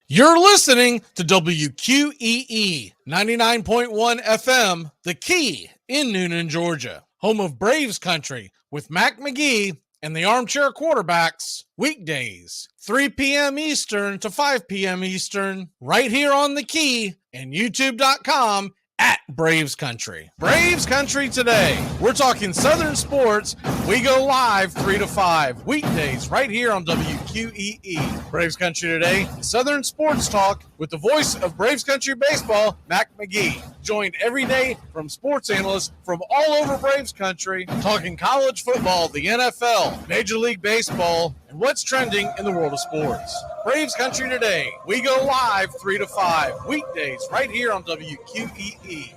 You're listening to WQEE 99.1 FM, The Key in Noonan, Georgia, home of Braves Country with Mac McGee and the Armchair Quarterbacks, weekdays, 3 p.m. Eastern to 5 p.m. Eastern, right here on The Key and YouTube.com at Braves Country. Braves Country today. We're talking Southern sports. We go live 3 to 5 weekdays right here on WQEE. Braves Country today. Southern sports talk with the voice of Braves Country baseball, Mac McGee. Joined every day from sports analysts from all over Braves Country, talking college football, the NFL, Major League Baseball, and what's trending in the world of sports. Braves Country today. We go live 3 to 5 weekdays right here on WQEE.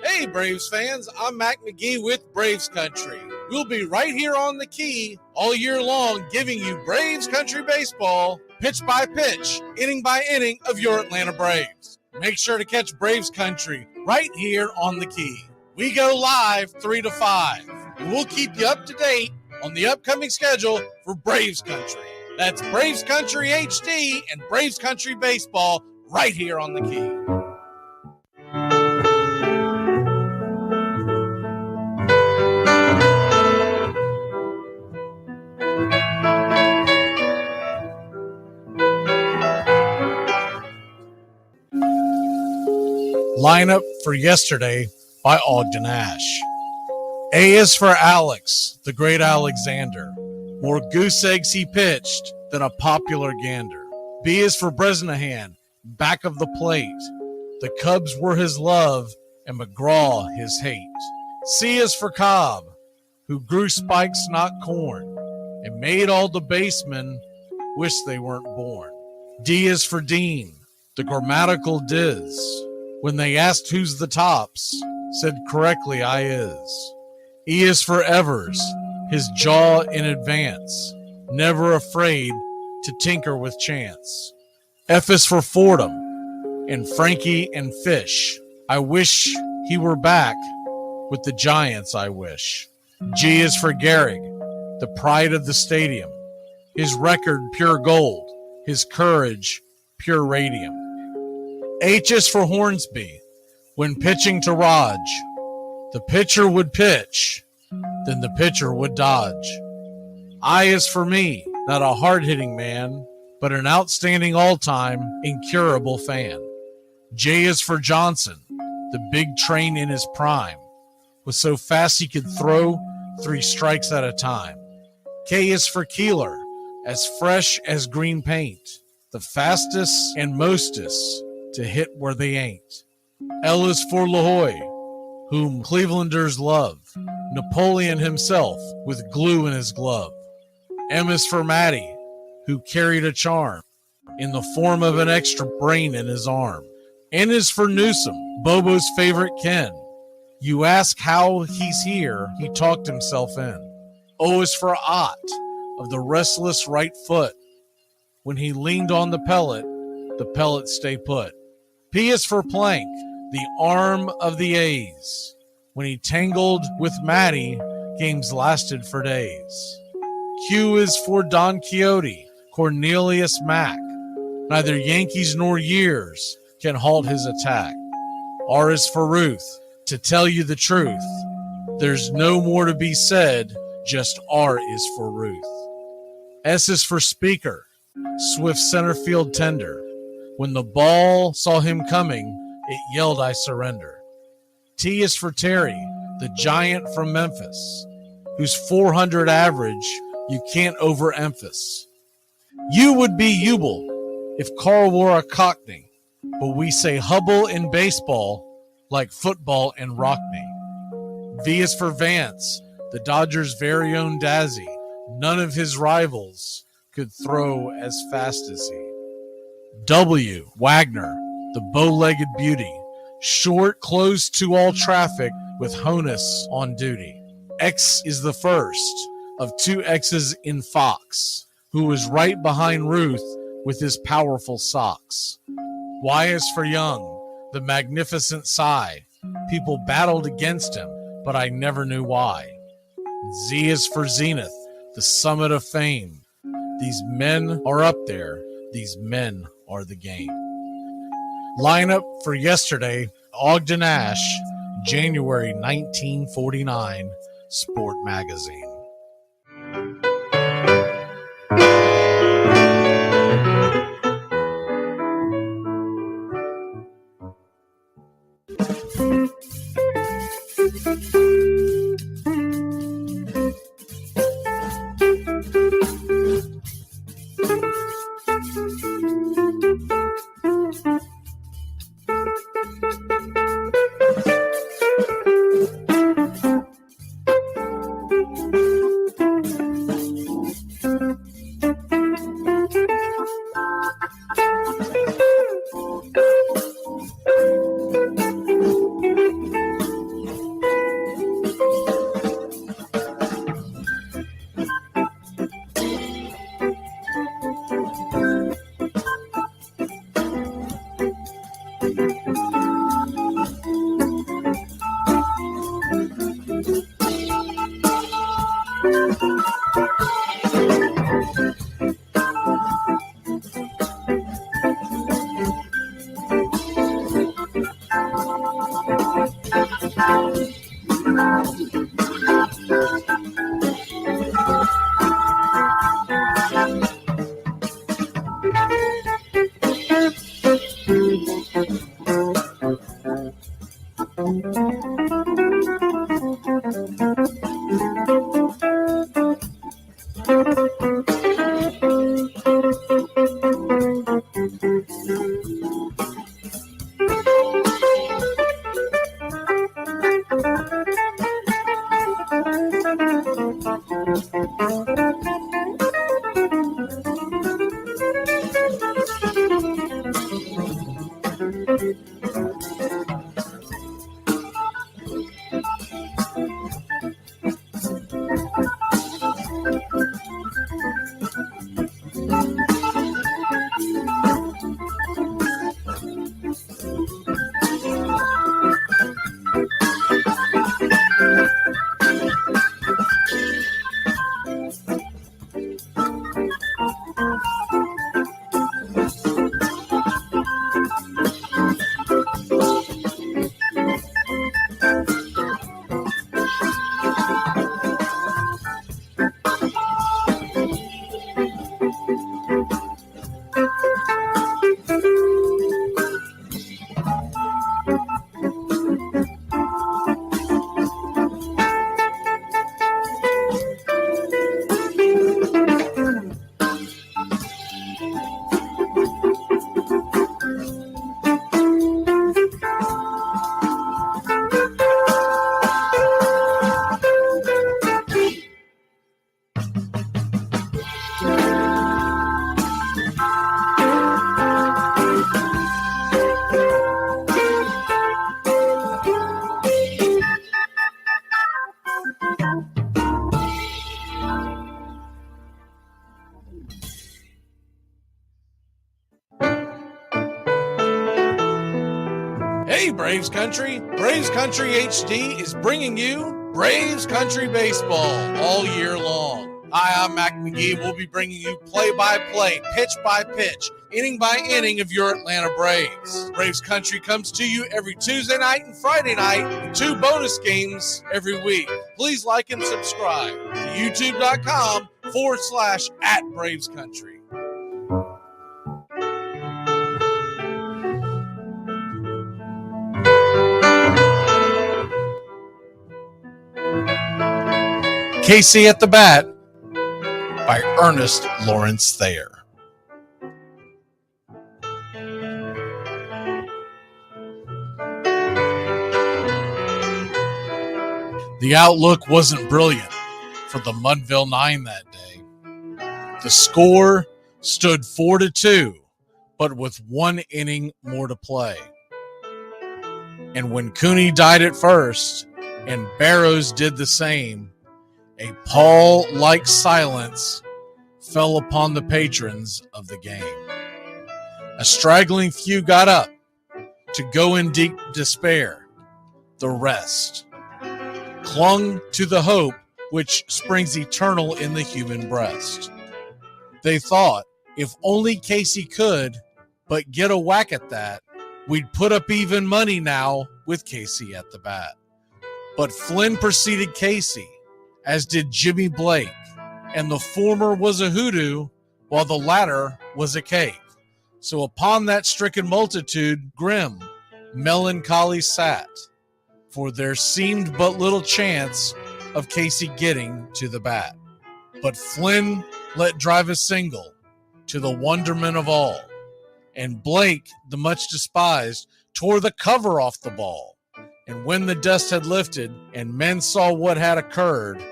Hey, Braves fans, I'm Mac McGee with Braves Country. We'll be right here on The Key all year long, giving you Braves Country baseball, pitch by pitch, inning by inning of your Atlanta Braves. Make sure to catch Braves Country right here on The Key. We go live 3 to 5, and we'll keep you up to date on the upcoming schedule for Braves Country. That's Braves Country HD and Braves Country baseball right here on The Key. Lineup for yesterday by Ogden Ash. A is for Alex, the great Alexander. More goose eggs he pitched than a popular gander. B is for Bresnahan, back of the plate. The Cubs were his love and McGraw his hate. C is for Cobb, who grew spikes, not corn, and made all the basemen wish they weren't born. D is for Dean, the grammatical diz. When they asked who's the tops, said correctly I is. E is for Evers, his jaw in advance, never afraid to tinker with chance. F is for Fordham, and Frankie and Fish. I wish he were back with the Giants, I wish. G is for Gehrig, the pride of the stadium, his record pure gold, his courage pure radium. H is for Hornsby. When pitching to Raj, the pitcher would pitch, then the pitcher would dodge. I is for me, not a hard-hitting man, but an outstanding all-time, incurable fan. J is for Johnson, the big train in his prime, was so fast he could throw 3 strikes at a time. K is for Keeler, as fresh as green paint, the fastest and mostest to hit where they ain't. L is for LaHoy, whom Clevelanders love, Napoleon himself with glue in his glove. M is for Matty, who carried a charm in the form of an extra brain in his arm. N is for Newsom, Bobo's favorite Ken. You ask how he's here, he talked himself in. O is for Ott, of the restless right foot. When he leaned on the pellet stay put. P is for Plank, the arm of the A's. When he tangled with Matty, games lasted for days. Q is for Don Quixote, Cornelius Mack. Neither Yankees nor years can halt his attack. R is for Ruth, to tell you the truth. There's no more to be said, just R is for Ruth. S is for Speaker, swift center field tender. When the ball saw him coming, it yelled, I surrender. T is for Terry, the giant from Memphis, whose 400 average you can't overemphasize. U would be Ubel if Carl wore a Cockney, but we say Hubble in baseball like football in Rockney. V is for Vance, the Dodgers' very own Dazzy. None of his rivals could throw as fast as he. W, Wagner, the bow-legged beauty, short, closed to all traffic with Honus on duty. X is the first of 2 X's in Fox, who was right behind Ruth with his powerful socks. Y is for Young, the magnificent sigh. People battled against him, but I never knew why. Z is for Zenith, the summit of fame. These men are up there, These men are the game. Lineup for yesterday, Ogden Ash, January 1949, Sport Magazine. Hey, Braves Country! Braves Country HD is bringing you Braves Country Baseball all year long. Hi, I'm Mac McGee. We'll be bringing you play-by-play, pitch-by-pitch, inning-by-inning of your Atlanta Braves. Braves Country comes to you every Tuesday night and Friday night, and 2 bonus games every week. Please like and subscribe to youtube.com/@BravesCountry. Casey at the Bat by Ernest Lawrence Thayer. The outlook wasn't brilliant for the Mudville Nine that day. The score stood 4-2, but with 1 inning more to play. And when Cooney died at first and Barrows did the same, a pall-like silence fell upon the patrons of the game. A straggling few got up to go in deep despair. The rest clung to the hope which springs eternal in the human breast. They thought If only Casey could but get a whack at that, we'd put up even money now with Casey at the bat. But Flynn preceded Casey, as did Jimmy Blake, and the former was a hoodoo while the latter was a cake. So upon that stricken multitude, grim, melancholy sat, for there seemed but little chance of Casey getting to the bat. But Flynn let drive a single, to the wonderment of all, and Blake, the much despised, tore the cover off the ball. And when the dust had lifted and men saw what had occurred,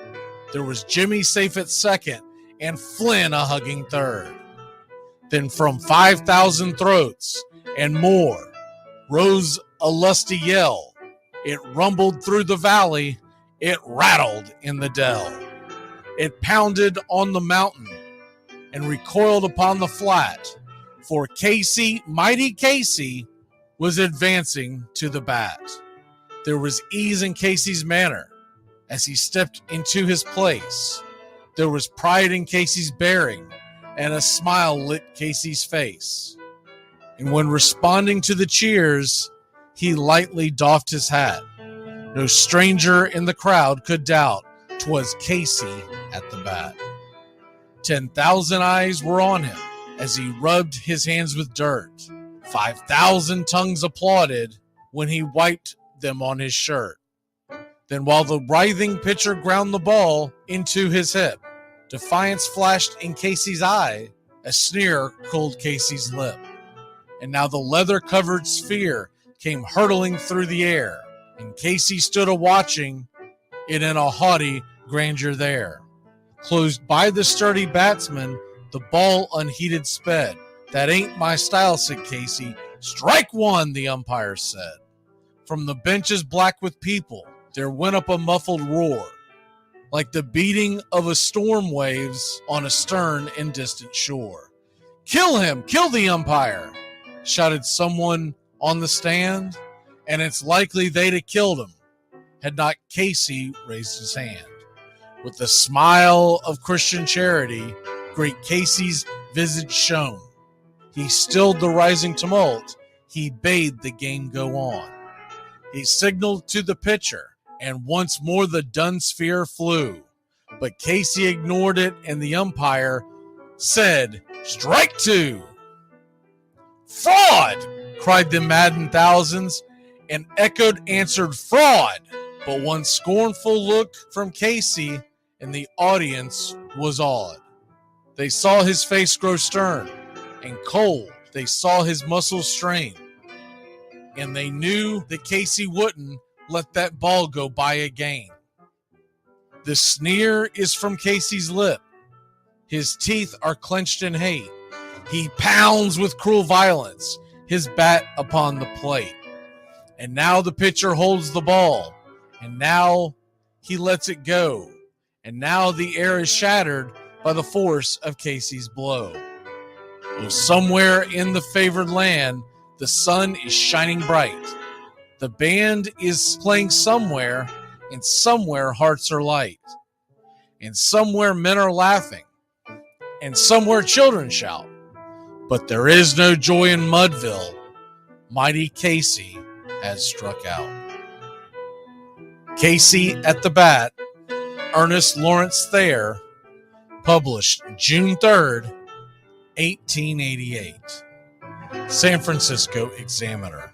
there was Jimmy safe at second and Flynn a hugging third. Then from 5,000 throats and more rose a lusty yell. It rumbled through the valley, it rattled in the dell. It pounded on the mountain and recoiled upon the flat, for Casey, mighty Casey, was advancing to the bat. There was ease in Casey's manner as he stepped into his place. There was pride in Casey's bearing, and a smile lit Casey's face. And when responding to the cheers, he lightly doffed his hat. No stranger in the crowd could doubt 'twas Casey at the bat. 10,000 eyes were on him as he rubbed his hands with dirt. 5,000 tongues applauded when he wiped them on his shirt. Then while the writhing pitcher ground the ball into his hip, defiance flashed in Casey's eye, a sneer cooled Casey's lip. And now the leather-covered sphere came hurtling through the air, and Casey stood a-watching it in a haughty grandeur there. Closed by the sturdy batsman, the ball unheeded sped. That ain't my style, said Casey. Strike one, the umpire said. From the benches black with people, there went up a muffled roar, like the beating of a storm waves on a stern and distant shore. Kill him! Kill the umpire! Shouted someone on the stand, and it's likely they'd have killed him had not Casey raised his hand. With the smile of Christian charity, great Casey's visage shone. He stilled the rising tumult. He bade the game go on. He signaled to the pitcher, and once more the dun sphere flew. But Casey ignored it, and the umpire said, "Strike two!" "Fraud!" cried the maddened thousands, and echoed answered, "Fraud!" But one scornful look from Casey, and the audience was awed. They saw his face grow stern and cold. They saw his muscles strain. And they knew that Casey wouldn't let that ball go by again. The sneer is from Casey's lip. His teeth are clenched in hate. He pounds with cruel violence, his bat upon the plate. And now the pitcher holds the ball. And now he lets it go. And now the air is shattered by the force of Casey's blow. Oh, somewhere in the favored land, the sun is shining bright. The band is playing somewhere, and somewhere hearts are light. And somewhere men are laughing, and somewhere children shout. But there is no joy in Mudville. Mighty Casey has struck out. Casey at the Bat, Ernest Lawrence Thayer, published June 3rd, 1888. San Francisco Examiner.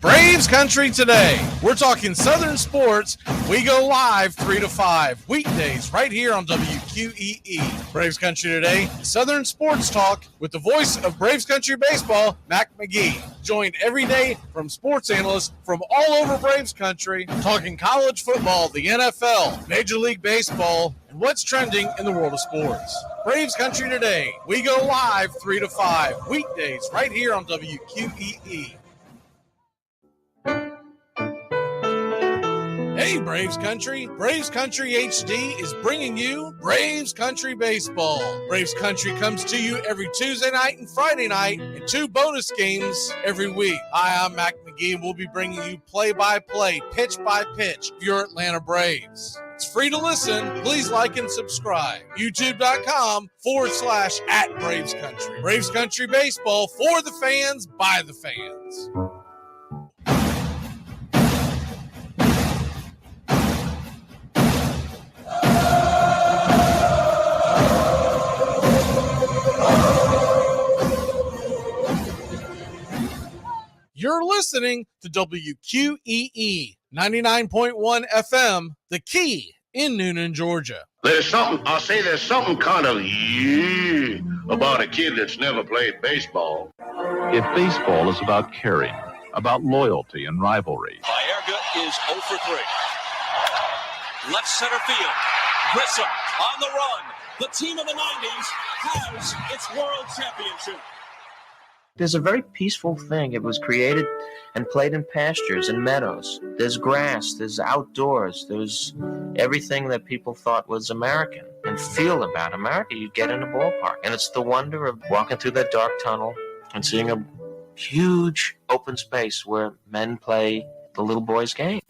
Braves Country today. We're talking Southern sports. We go live 3 to 5 weekdays right here on WQEE. Braves Country today, Southern sports talk with the voice of Braves Country baseball, Mac McGee. Joined every day from sports analysts from all over Braves Country, talking college football, the NFL, Major League Baseball, and what's trending in the world of sports. Braves Country today. We go live 3 to 5 weekdays right here on WQEE. Hey, Braves Country! Braves Country HD is bringing you Braves Country Baseball. Braves Country comes to you every Tuesday night and Friday night, and 2 bonus games every week. Hi, I'm Mac McGee, and we'll be bringing you play-by-play, pitch-by-pitch of your Atlanta Braves. It's free to listen. Please like and subscribe. YouTube.com/@Braves Country. Braves Country Baseball for the fans, by the fans. You're listening to WQEE 99.1 FM, The Key in Noonan, Georgia. There's something kind of about a kid that's never played baseball. If baseball is about caring, about loyalty and rivalry. Baerga is 0 for 3. Left center field. Grissom on the run. The team of the 90s has its world championship. There's a very peaceful thing. It was created and played in pastures and meadows. There's grass, there's outdoors, there's everything that people thought was American and feel about America. You get in a ballpark, and it's the wonder of walking through that dark tunnel and seeing a huge open space where men play the little boy's game.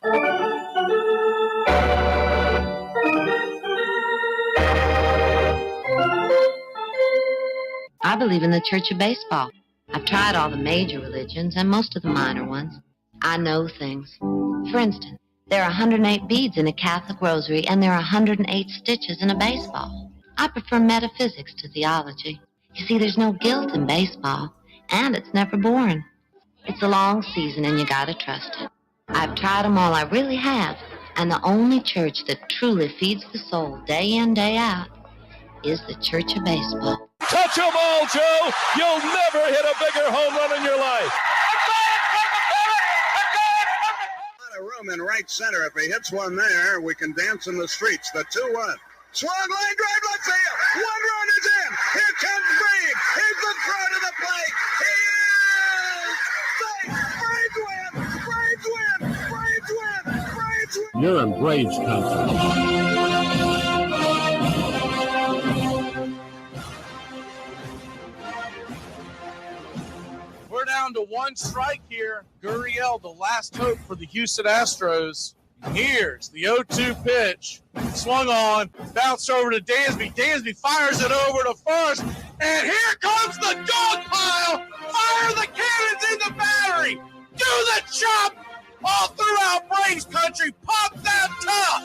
I believe in the Church of Baseball. I've tried all the major religions and most of the minor ones. I know things. For instance, there are 108 beads in a Catholic rosary, and there are 108 stitches in a baseball. I prefer metaphysics to theology. You see, there's no guilt in baseball, and it's never boring. It's a long season, and you gotta trust it. I've tried them all, I really have. And the only church that truly feeds the soul day in, day out is the Church of Baseball. Touch a ball, Joe. You'll never hit a bigger home run in your life. A room in right center. If he hits one there, we can dance in the streets. The 2-1. Swung line drive left field. 1 run is in. Here comes Brave. Here's the throw to the plate. He is safe. Braves win. Braves win. Braves win. Braves win. You're in Braves country. We're down to 1 strike here. Gurriel, the last hope for the Houston Astros. Here's the 0-2 pitch. Swung on, bounced over to Dansby. Dansby fires it over to first, and here comes the dog pile. Fire the cannons in the battery. Do the chop all throughout Braves country. Pop that top.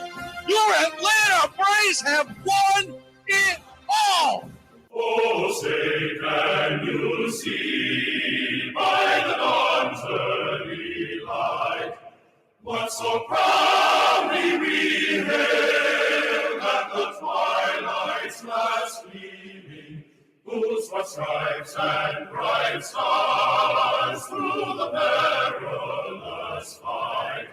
Your Atlanta Braves have won it all. Oh, say can you see by the dawn's early light what so proudly we hailed at the twilight's last gleaming, whose white stripes and bright stars through the perilous fight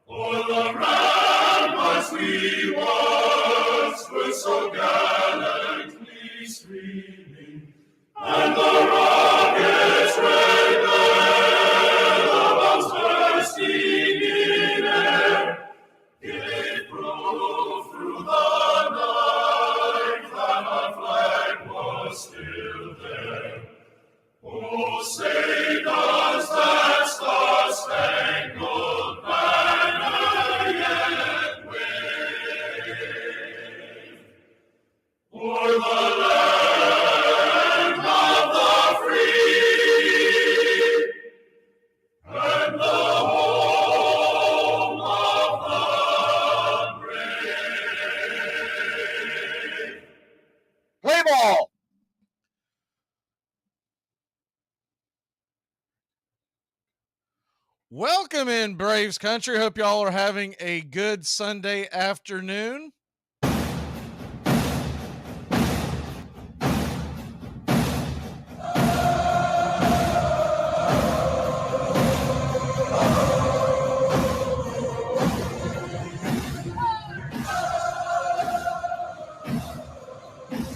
o'er the ramparts we once were so gallantly streaming, and the rockets' red glare, the bombs bursting in air, gave proof through the night that our flag was still there. Oh, say does that star-spangled banner yet wave o'er the land of the free and the home of the brave? Play ball. Welcome in, Braves country. Hope y'all are having a good Sunday afternoon.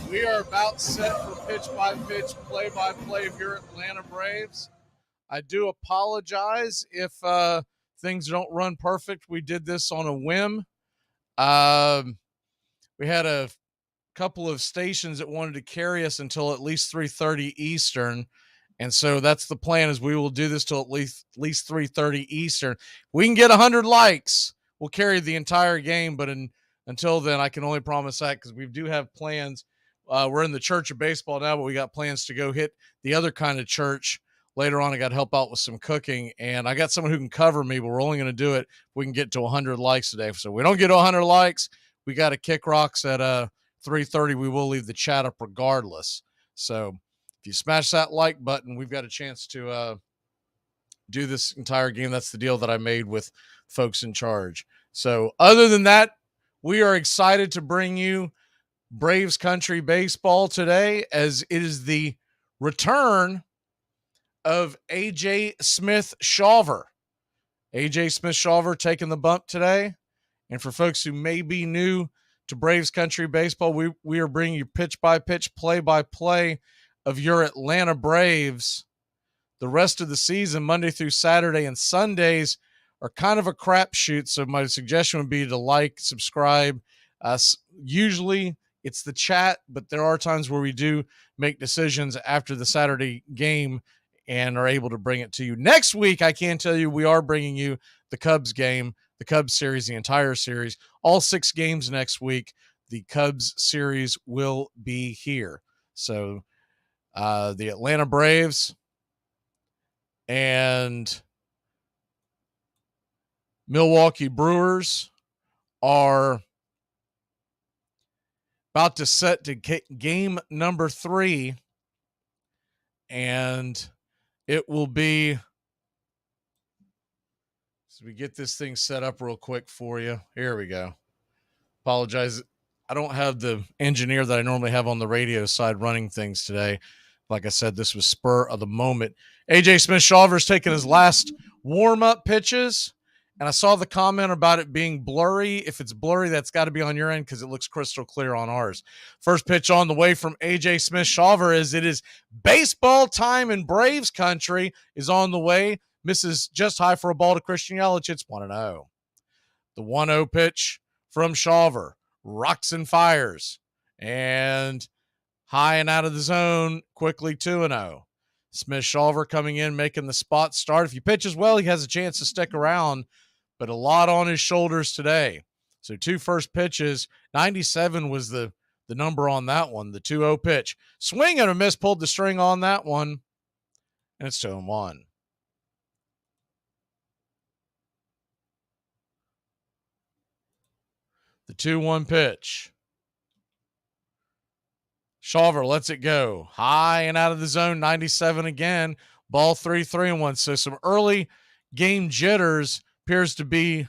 We are about set for pitch-by-pitch, play-by-play of your Atlanta Braves. I do apologize if things don't run perfect. We did this on a whim. We had a couple of stations that wanted to carry us until at least 3:30 Eastern. And so that's the plan, is we will do this till at least 3:30 Eastern. We can get 100 likes, we'll carry the entire game. But until then, I can only promise that, because we do have plans. We're in the Church of Baseball now, but we got plans to go hit the other kind of church later on. I got to help out with some cooking, and I got someone who can cover me, but we're only going to do it if we can get to 100 likes today. So if we don't get to 100 likes, we got to kick rocks at 3:30. We will leave the chat up regardless. So if you smash that like button, we've got a chance to do this entire game. That's the deal that I made with folks in charge. So other than that, we are excited to bring you Braves Country Baseball today, as it is the return of A.J. Smith SHAWVER. A.J. Smith SHAWVER taking the bump today. And for folks who may be new to Braves Country Baseball, we are bringing you pitch-by-pitch, play-by-play of your Atlanta Braves the rest of the season, Monday through Saturday. And Sundays are kind of a crapshoot, so my suggestion would be to like, subscribe. Usually it's the chat, but there are times where we do make decisions after the Saturday game and are able to bring it to you. Next week, I can tell you we are bringing you the Cubs game, the Cubs series, the entire series, all 6 games next week. The Cubs series will be here. So the Atlanta Braves and Milwaukee Brewers are about to set to game number 3, and it will be, so we get this thing set up real quick for you. Here we go. Apologize. I don't have the engineer that I normally have on the radio side running things today. Like I said, this was spur of the moment. A.J. Smith SHAWVER's taking his last warm-up pitches, and I saw the comment about it being blurry. If it's blurry, that's got to be on your end, because it looks crystal clear on ours. First pitch on the way from A.J. Smith SHAWVER, as it is baseball time in Braves country, is on the way. Misses just high for a ball to Christian Yelich. It's 1-0. The 1-0 pitch from SHAWVER. Rocks and fires. And high and out of the zone, quickly 2-0. Smith SHAWVER coming in, making the spot start. If he pitches well, he has a chance to stick around, but a lot on his shoulders today. So 2 first pitches. 97 was the number on that one, the 2-0 pitch. Swing and a miss, pulled the string on that one, and it's 2-1. The 2-1 pitch. SHAWVER lets it go. High and out of the zone, 97 again. Ball 3-1. So some early game jitters appears to be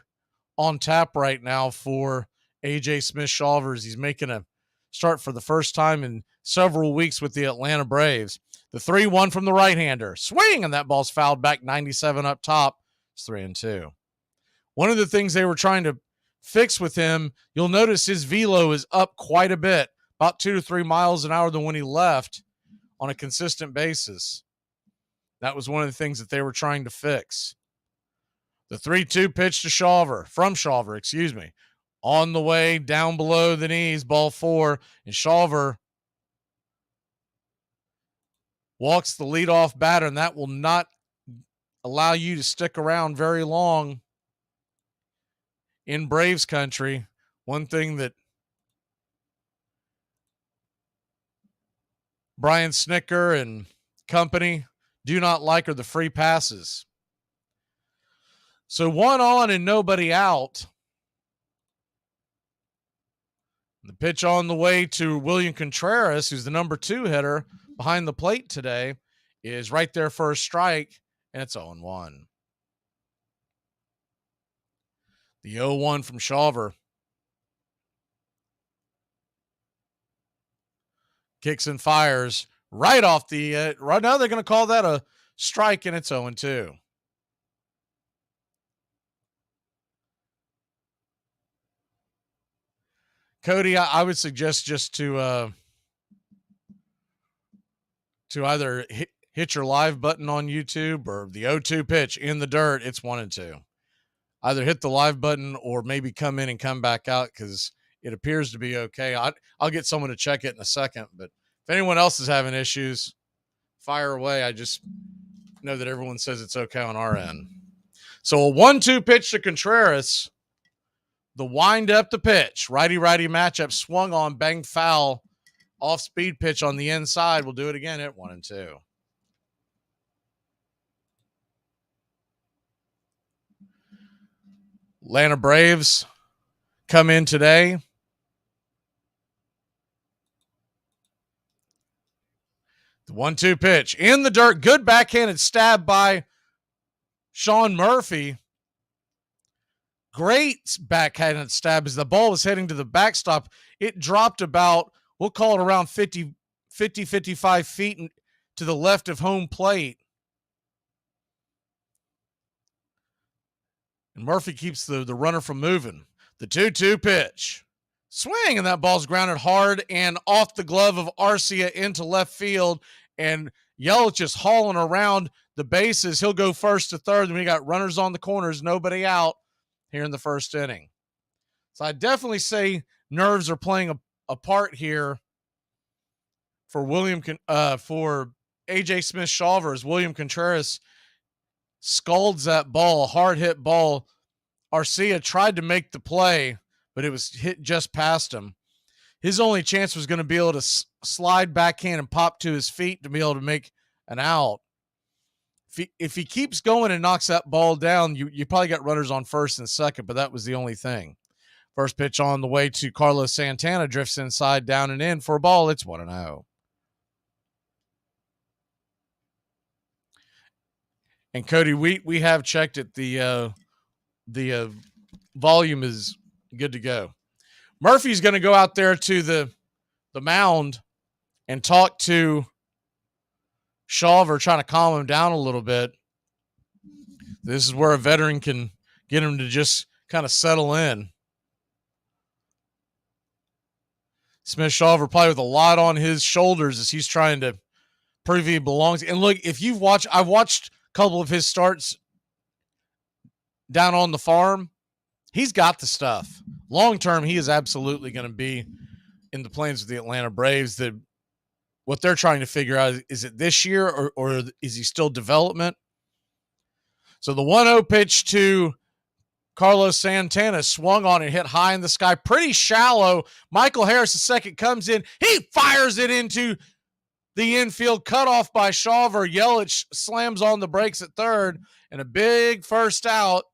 on tap right now for A.J. Smith SHAWVER. He's making a start for the first time in several weeks with the Atlanta Braves. The 3-1 from the right-hander. Swing, and that ball's fouled back, 97 up top. It's 3-2. One of the things they were trying to fix with him, you'll notice his velo is up quite a bit, about 2 to 3 miles an hour than when he left on a consistent basis. That was one of the things that they were trying to fix. The 3-2 pitch to SHAWVER, on the way down below the knees, ball 4, and SHAWVER walks the leadoff batter, and that will not allow you to stick around very long in Braves country. One thing that Brian Snicker and company do not like are the free passes. So 1 on and nobody out. The pitch on the way to William Contreras, who's the number 2 hitter behind the plate today, is right there for a strike, and it's 0-1. The 0-1 from SHAWVER. Kicks and fires right off the right now. They're going to call that a strike, and it's 0-2. Cody, I would suggest just to either hit your live button on YouTube, or the 0-2 pitch in the dirt. It's 1-2. either hit the live button or maybe come in and come back out because it appears to be okay. I'll get someone to check it in a second, but if anyone else is having issues, fire away. I just know that everyone says it's okay on our end. So a 1-2 pitch to Contreras. The wind up the pitch. Righty-righty matchup. Swung on, banged foul. Off-speed pitch on the inside. We'll do it again at 1-2. Atlanta Braves come in today. The 1-2 pitch. In the dirt. Good backhanded stab by Sean Murphy. Great backhanded stab as the ball was heading to the backstop. It dropped about, we'll call it around 55 feet to the left of home plate. And Murphy keeps the runner from moving. The 2-2 pitch. Swing, and that ball's grounded hard and off the glove of Arcia into left field. And Yelich just hauling around the bases. He'll go first to third. And we got runners on the corners, nobody out here in the first inning. So I definitely say nerves are playing a part here for for AJ Smith-Shawver as William Contreras scalds that ball, hard hit ball. Arcia tried to make the play, but it was hit just past him. His only chance was going to be able to slide backhand and pop to his feet to be able to make an out. If he keeps going and knocks that ball down, you probably got runners on first and second, but that was the only thing. First pitch on the way to Carlos Santana, drifts inside, down and in for a ball. It's 1-0. And Cody, we have checked it. The volume is good to go. Murphy's going to go out there to the mound and talk to Shawver, trying to calm him down a little bit. This is where a veteran can get him to just kind of settle in. Smith-Shawver probably with a lot on his shoulders as he's trying to prove he belongs. And look, if you've watched, I've watched a couple of his starts down on the farm. He's got the stuff. Long term, he is absolutely going to be in the plans of the Atlanta Braves. What they're trying to figure out is it this year or is he still development? So the 1-0 pitch to Carlos Santana swung on and hit high in the sky, pretty shallow. Michael Harris, the second, comes in. He fires it into the infield, cut off by Shawver. Yelich slams on the brakes at third, and a big first out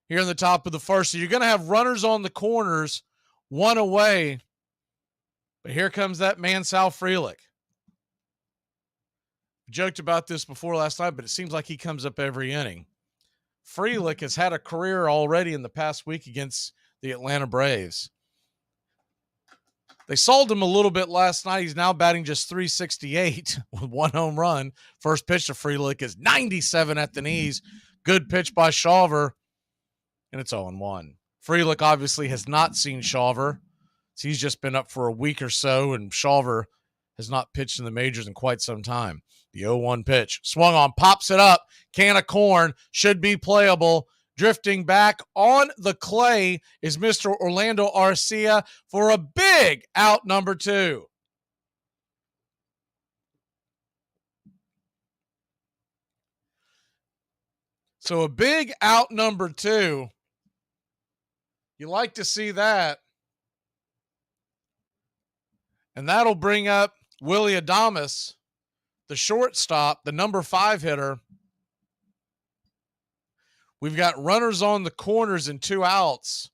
here in the top of the first. So you're going to have runners on the corners, one away. But here comes that man, Sal Frelick. We joked about this before last night, but it seems like he comes up every inning. Frelick has had a career already in the past week against the Atlanta Braves. They sold him a little bit last night. He's now batting just .368 with one home run. First pitch to Frelick is 97 at the knees. Good pitch by Shawver, and it's 0-1. Frelick obviously has not seen Shawver. So he's just been up for a week or so, and Shawver has not pitched in the majors in quite some time. The 0-1 pitch. Swung on, pops it up. Can of corn. Should be playable. Drifting back on the clay is Mr. Orlando Arcia for a big out number 2. So a big out number 2. You like to see that. And that'll bring up Willy Adames, the shortstop, the number 5 hitter. We've got runners on the corners and 2 outs.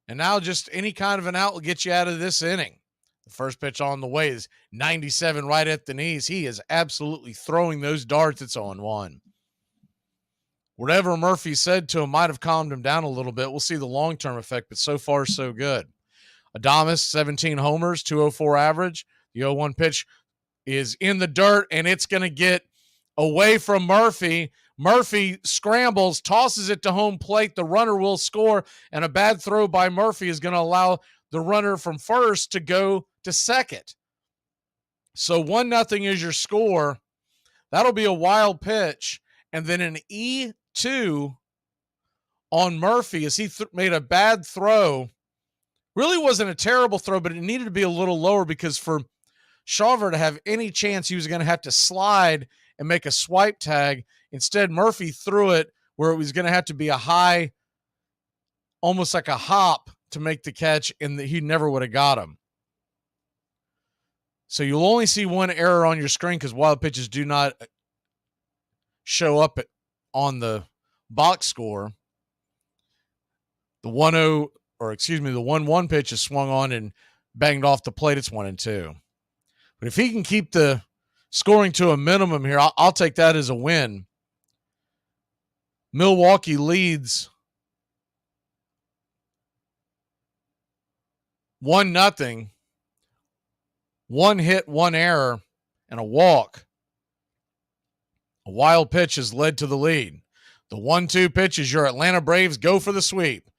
And now just any kind of an out will get you out of this inning. The first pitch on the way is 97 right at the knees. He is absolutely throwing those darts. It's 0-1. Whatever Murphy said to him might have calmed him down a little bit. We'll see the long-term effect, but so far so good. Adames, 17 homers, 204 average. The 0-1 pitch is in the dirt, and it's going to get away from Murphy. Murphy scrambles, tosses it to home plate. The runner will score, and a bad throw by Murphy is going to allow the runner from first to go to second. So 1-0 is your score. That'll be a wild pitch. and then an E2 on Murphy as he made a bad throw. Really wasn't a terrible throw, but it needed to be a little lower because for SHAWVER to have any chance, he was going to have to slide and make a swipe tag. Instead, Murphy threw it where it was going to have to be a high, almost like a hop to make the catch, and he never would have got him. So you'll only see one error on your screen because wild pitches do not show up on the box score. The 1-1 pitch is swung on and banged off the plate. It's 1-2. But if he can keep the scoring to a minimum here, I'll take that as a win. Milwaukee leads 1-0. 1 hit, 1 error, and a walk. A wild pitch has led to the lead. The 1-2 pitch is your Atlanta Braves go for the sweep.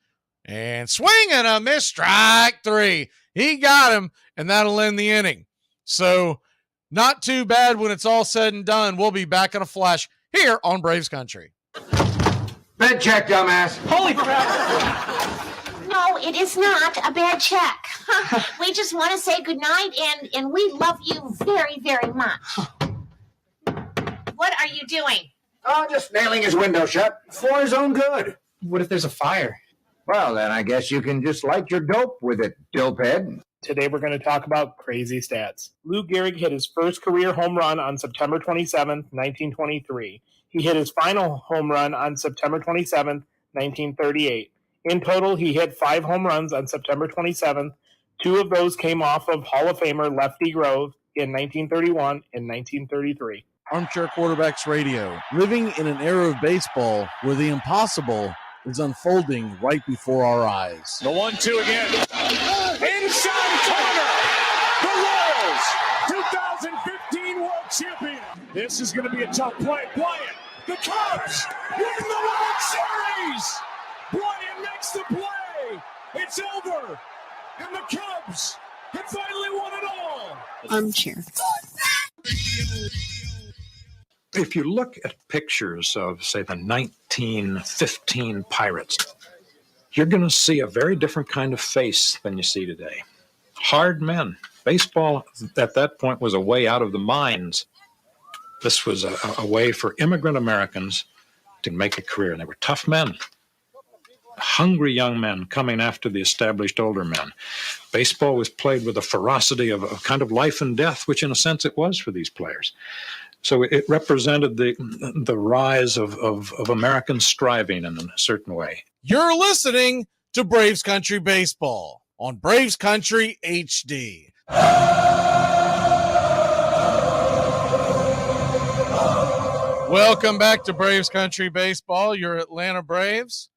And swing and a miss, strike 3. He got him, and that'll end the inning. So not too bad when it's all said and done. We'll be back in a flash here on Braves Country. Bad check, dumbass. Holy crap. No, it is not a bad check. We just want to say goodnight, and we love you very, very much. What are you doing? Oh, just nailing his window shut for his own good. What if there's a fire? Well, then I guess you can just light your dope with it, dopehead. Today we're going to talk about crazy stats. Lou Gehrig hit his first career home run on September 27th, 1923. He hit his final home run on September 27th, 1938. In total, he hit 5 home runs on September 27th. 2 of those came off of Hall of Famer Lefty Grove in 1931 and 1933. Armchair Quarterbacks Radio, living in an era of baseball where the impossible is unfolding right before our eyes. The 1-2 again. Inside corner. The Royals, 2015 World Champion. This is going to be a tough play. Bryant, the Cubs, win the World Series. Bryant makes the play. It's over. And the Cubs have finally won it all. Armchair. If you look at pictures of, say, the 1915 Pirates, you're going to see a very different kind of face than you see today. Hard men. Baseball at that point was a way out of the mines. This was a way for immigrant Americans to make a career, and they were tough men. Hungry young men coming after the established older men. Baseball was played with a ferocity of kind of life and death, which in a sense it was for these players. So it represented the rise of American striving in a certain way. You're listening to Braves Country Baseball on Braves Country HD. Welcome back to Braves Country Baseball. Your Atlanta Braves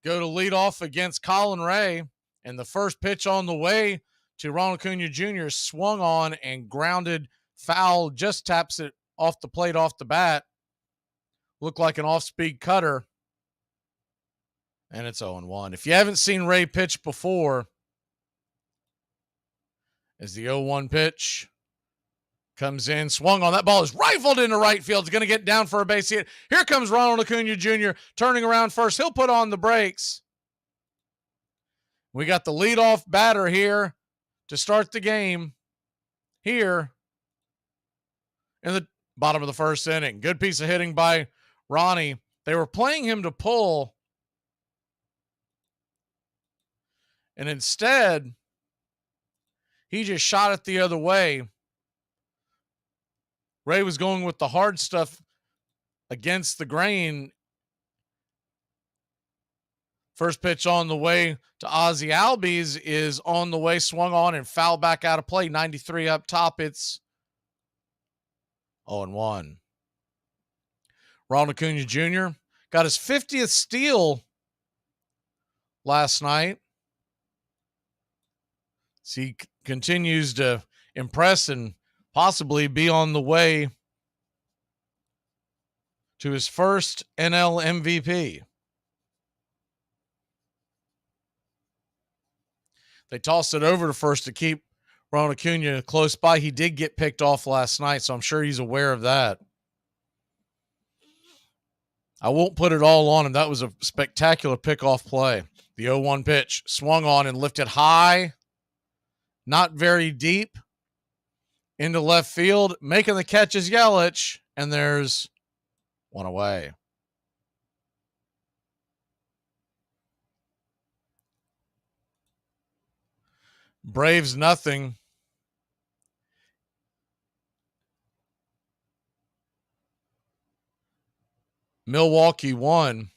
go to lead off against Colin Ray, and the first pitch on the way to Ronald Acuna Jr. swung on and grounded foul, just taps it off the plate, off the bat. Looked like an off-speed cutter. And it's 0-1. If you haven't seen Ray pitch before, as the 0-1 pitch comes in, swung on. That ball is rifled into right field. It's going to get down for a base hit. Here comes Ronald Acuna Jr. turning around first. He'll put on the brakes. We got the leadoff batter here to start the game here in the bottom of the first inning. Good piece of hitting by Ronnie. They were playing him to pull, and instead, he just shot it the other way. Ray was going with the hard stuff against the grain. First pitch on the way to Ozzie Albies is on the way, swung on and foul back out of play. 93 up top. It's 0-1. Ronald Acuna Jr. got his 50th steal last night. So he continues to impress and possibly be on the way to his first NL MVP. They tossed it over to first to keep Ronald Acuna close by. He did get picked off last night, so I'm sure he's aware of that. I won't put it all on him. That was a spectacular pickoff play. The 0-1 pitch swung on and lifted high, not very deep, into left field. Making the catch is Yelich, and there's one away. Braves nothing. Milwaukee 1.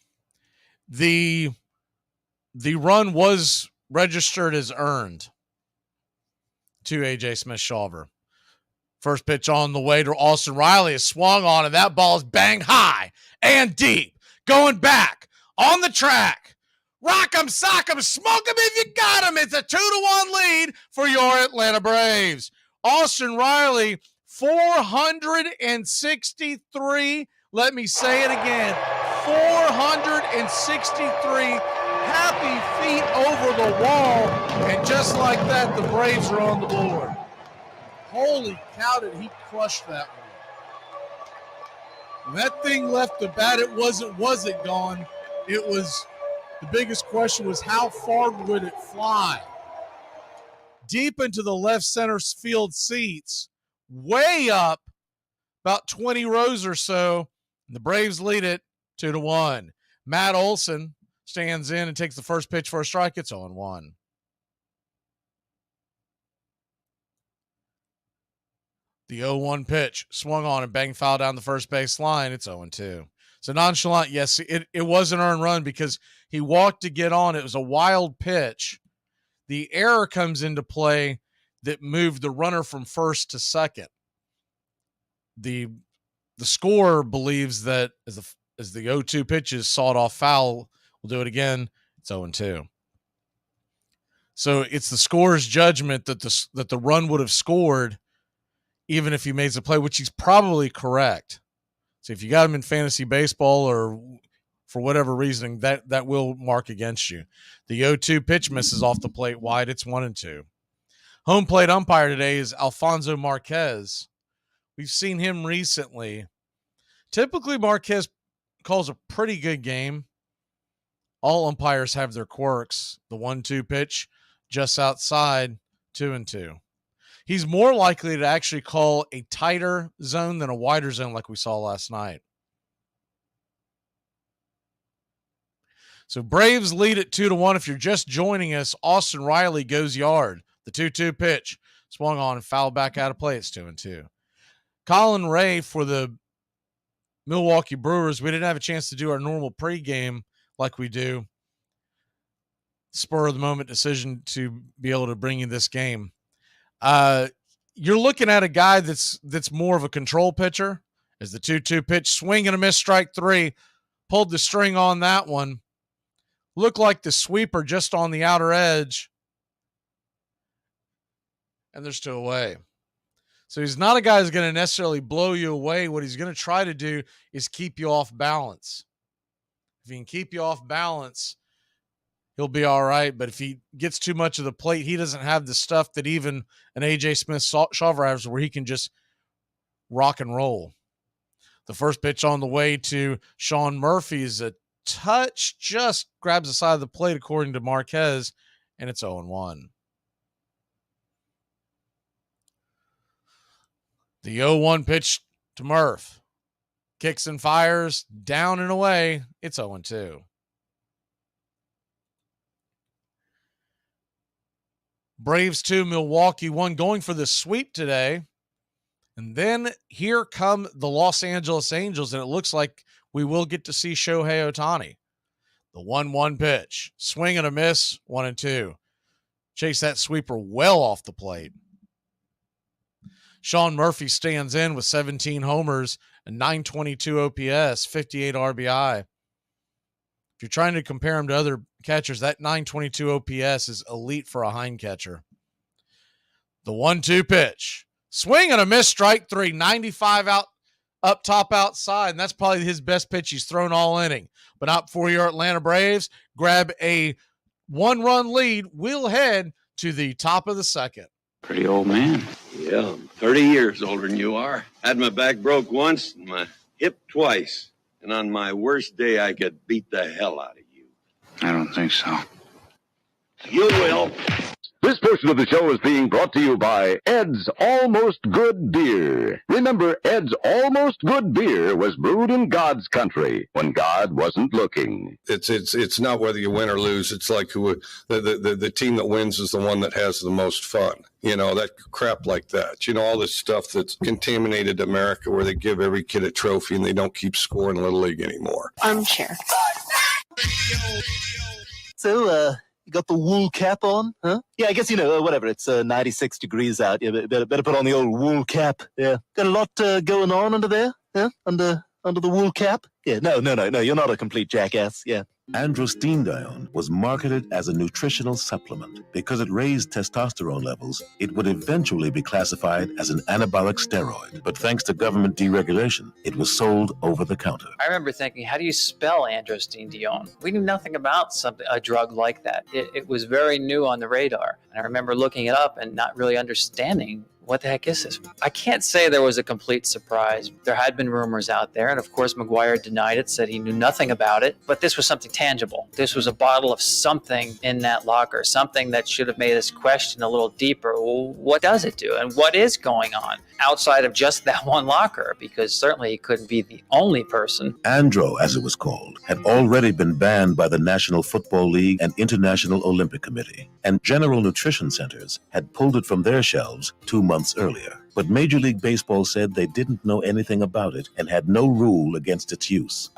The run was registered as earned to A.J. Smith-Shawver. First pitch on the way to Austin Riley is swung on, and that ball is banged high and deep. Going back on the track. Rock 'em, sock 'em, smoke 'em if you got 'em. It's a 2-1 lead for your Atlanta Braves. Austin Riley, 463. Let me say it again. 463 happy feet over the wall. And just like that, the Braves are on the board. Holy cow, did he crush that one. When that thing left the bat, it was it gone? It was, the biggest question was how far would it fly? Deep into the left center field seats, way up, about 20 rows or so. And the Braves lead it 2-1. Matt Olson stands in and takes the first pitch for a strike. It's 0-1. The 0-1 pitch swung on and banged foul down the first base line. It's 0-2. So nonchalant, yes, it was an earned run because he walked to get on. It was a wild pitch. The error comes into play that moved the runner from first to second. The scorer believes that as the 0-2 pitch is sawed off foul, we'll do it again. It's 0-2. So it's the scorer's judgment that the run would have scored even if he made the play, which he's probably correct. So if you got him in fantasy baseball or for whatever reason, that will mark against you. The 0-2 pitch misses off the plate wide. It's 1-2. Home plate umpire today is Alfonso Marquez. We've seen him recently. Typically, Marquez calls a pretty good game. All umpires have their quirks. The 1-2 pitch just outside, 2-2. He's more likely to actually call a tighter zone than a wider zone like we saw last night. So Braves lead at 2-1. If you're just joining us, Austin Riley goes yard. The 2-2 pitch swung on and fouled back out of play. It's 2-2. Colin Ray for the Milwaukee Brewers. We didn't have a chance to do our normal pregame like we do. Spur of the moment decision to be able to bring you this game. You're looking at a guy that's more of a control pitcher. As the 2-2 pitch, swing and a miss, strike 3. Pulled the string on that one. Looked like the sweeper just on the outer edge. And there's 2 away. So he's not a guy who's going to necessarily blow you away. What he's going to try to do is keep you off balance. If he can keep you off balance, he'll be all right. But if he gets too much of the plate, he doesn't have the stuff that even an A.J. Smith-Shawver has where he can just rock and roll. The first pitch on the way to Sean Murphy is a touch, just grabs the side of the plate according to Marquez, and it's 0-1. The 0-1 pitch to Murph. Kicks and fires, down and away. It's 0-2. Braves 2, Milwaukee 1, going for the sweep today. And then here come the Los Angeles Angels, and it looks like we will get to see Shohei Ohtani. The 1-1 pitch. Swing and a miss, 1-2. Chase that sweeper well off the plate. Sean Murphy stands in with 17 homers and 922 OPS, 58 RBI. If you're trying to compare him to other catchers, that 922 OPS is elite for a hind catcher. The 1-2 pitch. Swing and a miss, strike 3, 95 out, up top outside, and that's probably his best pitch he's thrown all inning. But not for your Atlanta Braves. Grab a 1-run lead. We'll head to the top of the second. Pretty old man. Yeah, I'm 30 years older than you are. Had my back broke once and my hip twice. And on my worst day, I could beat the hell out of you. I don't think so. You will. This portion of the show is being brought to you by Ed's Almost Good Beer. Remember, Ed's Almost Good Beer was brewed in God's country when God wasn't looking. It's not whether you win or lose. It's like the team that wins is the one that has the most fun. You know, that crap like that. You know, all this stuff that's contaminated America where they give every kid a trophy and they don't keep scoring Little League anymore. Armchair. So, you got the wool cap on, huh? Yeah, I guess, whatever. It's 96 degrees out. Yeah, better put on the old wool cap. Yeah. Got a lot going on under there, huh? Under the wool cap? Yeah, no. You're not a complete jackass. Yeah. Androstenedione was marketed as a nutritional supplement. Because it raised testosterone levels, it would eventually be classified as an anabolic steroid. But thanks to government deregulation, it was sold over the counter. I remember thinking, how do you spell androstenedione? We knew nothing about a drug like that. It was very new on the radar. And I remember looking it up and not really understanding what the heck is this? I can't say there was a complete surprise. There had been rumors out there, and of course McGuire denied it, said he knew nothing about it, but this was something tangible. This was a bottle of something in that locker, something that should have made us question a little deeper. Well, what does it do, and what is going on outside of just that one locker? Because certainly he couldn't be the only person. Andro, as it was called, had already been banned by the National Football League and International Olympic Committee, and General Nutrition Centers had pulled it from their shelves 2 months earlier. But Major League Baseball said they didn't know anything about it and had no rule against its use.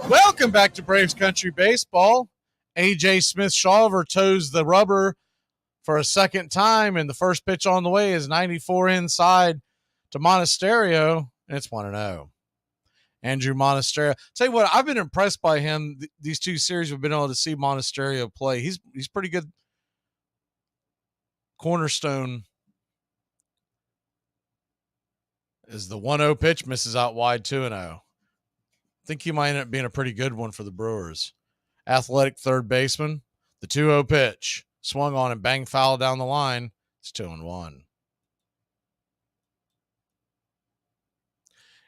Welcome back to Braves Country Baseball. A.J. Smith-Shawver toes the rubber for a second time, and the first pitch on the way is 94 inside to Monasterio, and it's 1-0. Andrew Monasterio. Tell you what, I've been impressed by him. These two series we've been able to see Monasterio play. He's pretty good. Cornerstone is the 1-0 pitch, misses out wide, 2-0. I think he might end up being a pretty good one for the Brewers. Athletic third baseman, the 2-0 pitch, swung on and bang foul down the line. It's 2-1.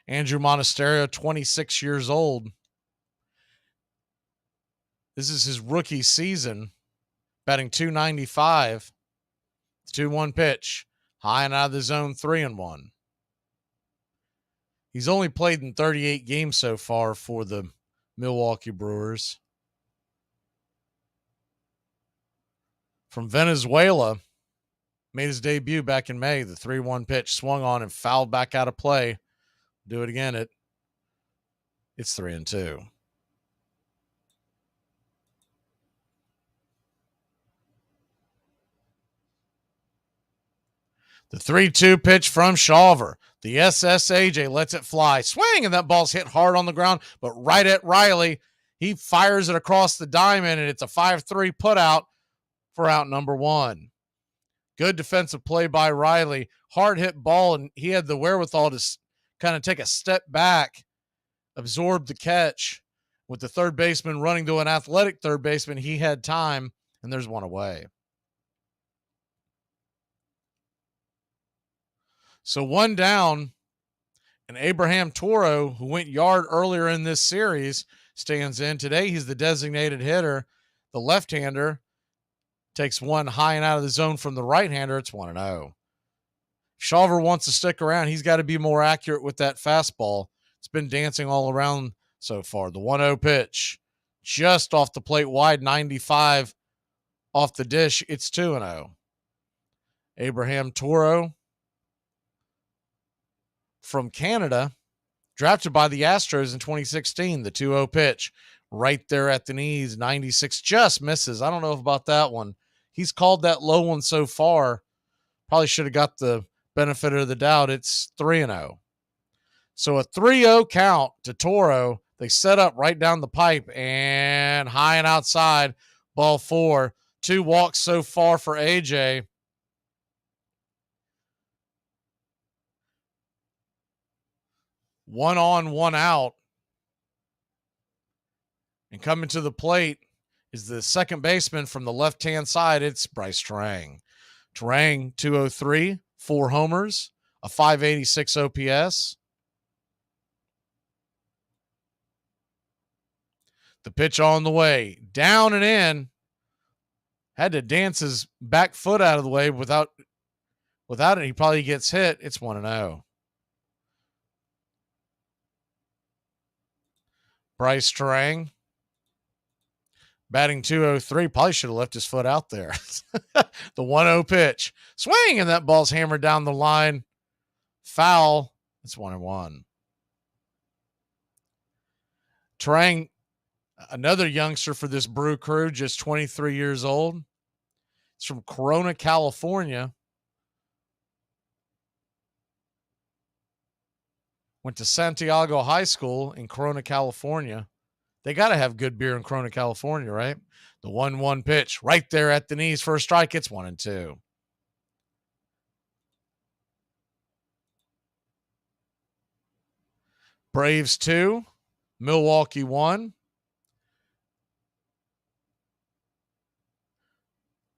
Andrew Monasterio, 26 years old. This is his rookie season, batting .295. 2-1 pitch, high and out of the zone, 3-1. He's only played in 38 games so far for the Milwaukee Brewers. From Venezuela, made his debut back in May. The 3-1 pitch swung on and fouled back out of play. Do it again. It's 3-2. The 3-2 pitch from SHAWVER. The SSAJ lets it fly. Swing, and that ball's hit hard on the ground, but right at Riley. He fires it across the diamond, and it's a 5-3 putout for out number 1. Good defensive play by Riley. Hard hit ball, and he had the wherewithal to kind of take a step back, absorb the catch. With the third baseman running to an athletic third baseman, he had time, and there's one away. So one down, and Abraham Toro, who went yard earlier in this series, stands in. Today he's the designated hitter. The left-hander takes one high and out of the zone from the right-hander. It's 1-0. SHAWVER wants to stick around. He's got to be more accurate with that fastball. It's been dancing all around so far. The 1-0 pitch, just off the plate wide, 95 off the dish. It's 2-0. Abraham Toro from Canada, drafted by the Astros in 2016. The 2-0 pitch, right there at the knees, 96, just misses. I don't know about that one. He's called that low one so far. Probably should have got the benefit of the doubt. It's 3-0. So a 3-0 count to Toro. They set up right down the pipe and high and outside, ball 4. 2 walks so far for AJ. One on, one out. And coming to the plate is the second baseman from the left-hand side. It's Bryce Terang. Terang, 203, 4 homers, a 586 OPS. The pitch on the way, down and in. Had to dance his back foot out of the way. Without it, he probably gets hit. It's 1-0. Bryce Terang, batting .203, probably should have left his foot out there. The 1-0 pitch. Swing, and that ball's hammered down the line. Foul. It's 1-1. Terang, another youngster for this Brew crew, just 23 years old. It's from Corona, California. Went to Santiago High School in Corona, California. They got to have good beer in Corona, California, right? The 1-1 pitch right there at the knees for a strike. It's 1-2. Braves 2, Milwaukee 1.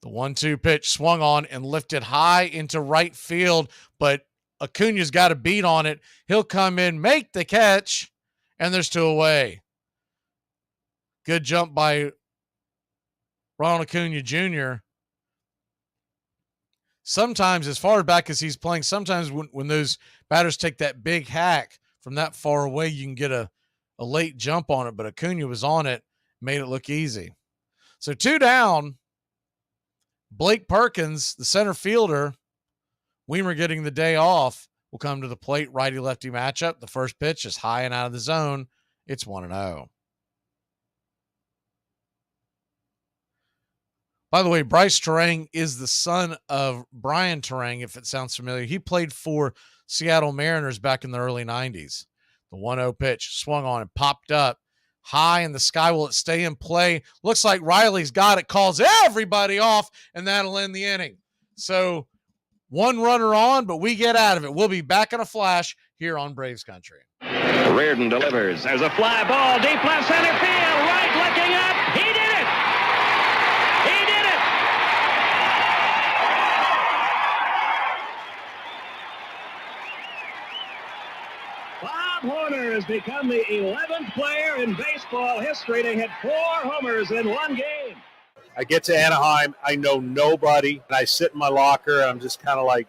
The 1-2 pitch swung on and lifted high into right field, but Acuna's got a beat on it. He'll come in, make the catch, and there's 2 away. Good jump by Ronald Acuna Jr. Sometimes, as far back as he's playing, sometimes when those batters take that big hack from that far away, you can get a late jump on it, but Acuna was on it, made it look easy. So 2 down. Blake Perkins, the center fielder, Weimer getting the day off, will come to the plate, righty-lefty matchup. The first pitch is high and out of the zone. It's 1-0. By the way, Bryce Terang is the son of Brian Terang, if it sounds familiar. He played for Seattle Mariners back in the early 90s. The 1-0 pitch swung on and popped up. High in the sky. Will it stay in play? Looks like Riley's got it, calls everybody off, and that'll end the inning. So 1 runner on, but we get out of it. We'll be back in a flash here on Braves Country. Reardon delivers. There's a fly ball deep left center field. Right looking up. He did it. He did it. Bob Horner has become the 11th player in baseball history to hit 4 homers in one game. I get to Anaheim, I know nobody, and I sit in my locker, and I'm just kind of like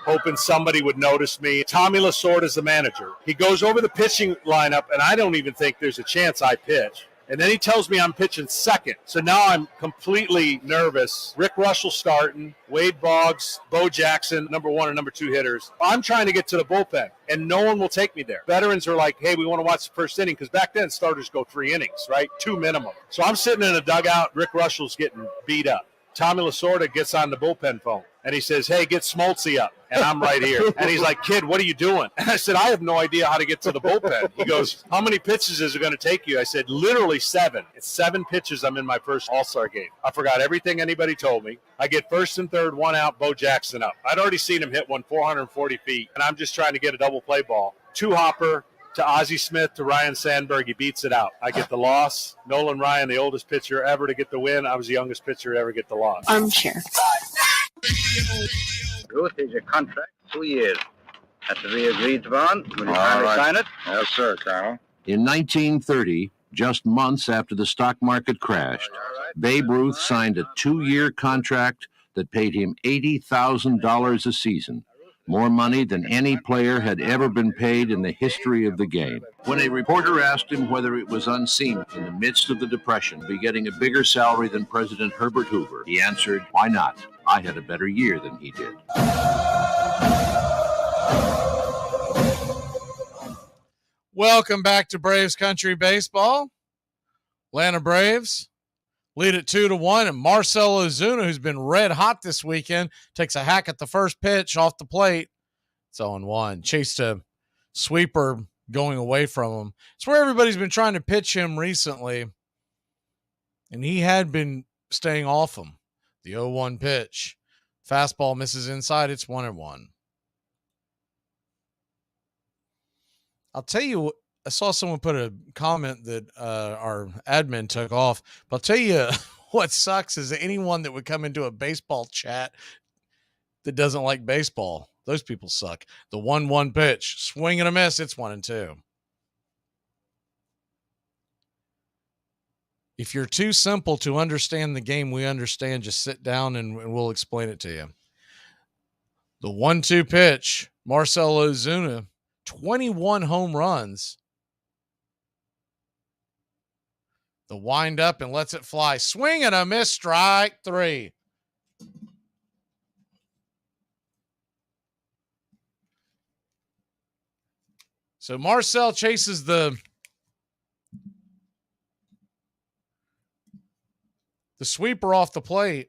hoping somebody would notice me. Tommy Lasorda is the manager. He goes over the pitching lineup, and I don't even think there's a chance I pitch. And then he tells me I'm pitching second. So now I'm completely nervous. Rick Russell starting, Wade Boggs, Bo Jackson, number 1 and number 2 hitters. I'm trying to get to the bullpen, and no one will take me there. Veterans are like, hey, we want to watch the first inning, because back then starters go 3 innings, right? 2 minimum. So I'm sitting in a dugout. Rick Russell's getting beat up. Tommy Lasorda gets on the bullpen phone, and he says, hey, get Smoltzy up. And I'm right here. And he's like, kid, what are you doing? And I said, I have no idea how to get to the bullpen. He goes, how many pitches is it going to take you? I said, literally 7. It's 7 pitches. I'm in my first All-Star game. I forgot everything anybody told me. I get first and third, 1 out, Bo Jackson up. I'd already seen him hit one 440 feet, and I'm just trying to get a double play ball. 2-hopper to Ozzie Smith to Ryan Sandberg. He beats it out. I get the loss. Nolan Ryan, the oldest pitcher ever to get the win. I was the youngest pitcher to ever get the loss. Armchair. Ruth, is your contract 2 years. That's to be agreed upon. Will you kindly sign it? Yes, sir, Colonel. In 1930, just months after the stock market crashed, Babe Ruth signed a 2-year contract that paid him $80,000 a season, more money than any player had ever been paid in the history of the game. When a reporter asked him whether it was unseemly in the midst of the Depression to be getting a bigger salary than President Herbert Hoover, he answered, why not? I had a better year than he did. Welcome back to Braves Country Baseball. Atlanta Braves lead it 2-1, and Marcell Ozuna, who's been red hot this weekend, takes a hack at the first pitch off the plate. It's 0-1. Chased a sweeper going away from him. It's where everybody's been trying to pitch him recently, and he had been staying off him. The 0-1 pitch. Fastball misses inside. It's 1-1. I'll tell you, I saw someone put a comment that our admin took off, but I'll tell you what sucks is that anyone that would come into a baseball chat that doesn't like baseball. Those people suck. The 1-1 pitch, swing and a miss. It's 1-2. If you're too simple to understand the game, we understand. Just sit down and we'll explain it to you. The 1-2 pitch, Marcell Ozuna, 21 home runs. The wind up and lets it fly. Swing and a miss, strike 3. So Marcell chases the sweeper off the plate.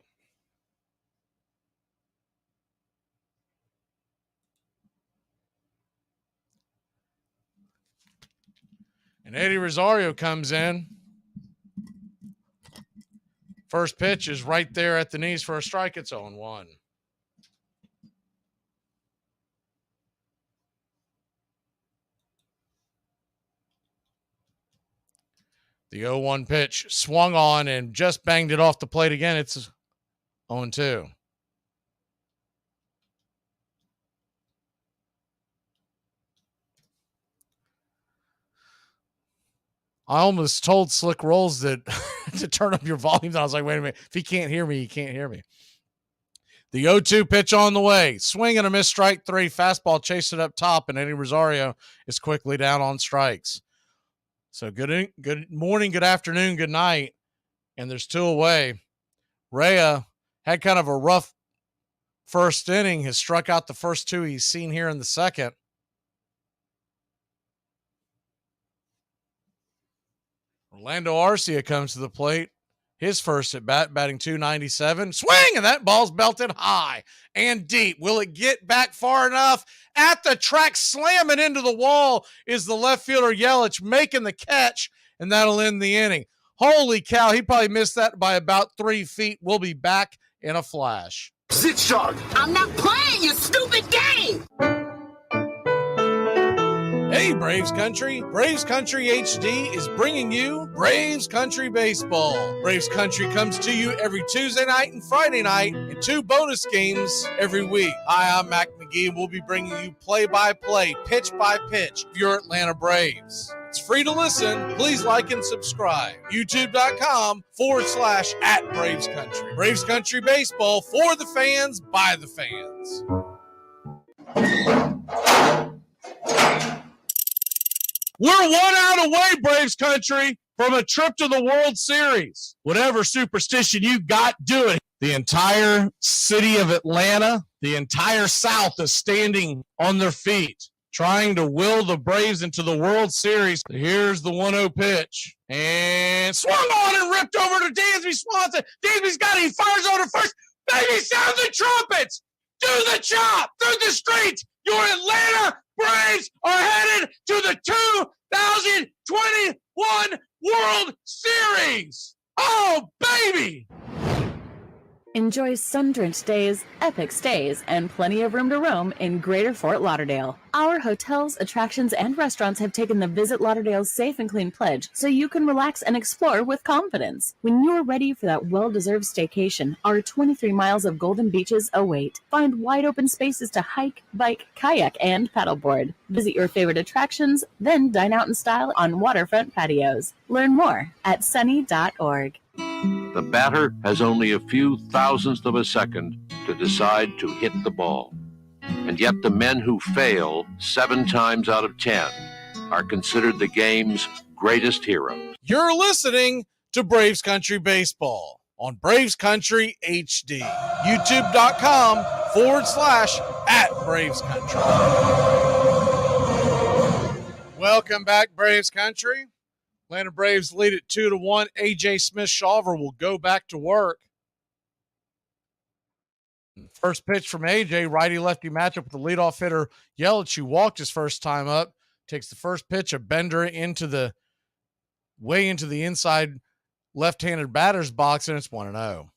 And Eddie Rosario comes in. First pitch is right there at the knees for a strike. It's 0-1. The 0-1 pitch swung on and just banged it off the plate again. It's 0-2. I almost told Slick Rolls that to turn up your volume. I was like, wait a minute. If he can't hear me, he can't hear me. The 0-2 pitch on the way. Swing and a miss, strike 3. Fastball chased it up top, and Eddie Rosario is quickly down on strikes. So good morning, good afternoon, good night. And there's 2 away. Rhea had kind of a rough first inning, has struck out the first 2 he's seen here in the second. Orlando Arcia comes to the plate. His first at bat, batting .297. Swing, and that ball's belted high and deep. Will it get back far enough? At the track, slamming into the wall is the left fielder Yelich, making the catch, and that'll end the inning. Holy cow, he probably missed that by about 3 feet. We'll be back in a flash. Sit sharp. I'm not playing your stupid game. Hey, Braves Country. Braves Country HD is bringing you Braves Country Baseball. Braves Country comes to you every Tuesday night and Friday night, and 2 bonus games every week. Hi, I'm Mac McGee, and we'll be bringing you play-by-play, pitch-by-pitch of your Atlanta Braves. It's free to listen. Please like and subscribe. YouTube.com/@Braves Country. Braves Country Baseball for the fans, by the fans. We're 1 out away, Braves Country, from a trip to the World Series. Whatever superstition you got, do it. The entire city of Atlanta, the entire South is standing on their feet, trying to will the Braves into the World Series. Here's the 1-0 pitch. And swung on and ripped over to Dansby Swanson. Dansby's got it. He fires over to first. Baby, sound the trumpets. Do the chop through the streets. Your Atlanta Braves are headed to the 2021 World Series. Oh, baby. Enjoy sun-drenched days, epic stays, and plenty of room to roam in Greater Fort Lauderdale. Our hotels, attractions, and restaurants have taken the Visit Lauderdale's Safe and Clean pledge, so you can relax and explore with confidence. When you're ready for that well-deserved staycation, our 23 miles of golden beaches await. Find wide-open spaces to hike, bike, kayak, and paddleboard. Visit your favorite attractions, then dine out in style on waterfront patios. Learn more at sunny.org. The batter has only a few thousandths of a second to decide to hit the ball. And yet the men who fail 7 times out of 10 are considered the game's greatest heroes. You're listening to Braves Country Baseball on Braves Country HD. YouTube.com/@Braves Country. Welcome back, Braves Country. Atlanta Braves lead it 2-1. A.J. Smith-Shawver will go back to work. First pitch from A.J., righty-lefty matchup with the leadoff hitter Yelich, who walked his first time up. Takes the first pitch, a bender way into the inside left-handed batter's box, and it's 1-0.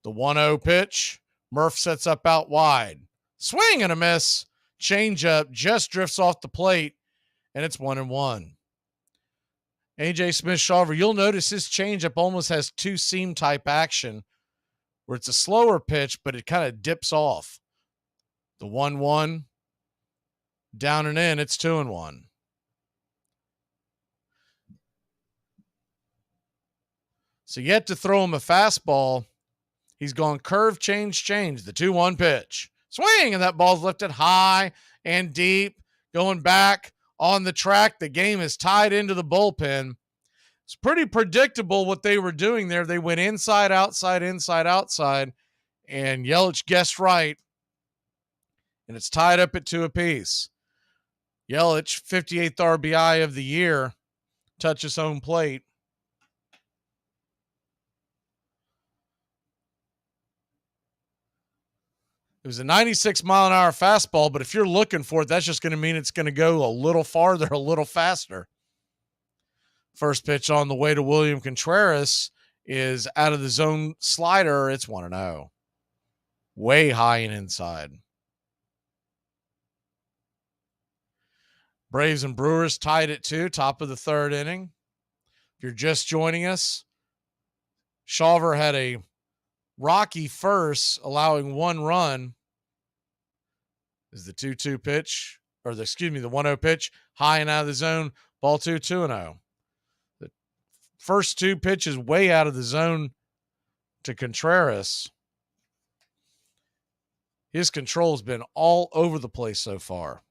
The 1-0 pitch, Murph sets up out wide. Swing and a miss. Changeup just drifts off the plate, and it's 1-1. A.J. Smith-Shawver, you'll notice his changeup almost has 2-seam type action, where it's a slower pitch, but it kind of dips off. The 1-1, down and in, it's 2-1. So you have to throw him a fastball. He's gone curve, change. The 2-1 pitch. Swing, and that ball's lifted high and deep, going back on the track. The game is tied into the bullpen. It's pretty predictable what they were doing there. They went inside, outside, and Yelich guessed right, and it's tied up at 2 apiece. Yelich, 58th RBI of the year, touches home plate. It was a 96-mile-an-hour fastball, but if you're looking for it, that's just going to mean it's going to go a little farther, a little faster. First pitch on the way to William Contreras is out of the zone slider. It's 1-0. Way high and inside. Braves and Brewers tied at 2, top of the third inning. If you're just joining us, SHAWVER had a rocky first, allowing 1 run. Is the 2-2 pitch, or the 1-0 pitch, high and out of the zone, ball 2, 2-0. The first 2 pitches way out of the zone to Contreras. His control has been all over the place so far.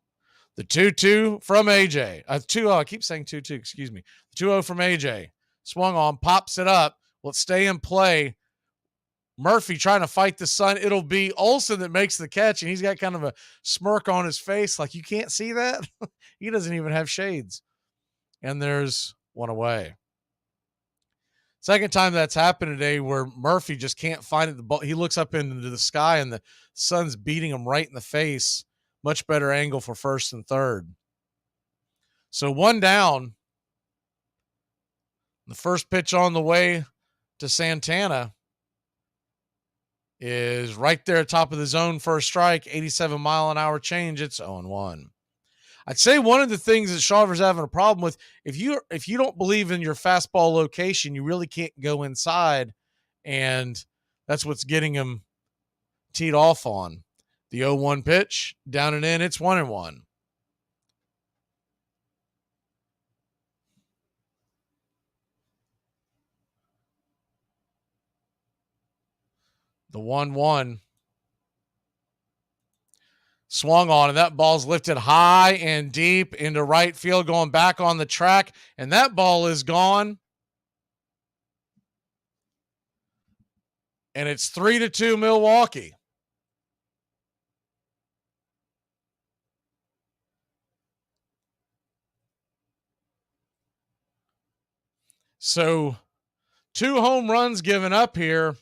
The 2-2 from AJ. I keep saying 2-2, excuse me. The 2-0 from AJ. Swung on, pops it up. Will it stay in play? Murphy trying to fight the sun. It'll be Olsen that makes the catch, and he's got kind of a smirk on his face like, you can't see that? He doesn't even have shades. And there's 1 away. Second time that's happened today where Murphy just can't find it. The ball, he looks up into the sky, and the sun's beating him right in the face. Much better angle for first and third. So 1 down. The first pitch on the way to Santana is right there, top of the zone, first strike, 87-mile-an-hour change. It's 0-1. I'd say one of the things that SHAWVER's having a problem with, if you don't believe in your fastball location, you really can't go inside, and that's what's getting him teed off on. The 0-1 pitch, down and in, it's 1-1. The 1-1 swung on, and that ball's lifted high and deep into right field, going back on the track, and that ball is gone. And it's 3-2 Milwaukee. So 2 home runs given up here.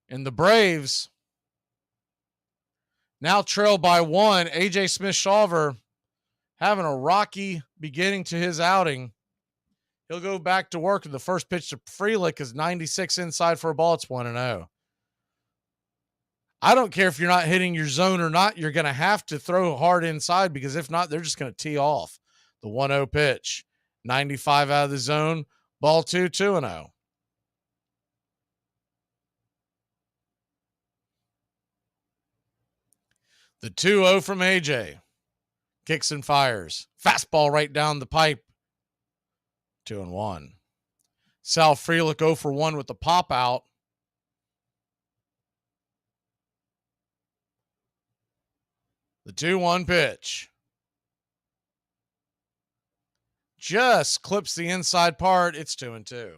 And the Braves now trail by 1. A.J. Smith-Shawver having a rocky beginning to his outing. He'll go back to work. The first pitch to Frelick is 96 inside for a ball. It's 1-0. I don't care if you're not hitting your zone or not. You're going to have to throw hard inside, because if not, they're just going to tee off. The 1-0 pitch, 95 out of the zone, ball 2, 2-0. The 2-0 from AJ. Kicks and fires. Fastball right down the pipe. 2-1. Sal Frelick 0 for 1 with the pop out. The 2-1 pitch. Just clips the inside part. It's 2-2.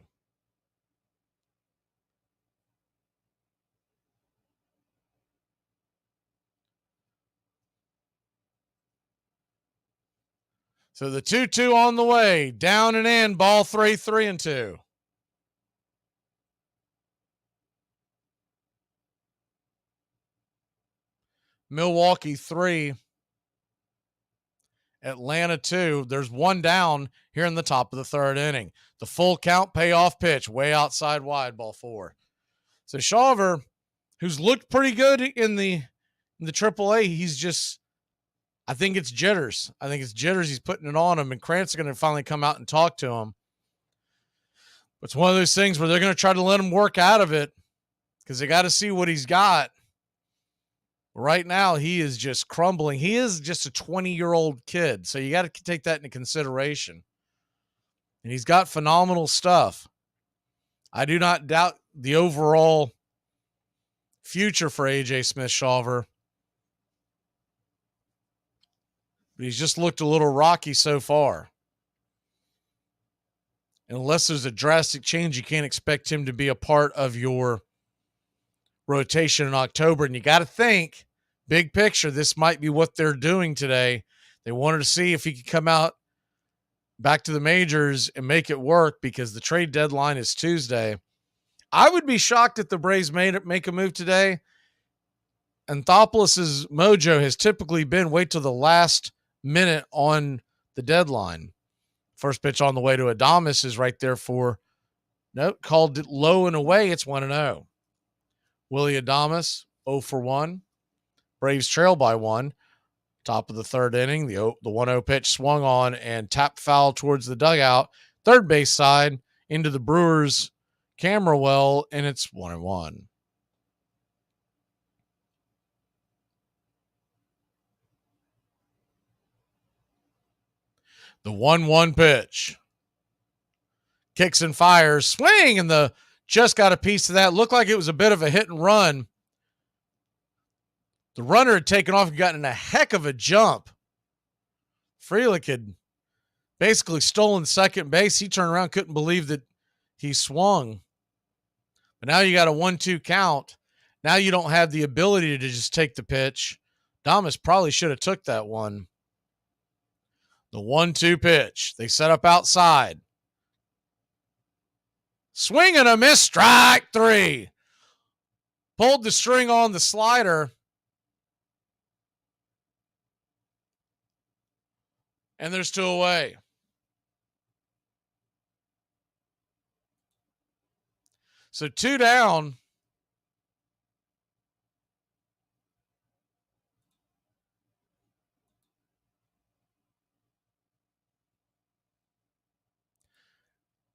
So the 2-2 on the way, down and in, ball 3, 3-2. Milwaukee 3, Atlanta 2. There's 1 down here in the top of the third inning. The full count payoff pitch, way outside wide, ball 4. So SHAWVER, who's looked pretty good in the AAA, he's just, I think it's jitters. He's putting it on him, and Krantz is going to finally come out and talk to him. It's one of those things where they're going to try to let him work out of it because they got to see what he's got. Right now, he is just crumbling. He is just a 20-year-old kid, so you got to take that into consideration. And he's got phenomenal stuff. I do not doubt the overall future for A.J. Smith-Shawver. But he's just looked a little rocky so far. And unless there's a drastic change, you can't expect him to be a part of your rotation in October. And you got to think, big picture, this might be what they're doing today. They wanted to see if he could come out back to the majors and make it work because the trade deadline is Tuesday. I would be shocked if the Braves make a move today. Anthopoulos' mojo has typically been wait till the last minute on the deadline. First pitch on the way to Adames is right there for, nope, called it low and away. It's 1-0. Willie Adames, 0 for 1. Braves trail by 1. Top of the third inning, the 1-0 pitch swung on and tapped foul towards the dugout. Third base side into the Brewers camera well, and it's 1-1. The 1-1 pitch. Kicks and fires. Swing, and the just got a piece of that. Looked like it was a bit of a hit and run. The runner had taken off and gotten a heck of a jump. Frelick had basically stolen second base. He turned around, couldn't believe that he swung. But now you got a 1-2 count. Now you don't have the ability to just take the pitch. Adames probably should have took that one. The 1-2 pitch. They set up outside. Swing and a miss. Strike 3. Pulled the string on the slider. And there's 2 away. So 2 down.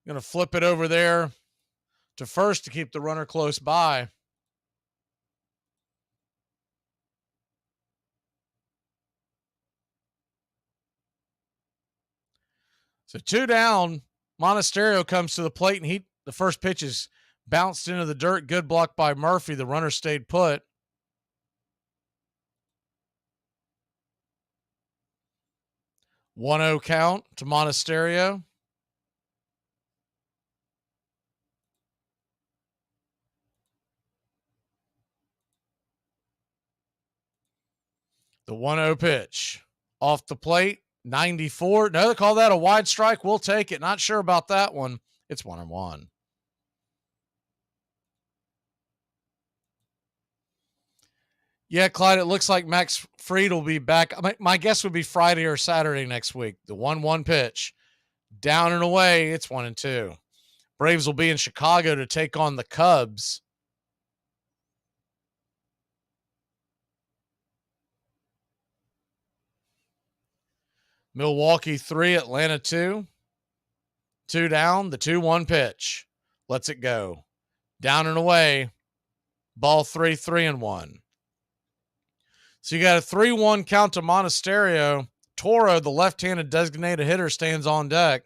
Going to flip it over there to first to keep the runner close by. So 2 down. Monasterio comes to the plate, and the first pitch is bounced into the dirt. Good block by Murphy. The runner stayed put. One-0 count to Monasterio. The 1-0 pitch. Off the plate. 94. No, they call that a wide strike. We'll take it. Not sure about that one. It's 1-1. Yeah, Clyde, it looks like Max Fried will be back. My guess would be Friday or Saturday next week. The 1-1 pitch. Down and away. It's 1-2. Braves will be in Chicago to take on the Cubs. Milwaukee 3, Atlanta 2. 2 down, the 2-1 pitch. Lets it go. Down and away. Ball 3, 3-1. So you got a 3-1 count to Monasterio. Toro, the left-handed designated hitter, stands on deck.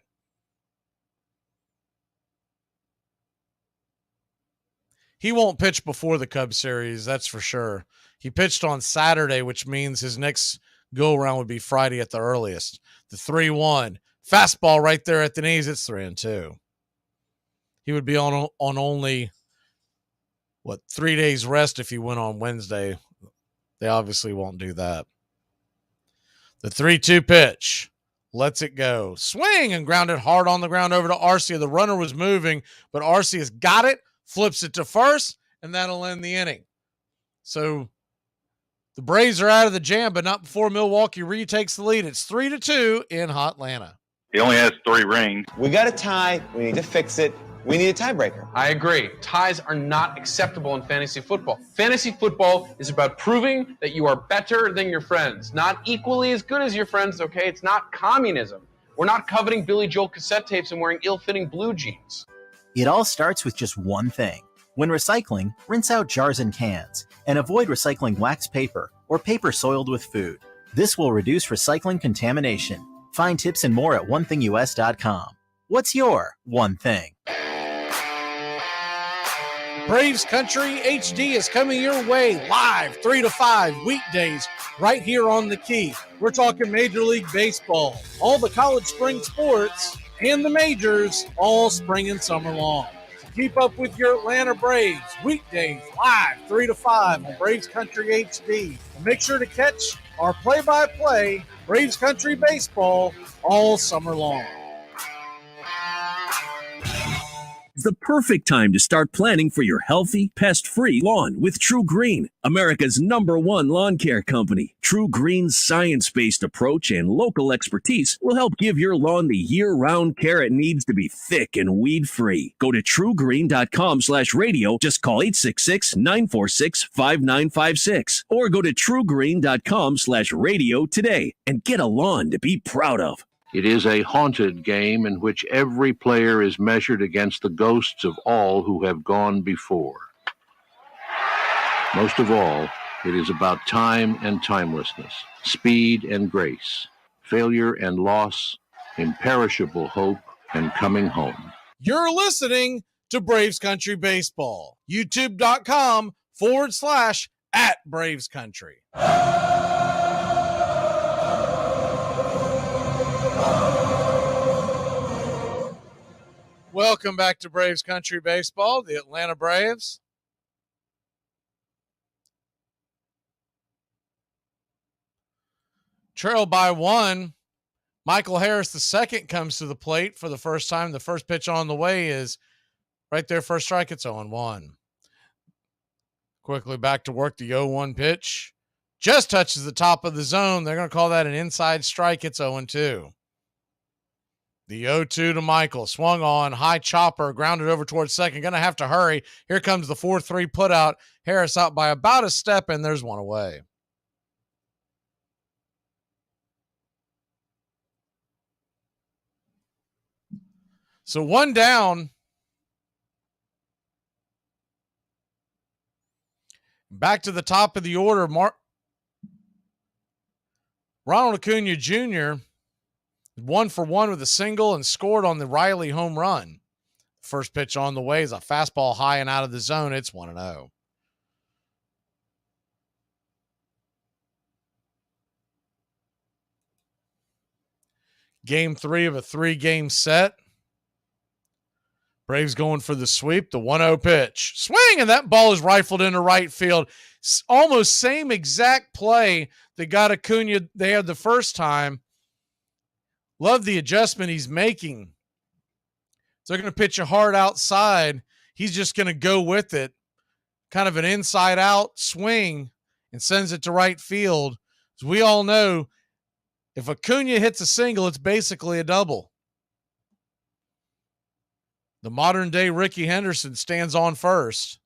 He won't pitch before the Cubs series, that's for sure. He pitched on Saturday, which means his next go-around would be Friday at the earliest. The 3-1. Fastball right there at the knees. It's 3-2. He would be on only, 3 days rest if he went on Wednesday. They obviously won't do that. The 3-2 pitch. Lets it go. Swing and grounded hard on the ground over to Arcia. The runner was moving, but Arcia's got it, flips it to first, and that'll end the inning. So the Braves are out of the jam, but not before Milwaukee retakes the lead. It's 3-2 in Hotlanta. He only has 3 rings. We got a tie. We need to fix it. We need a tiebreaker. I agree. Ties are not acceptable in fantasy football. Fantasy football is about proving that you are better than your friends, not equally as good as your friends, okay? It's not communism. We're not coveting Billy Joel cassette tapes and wearing ill-fitting blue jeans. It all starts with just one thing. When recycling, rinse out jars and cans, and avoid recycling wax paper or paper soiled with food. This will reduce recycling contamination. Find tips and more at onethingus.com. What's your one thing? Braves Country HD is coming your way live 3 to 5 weekdays right here on the Key. We're talking Major League Baseball, all the college spring sports, and the majors all spring and summer long. So keep up with your Atlanta Braves weekdays live 3 to 5 on Braves Country HD. And make sure to catch our play-by-play Braves Country Baseball all summer long. It's the perfect time to start planning for your healthy, pest-free lawn with True Green, America's #1 lawn care company. True Green's science-based approach and local expertise will help give your lawn the year-round care it needs to be thick and weed-free. Go to truegreen.com/radio. Just call 866-946-5956 or go to truegreen.com/radio today and get a lawn to be proud of. It is a haunted game in which every player is measured against the ghosts of all who have gone before. Most of all, it is about time and timelessness, speed and grace, failure and loss, imperishable hope, and coming home. You're listening to Braves Country Baseball. YouTube.com/@BravesCountry. Welcome back to Braves Country Baseball, the Atlanta Braves. Trail by 1. Michael Harris II comes to the plate for the first time. The first pitch on the way is right there, first strike. It's 0-1. Quickly back to work. The 0-1 pitch just touches the top of the zone. They're going to call that an inside strike. It's 0-2. The 0-2 to Michael. Swung on. High chopper. Grounded over towards second. Going to have to hurry. Here comes the 4-3 put out. Harris out by about a step, and there's one away. So one down. Back to the top of the order. Ronald Acuna Jr. 1-for-1 with a single and scored on the Riley home run. First pitch on the way is a fastball high and out of the zone. It's 1-0. Game 3 of a 3-game set. Braves going for the sweep. The 1-0 pitch. Swing, and that ball is rifled into right field. Almost same exact play that got Acuna there the first time. Love the adjustment he's making. So they're going to pitch a hard outside. He's just going to go with it. Kind of an inside-out swing and sends it to right field. As we all know, if Acuna hits a single, it's basically a double. The modern-day Ricky Henderson stands on first.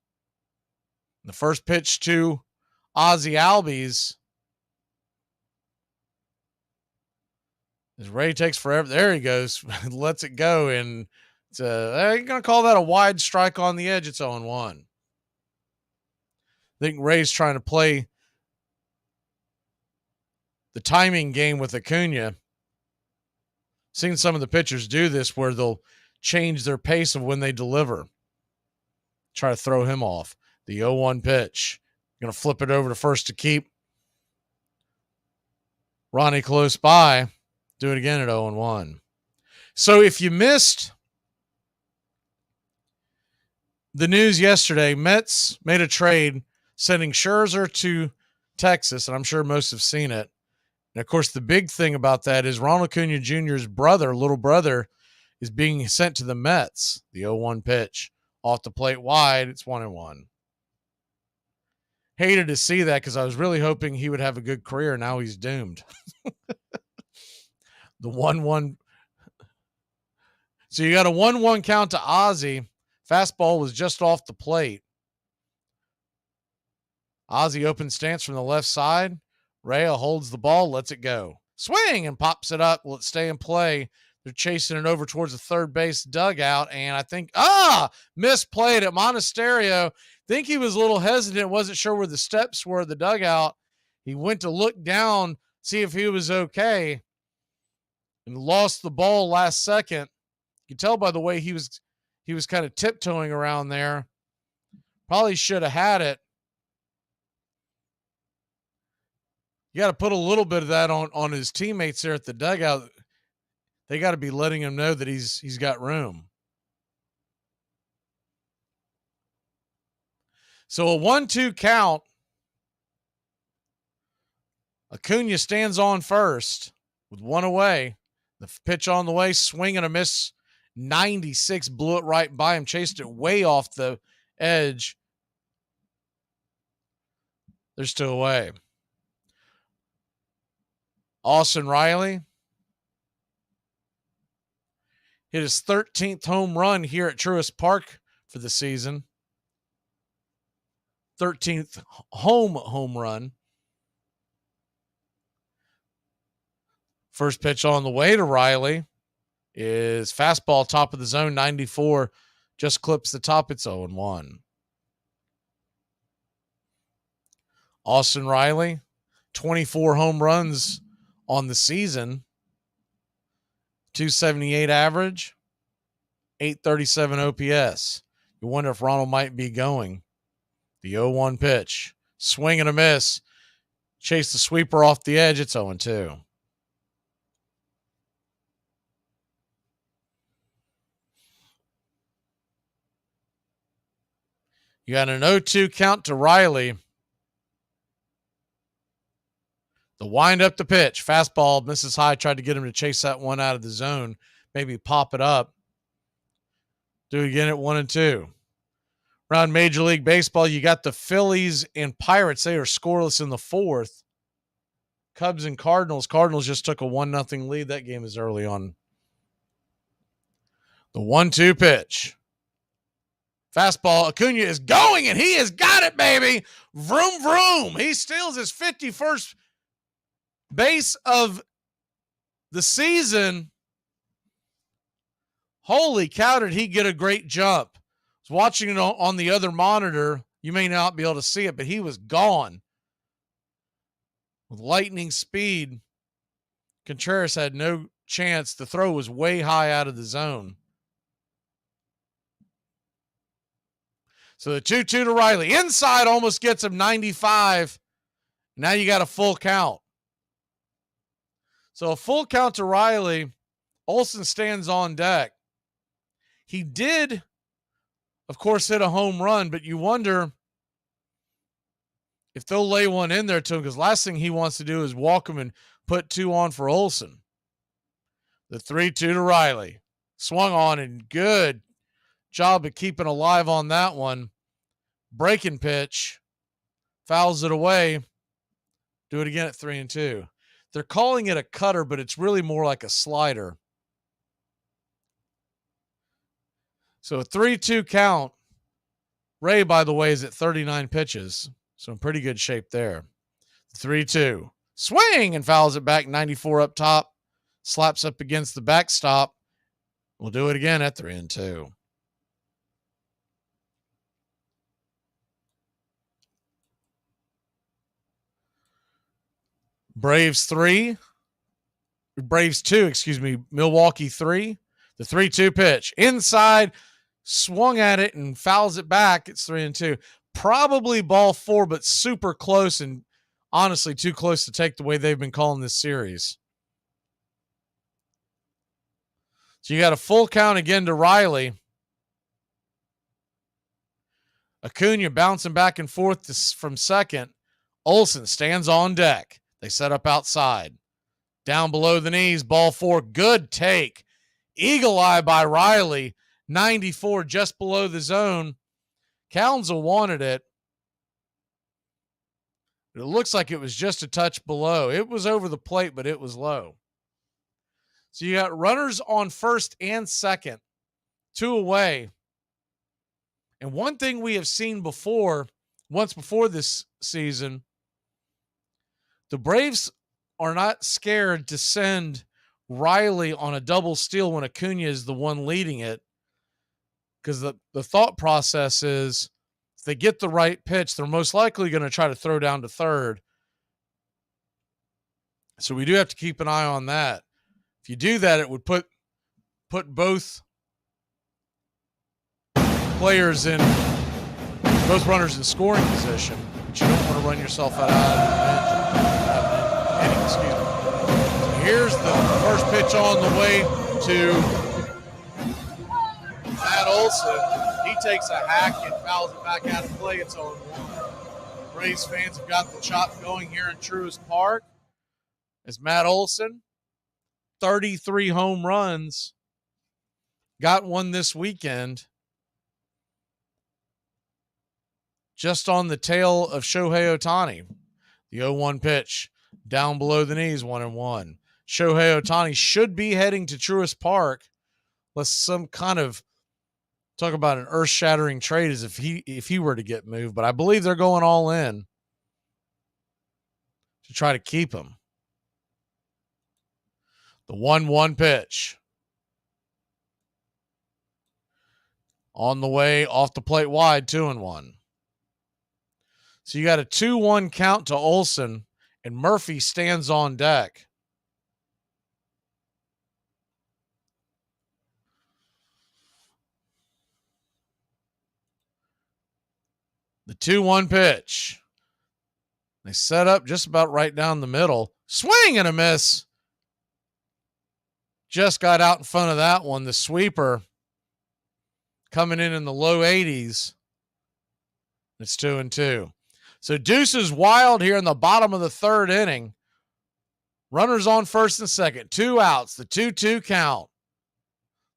The first pitch to Ozzie Albies. As Ray takes forever. There he goes. Lets it go. And you're going to call that a wide strike on the edge. It's 0-1. I think Ray's trying to play the timing game with Acuna. Seen some of the pitchers do this where they'll change their pace of when they deliver. Try to throw him off. The 0-1 pitch. Going to flip it over to first to keep. Ronnie close by. Do it again at 0-1. So if you missed the news yesterday, Mets made a trade sending Scherzer to Texas, and I'm sure most have seen it. And, of course, the big thing about that is Ronald Acuna Jr.'s little brother, is being sent to the Mets. The 0-1 pitch. Off the plate wide, it's 1-1. Hated to see that because I was really hoping he would have a good career. Now he's doomed. The 1-1. So you got a 1-1 count to Ozzie. Fastball was just off the plate. Ozzie open stance from the left side. Rea holds the ball, lets it go. Swing and pops it up. Will it stay in play? They're chasing it over towards the third base dugout, and I think, misplayed it. Monasterio, think he was a little hesitant, wasn't sure where the steps were, the dugout. He went to look down, see if he was okay, and lost the ball last second. You can tell by the way he was kind of tiptoeing around there. Probably should have had it. You got to put a little bit of that on his teammates there at the dugout. They got to be letting him know that he's got room. So a 1-2 count. Acuna stands on first with one away. The pitch on the way, swing and a miss. 96, blew it right by him, chased it way off the edge. They're still away. Austin Riley hit his 13th home run here at Truist Park for the season. 13th home run. First pitch on the way to Riley is fastball, top of the zone, 94. Just clips the top. It's 0-1. Austin Riley, 24 home runs on the season. 278 average, 837 OPS. You wonder if Ronald might be going. The 0-1 pitch. Swing and a miss. Chase the sweeper off the edge. It's 0-2. You got an 0-2 count to Riley. The wind up the pitch. Fastball misses high. Tried to get him to chase that one out of the zone. Maybe pop it up. Do it again at 1-2. Around Major League Baseball, you got the Phillies and Pirates. They are scoreless in the fourth. Cubs and Cardinals. Cardinals just took a 1-0 lead. That game is early on. The 1-2 pitch. Fastball. Acuna is going, and he has got it, baby. Vroom, vroom. He steals his 51st base of the season. Holy cow, did he get a great jump. I was watching it on the other monitor. You may not be able to see it, but he was gone. With lightning speed, Contreras had no chance. The throw was way high out of the zone. So the 2-2 to Riley. Inside almost gets him, 95. Now you got a full count. So a full count to Riley. Olsen stands on deck. He did, of course, hit a home run, but you wonder if they'll lay one in there to him, because last thing he wants to do is walk him and put 2 on for Olsen. The 3-2 to Riley. Swung on, and good job of keeping alive on that one. Breaking pitch. Fouls it away. Do it again at 3-2. They're calling it a cutter, but it's really more like a slider. So a 3-2 count. Ray, by the way, is at 39 pitches. So in pretty good shape there. 3-2. Swing and fouls it back. 94 up top. Slaps up against the backstop. We'll do it again at 3-2. Braves 2, Milwaukee 3. The 3-2 pitch. Inside, swung at it and fouls it back. It's 3-2. Probably ball 4, but super close, and honestly too close to take the way they've been calling this series. So you got a full count again to Riley. Acuna bouncing back and forth from second. Olsen stands on deck. They set up outside. Down below the knees, ball 4. Good take. Eagle eye by Riley. 94 just below the zone. Counza wanted it. It looks like it was just a touch below. It was over the plate, but it was low. So you got runners on first and second. 2 away. And one thing we have seen before, once before this season, the Braves are not scared to send Riley on a double steal when Acuna is the one leading it. Because the thought process is if they get the right pitch, they're most likely going to try to throw down to third. So we do have to keep an eye on that. If you do that, it would put both players in, both runners in scoring position, but you don't want to run yourself out of an inning. Excuse me. So here's the first pitch on the way to Matt Olson. He takes a hack and fouls it back out of play. It's 0-1. Braves fans have got the chop going here in Truist Park. As Matt Olson, 33 home runs, got one this weekend, just on the tail of Shohei Ohtani. The 0-1 pitch, down below the knees, 1-1. Shohei Ohtani should be heading to Truist Park, unless some kind of, talk about an earth-shattering trade as if he were to get moved. But I believe they're going all in to try to keep him. The 1-1 pitch. On the way, off the plate wide, 2-1. So you got a 2-1 count to Olson, and Murphy stands on deck. The 2-1 pitch. They set up just about right down the middle. Swing and a miss. Just got out in front of that one. The sweeper coming in the low 80s. It's 2-2. So Deuce is wild here in the bottom of the third inning. Runners on first and second. 2 outs. The 2-2 count.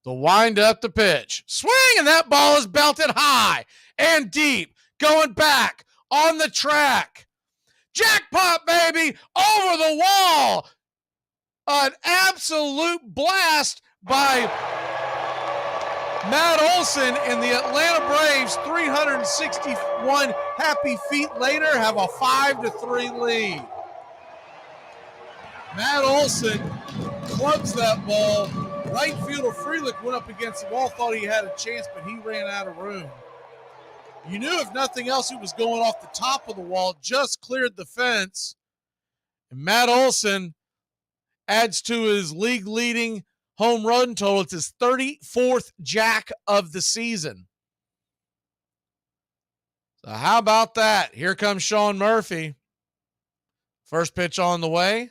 The wind up the pitch. Swing, and that ball is belted high and deep. Going back on the track. Jackpot, baby, over the wall. An absolute blast by Matt Olson, and the Atlanta Braves, 361 happy feet later, have a 5-3 lead. Matt Olson clubs that ball. Right fielder Frelick went up against the wall, thought he had a chance, but he ran out of room. You knew if nothing else, it was going off the top of the wall, just cleared the fence. And Matt Olson adds to his league-leading home run total. It's his 34th jack of the season. So how about that? Here comes Sean Murphy. First pitch on the way.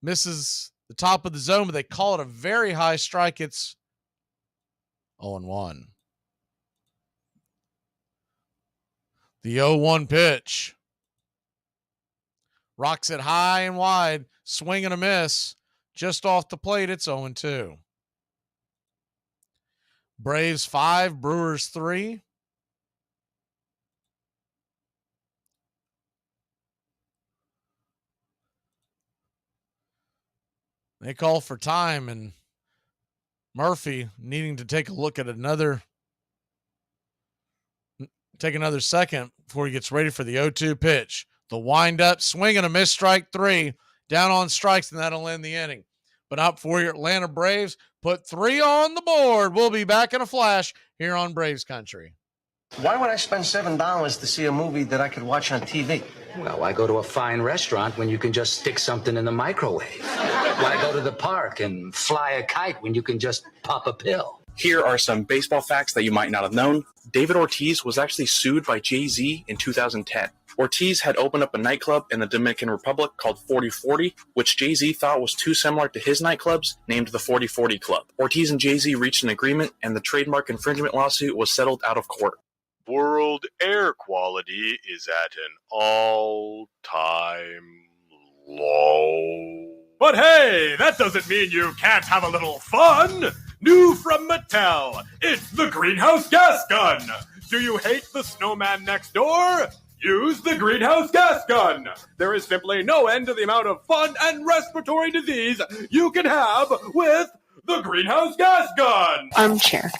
Misses the top of the zone, but they call it a very high strike. It's 0-1. The 0-1 pitch. Rocks it high and wide. Swing and a miss. Just off the plate, it's 0-2. Braves 5, Brewers 3. They call for time, and Murphy needing to take a look at another second before he gets ready for the 0-2 pitch. The wind-up, swing and a miss, strike 3. Down on strikes, and that'll end the inning. But up for your Atlanta Braves, put 3 on the board. We'll be back in a flash here on Braves Country. Why would I spend $7 to see a movie that I could watch on TV? Well, why go to a fine restaurant when you can just stick something in the microwave? Why go to the park and fly a kite when you can just pop a pill? Here are some baseball facts that you might not have known. David Ortiz was actually sued by Jay-Z in 2010. Ortiz had opened up a nightclub in the Dominican Republic called 4040, which Jay-Z thought was too similar to his nightclubs, named the 4040 Club. Ortiz and Jay-Z reached an agreement, and the trademark infringement lawsuit was settled out of court. World air quality is at an all-time low. But hey, that doesn't mean you can't have a little fun. New from Mattel, it's the greenhouse gas gun. Do you hate the snowman next door? Use the greenhouse gas gun. There is simply no end to the amount of fun and respiratory disease you can have with the greenhouse gas gun. Armchair.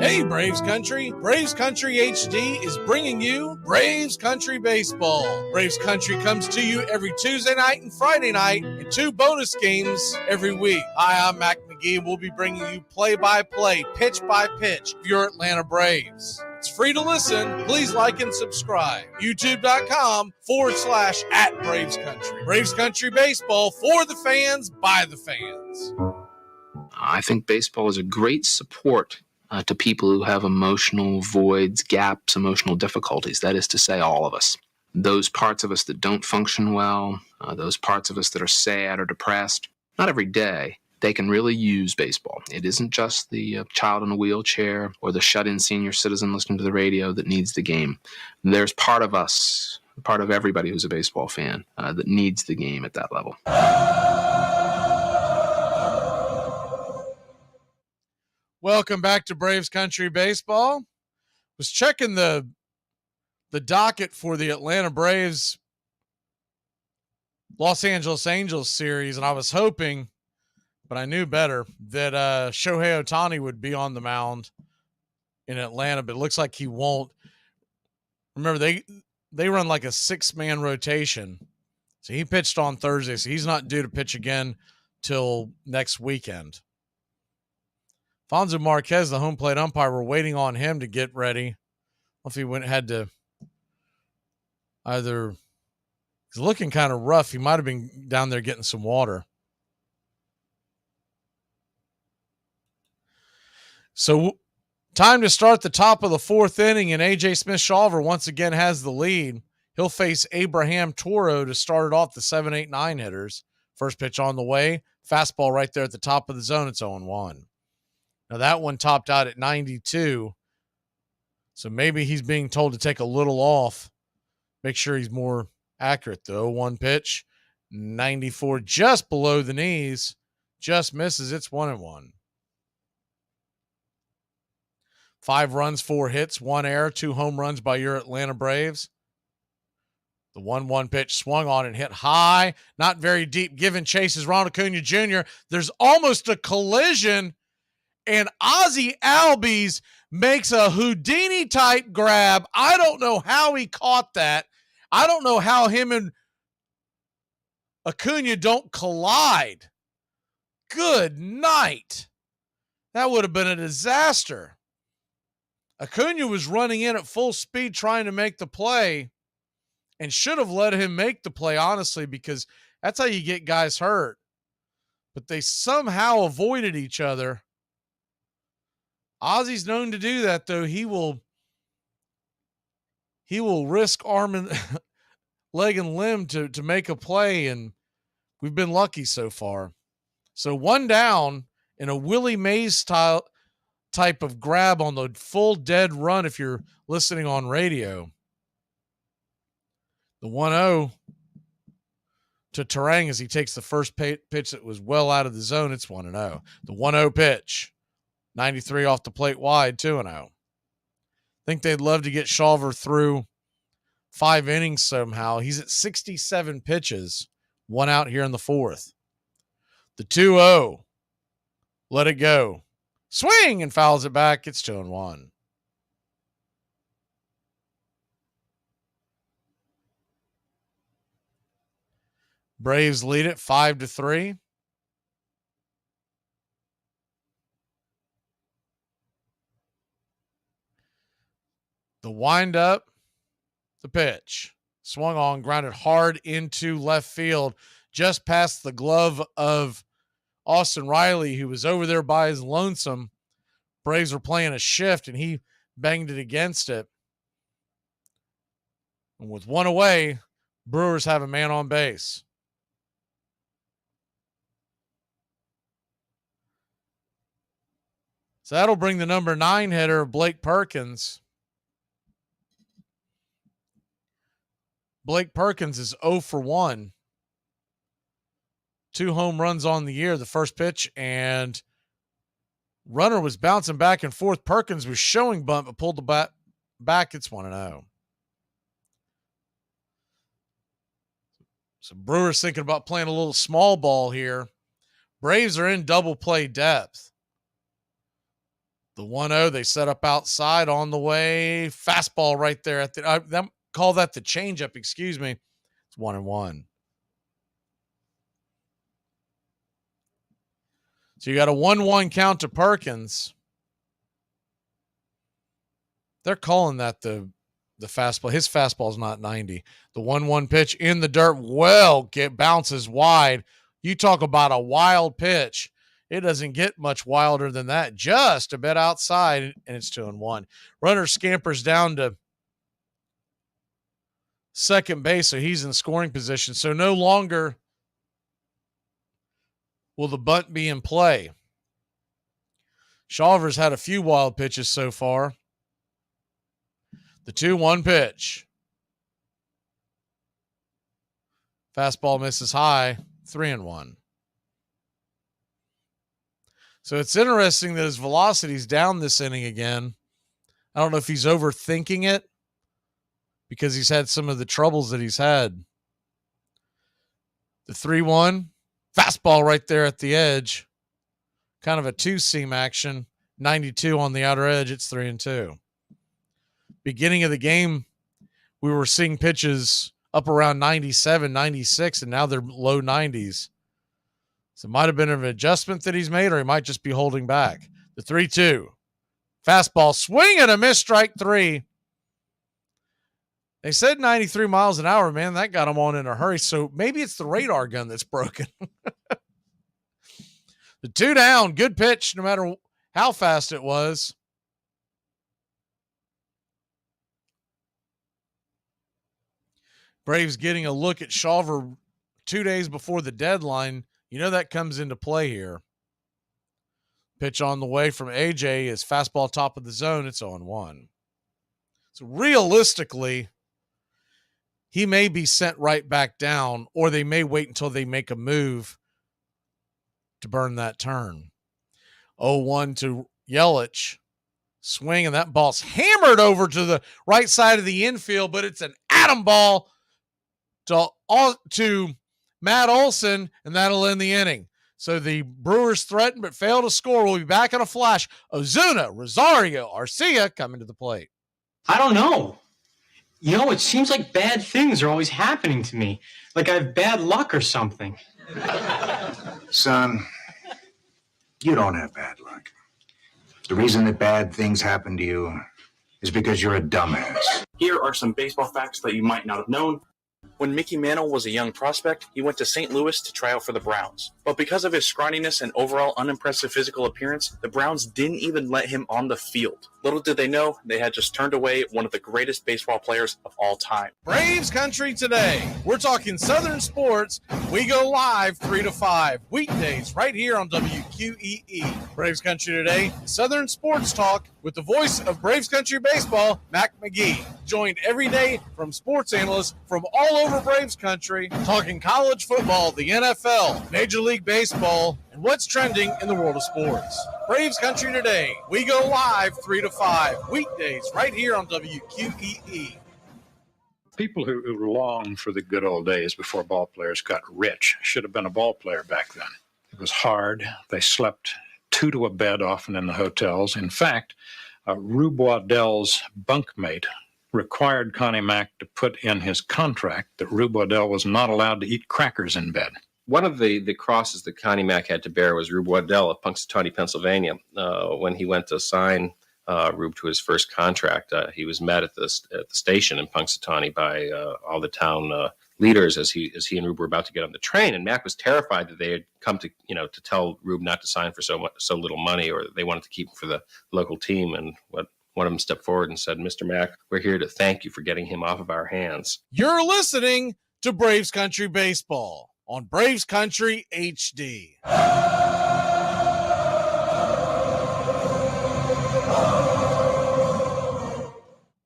Hey, Braves Country! Braves Country HD is bringing you Braves Country Baseball. Braves Country comes to you every Tuesday night and Friday night, and 2 bonus games every week. Hi, I'm Mac McGee, and we'll be bringing you play-by-play, pitch-by-pitch of your Atlanta Braves. It's free to listen. Please like and subscribe. YouTube.com/@Braves Country. Braves Country Baseball for the fans, by the fans. I think baseball is a great support to people who have emotional voids, gaps, emotional difficulties. That is to say, all of us. Those parts of us that don't function well, those parts of us that are sad or depressed, not every day, they can really use baseball. It isn't just the child in a wheelchair or the shut-in senior citizen listening to the radio that needs the game. There's part of us, part of everybody who's a baseball fan, that needs the game at that level. Welcome back to Braves Country Baseball. Was checking the docket for the Atlanta Braves Los Angeles Angels series, and I was hoping, but I knew better, that Shohei Ohtani would be on the mound in Atlanta, but it looks like he won't. Remember, they run like a 6-man rotation, so he pitched on Thursday, so he's not due to pitch again till next weekend. Fonzo Marquez, the home plate umpire, we're waiting on him to get ready. If he had to either, he's looking kind of rough. He might have been down there getting some water. So time to start the top of the 4th inning, and A.J. Smith-Shawver once again has the lead. He'll face Abraham Toro to start it off, the 7-8-9 hitters. First pitch on the way. Fastball right there at the top of the zone. It's 0-1. Now, that one topped out at 92, so maybe he's being told to take a little off, make sure he's more accurate. The 0-1 pitch, 94, just below the knees, just misses. It's 1-1. 5 runs, 4 hits, 1 error, 2 home runs by your Atlanta Braves. The 1-1 pitch swung on and hit high, not very deep. Giving chase is Ronald Acuna Jr. There's almost a collision, and Ozzie Albies makes a Houdini-type grab. I don't know how he caught that. I don't know how him and Acuna don't collide. Good night. That would have been a disaster. Acuna was running in at full speed trying to make the play and should have let him make the play, honestly, because that's how you get guys hurt. But they somehow avoided each other. Ozzie's known to do that, though. He will risk arm and leg and limb to make a play, and we've been lucky so far. So 1 down in a Willie Mays style type of grab on the full dead run if you're listening on radio. The 1-0 to Terang as he takes the first pitch that was well out of the zone. It's 1-0. The 1-0 pitch. 93 off the plate wide, 2-0. Think they'd love to get SHAWVER through 5 innings somehow. He's at 67 pitches, 1 out here in the 4th. The 2-0. Let it go. Swing and fouls it back. It's 2-1. Braves lead it 5-3. The windup, the pitch. Swung on, grounded hard into left field, just past the glove of Austin Riley, who was over there by his lonesome. Braves were playing a shift, and he banged it against it. And with 1 away, Brewers have a man on base. So that'll bring the number 9 hitter, Blake Perkins. Blake Perkins is 0 for 1. 2 home runs on the year. The first pitch, and runner was bouncing back and forth. Perkins was showing bunt, but pulled the bat back. It's 1-0. So Brewers thinking about playing a little small ball here. Braves are in double play depth. The 1-0, they set up outside on the way. Fastball right there at the call that the changeup, excuse me. It's 1-1. So you got a 1-1 count to Perkins. They're calling that the fastball. His fastball is not 90. The 1-1 pitch in the dirt. Bounces wide. You talk about a wild pitch. It doesn't get much wilder than that. Just a bit outside, and it's 2-1. Runner scampers down to second base, so he's in scoring position. So no longer will the bunt be in play. SHAWVER's had a few wild pitches so far. The 2-1 pitch. Fastball misses high, 3-1. So it's interesting that his velocity's down this inning again. I don't know if he's overthinking it because he's had some of the troubles that he's had. The 3-1, fastball right there at the edge. Kind of a two-seam action. 92 on the outer edge. It's 3-2. Beginning of the game, we were seeing pitches up around 97, 96, and now they're low 90s. So it might have been an adjustment that he's made, or he might just be holding back. The 3-2. Fastball, swing and a miss, strike 3. They said 93 miles an hour, man. That got him on in a hurry. So maybe it's the radar gun that's broken. The 2 down, good pitch, no matter how fast it was. Braves getting a look at SHAWVER 2 days before the deadline. You know that comes into play here. Pitch on the way from AJ is fastball top of the zone. It's 0-1. So realistically, he may be sent right back down, or they may wait until they make a move to burn that turn. 0-1 to Yelich. Swing, and that ball's hammered over to the right side of the infield, but it's an atom ball to Matt Olson, and that'll end the inning. So the Brewers threaten but fail to score. We'll be back in a flash. Ozuna, Rosario, Arcia coming to the plate. I don't know. You know, it seems like bad things are always happening to me. Like I have bad luck or something. Son, you don't have bad luck. The reason that bad things happen to you is because you're a dumbass. Here are some baseball facts that you might not have known. When Mickey Mantle was a young prospect, he went to St. Louis to try out for the Browns. But because of his scrawniness and overall unimpressive physical appearance, the Browns didn't even let him on the field. Little did they know, they had just turned away one of the greatest baseball players of all time. Braves Country today. We're talking Southern sports. We go live 3 to 5 weekdays right here on WQEE. Braves Country today, Southern sports talk with the voice of Braves Country baseball, Mac McGee. Joined every day from sports analysts from all over Braves Country, talking college football, the NFL, Major League Baseball, and what's trending in the world of sports. Braves Country today. We go live 3 to 5 weekdays right here on WQEE. People who long for the good old days before ball players got rich should have been a ball player back then. It was hard. They slept 2 to a bed often in the hotels. In fact, Rube Waddell's bunkmate required Connie Mack to put in his contract that Rube Waddell was not allowed to eat crackers in bed. One of the crosses that Connie Mack had to bear was Rube Waddell of Punxsutawney, Pennsylvania. When he went to sign Rube to his first contract, he was met at the station in Punxsutawney by all the town leaders as he and Rube were about to get on the train. And Mack was terrified that they had come to tell Rube not to sign for so little money, or that they wanted to keep him for the local team. And one of them stepped forward and said, "Mr. Mack, we're here to thank you for getting him off of our hands." You're listening to Braves Country Baseball on Braves Country HD.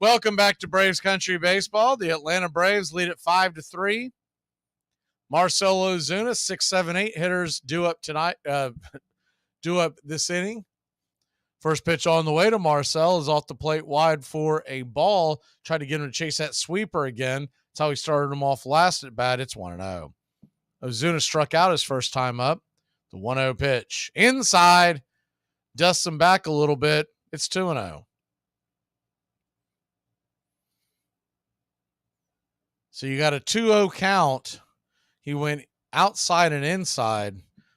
Welcome back to Braves Country Baseball. The Atlanta Braves lead at 5-3. Marcell Ozuna, 6-7-8 hitters due up tonight. Due up this inning. First pitch on the way to Marcell is off the plate wide for a ball. Tried to get him to chase that sweeper again. That's how he started him off last at bat. It's 1-0. Ozuna struck out his first time up. The 1-0 pitch. Inside. Dusts him back a little bit. It's 2-0. So you got a 2-0 count. He went outside and inside.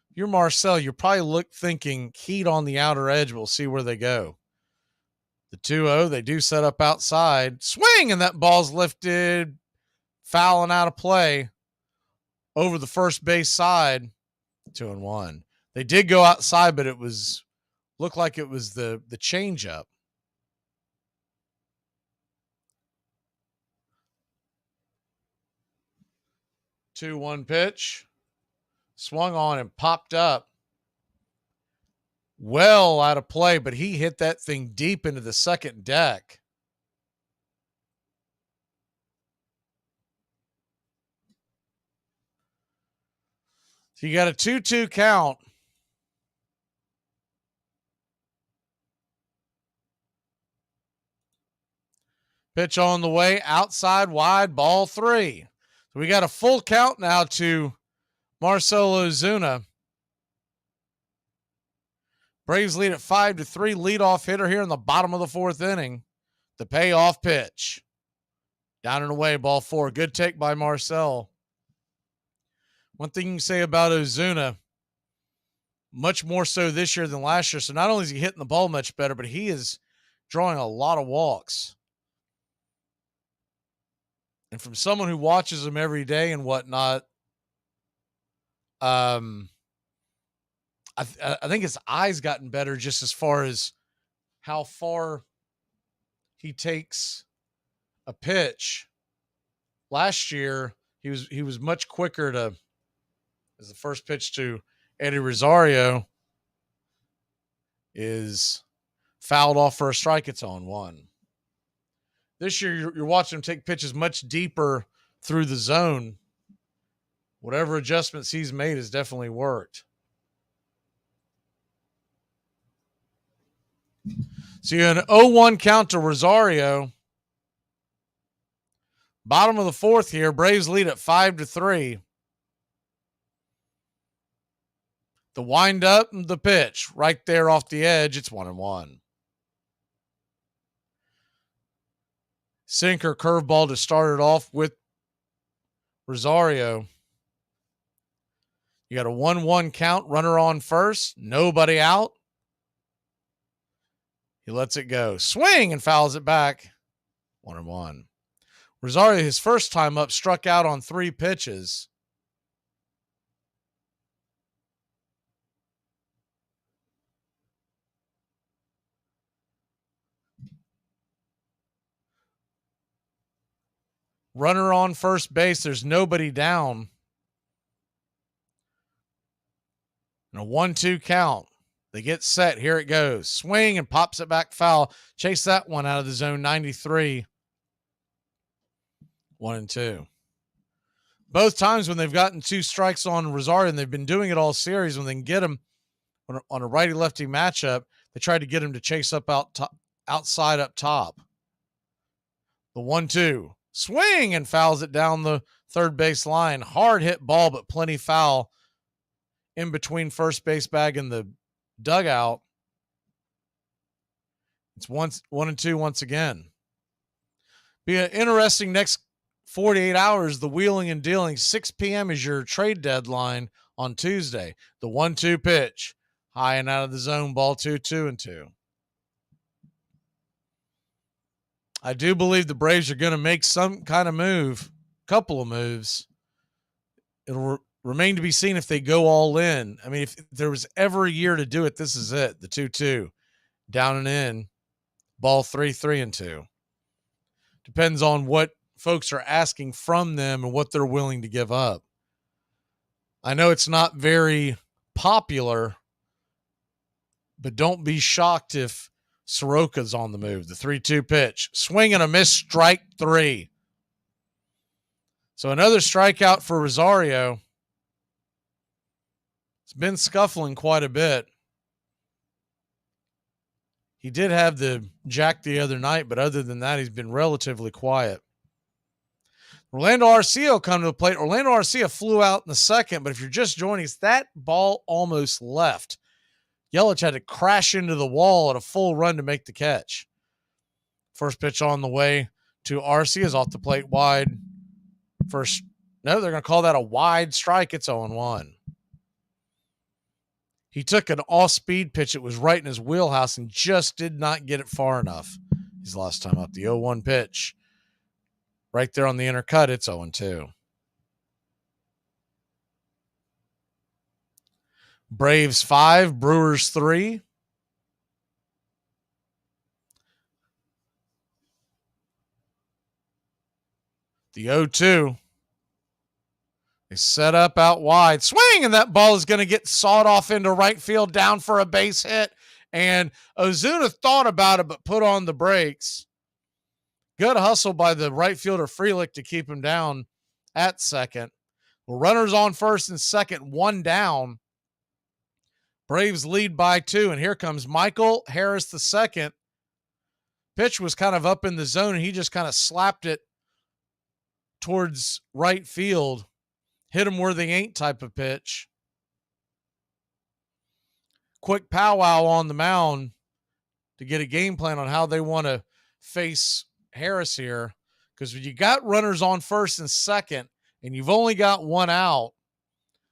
If you're Marcel, you're probably thinking heat on the outer edge. We'll see where they go. The 2-0, they do set up outside. Swing, and that ball's lifted, fouling out of play over the first base side. 2-1. They did go outside, but it looked like it was the changeup. Two 2-1 pitch. Swung on and popped up. Well out of play, but he hit that thing deep into the second deck. So you got a 2-2 count. Pitch on the way, outside, wide, ball 3. So we got a full count now to Marcell Ozuna. Braves lead at 5-3. Leadoff hitter here in the bottom of the 4th inning. The payoff pitch. Down and away, ball 4. Good take by Marcell. One thing you can say about Ozuna, much more so this year than last year. So not only is he hitting the ball much better, but he is drawing a lot of walks. And from someone who watches him every day and whatnot, I think his eyes gotten better just as far as how far he takes a pitch. Last year, he was much quicker to, as the first pitch to Eddie Rosario is fouled off for a strike. It's on 1. This year, you're watching him take pitches much deeper through the zone. Whatever adjustments he's made has definitely worked. So you had an 0-1 count to Rosario. Bottom of the 4th here. Braves lead at 5-3. The wind up and the pitch right there off the edge. It's 1-1. Sinker curveball to start it off with Rosario. You got a 1-1 count, runner on first, nobody out. He lets it go. Swing and fouls it back. 1-1. Rosario, his first time up, struck out on 3 pitches. Runner on first base. There's nobody down. And a 1-2 count. They get set. Here it goes. Swing and pops it back foul. Chase that one out of the zone. 93. 1-2. Both times when they've gotten 2 strikes on Rosario, and they've been doing it all series, when they can get him on a righty-lefty matchup, they try to get him to chase up outside up top. The 1-2. Swing and fouls it down the third base line. Hard hit ball, but plenty foul in between first base bag and the dugout. It's 1-2 once again. Be an interesting next 48 hours. The wheeling and dealing. 6 p.m. is your trade deadline on Tuesday. The 1-2 pitch. High and out of the zone. Ball 2, 2-2. I do believe the Braves are going to make some kind of move, couple of moves. It'll remain to be seen if they go all in. I mean, if there was ever a year to do it, this is it. The 2-2, down and in, ball 3, 3-2. Depends on what folks are asking from them and what they're willing to give up. I know it's not very popular, but don't be shocked if Soroka's on the move. The 3-2 pitch. Swing and a miss, strike 3. So another strikeout for Rosario. It's been scuffling quite a bit. He did have the jack the other night, but other than that, he's been relatively quiet. Orlando Arcia will come to the plate. Orlando Arcia flew out in the second, but if you're just joining us, that ball almost left. Yelich had to crash into the wall at a full run to make the catch. First pitch on the way to RC is off the plate wide. They're going to call that a wide strike. It's 0-1. He took an off-speed pitch. It was right in his wheelhouse and just did not get it far enough. His last time up, the 0-1 pitch. Right there on the inner cut, it's 0-2. Braves 5, Brewers 3. The 0-2 is set up out wide. Swing, and that ball is going to get sawed off into right field, down for a base hit. And Ozuna thought about it, but put on the brakes. Good hustle by the right fielder Frelick to keep him down at second. Well, runners on first and second, one down. Braves lead by 2, and here comes Michael Harris the second. Pitch was kind of up in the zone, and he just kind of slapped it towards right field. Hit him where they ain't type of pitch. Quick powwow on the mound to get a game plan on how they want to face Harris here. Because when you got runners on first and second, and you've only got one out,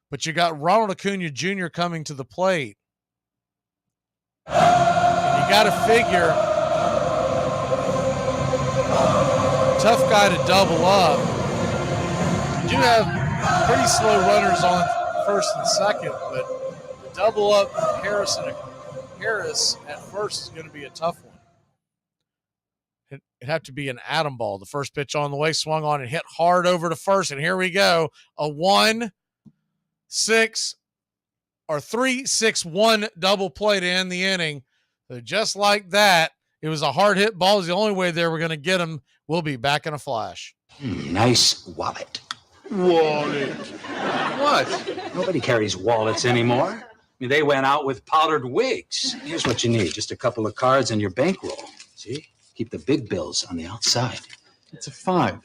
but you got Ronald Acuna Jr. coming to the plate, and you got to figure tough guy to double up. You do have pretty slow runners on first and second, but the double up Harris at first is going to be a tough one. It'd have to be an atom ball. The first pitch on the way, swung on and hit hard over to first, and here we go. A 3-6-1 double play to end the inning. So just like that, it was a hard hit ball. Is the only way they were going to get him. We'll be back in a flash. Nice wallet. Wallet. What? Nobody carries wallets anymore. I mean, they went out with powdered wigs. Here's what you need. Just a couple of cards and your bankroll. See? Keep the big bills on the outside. It's a 5.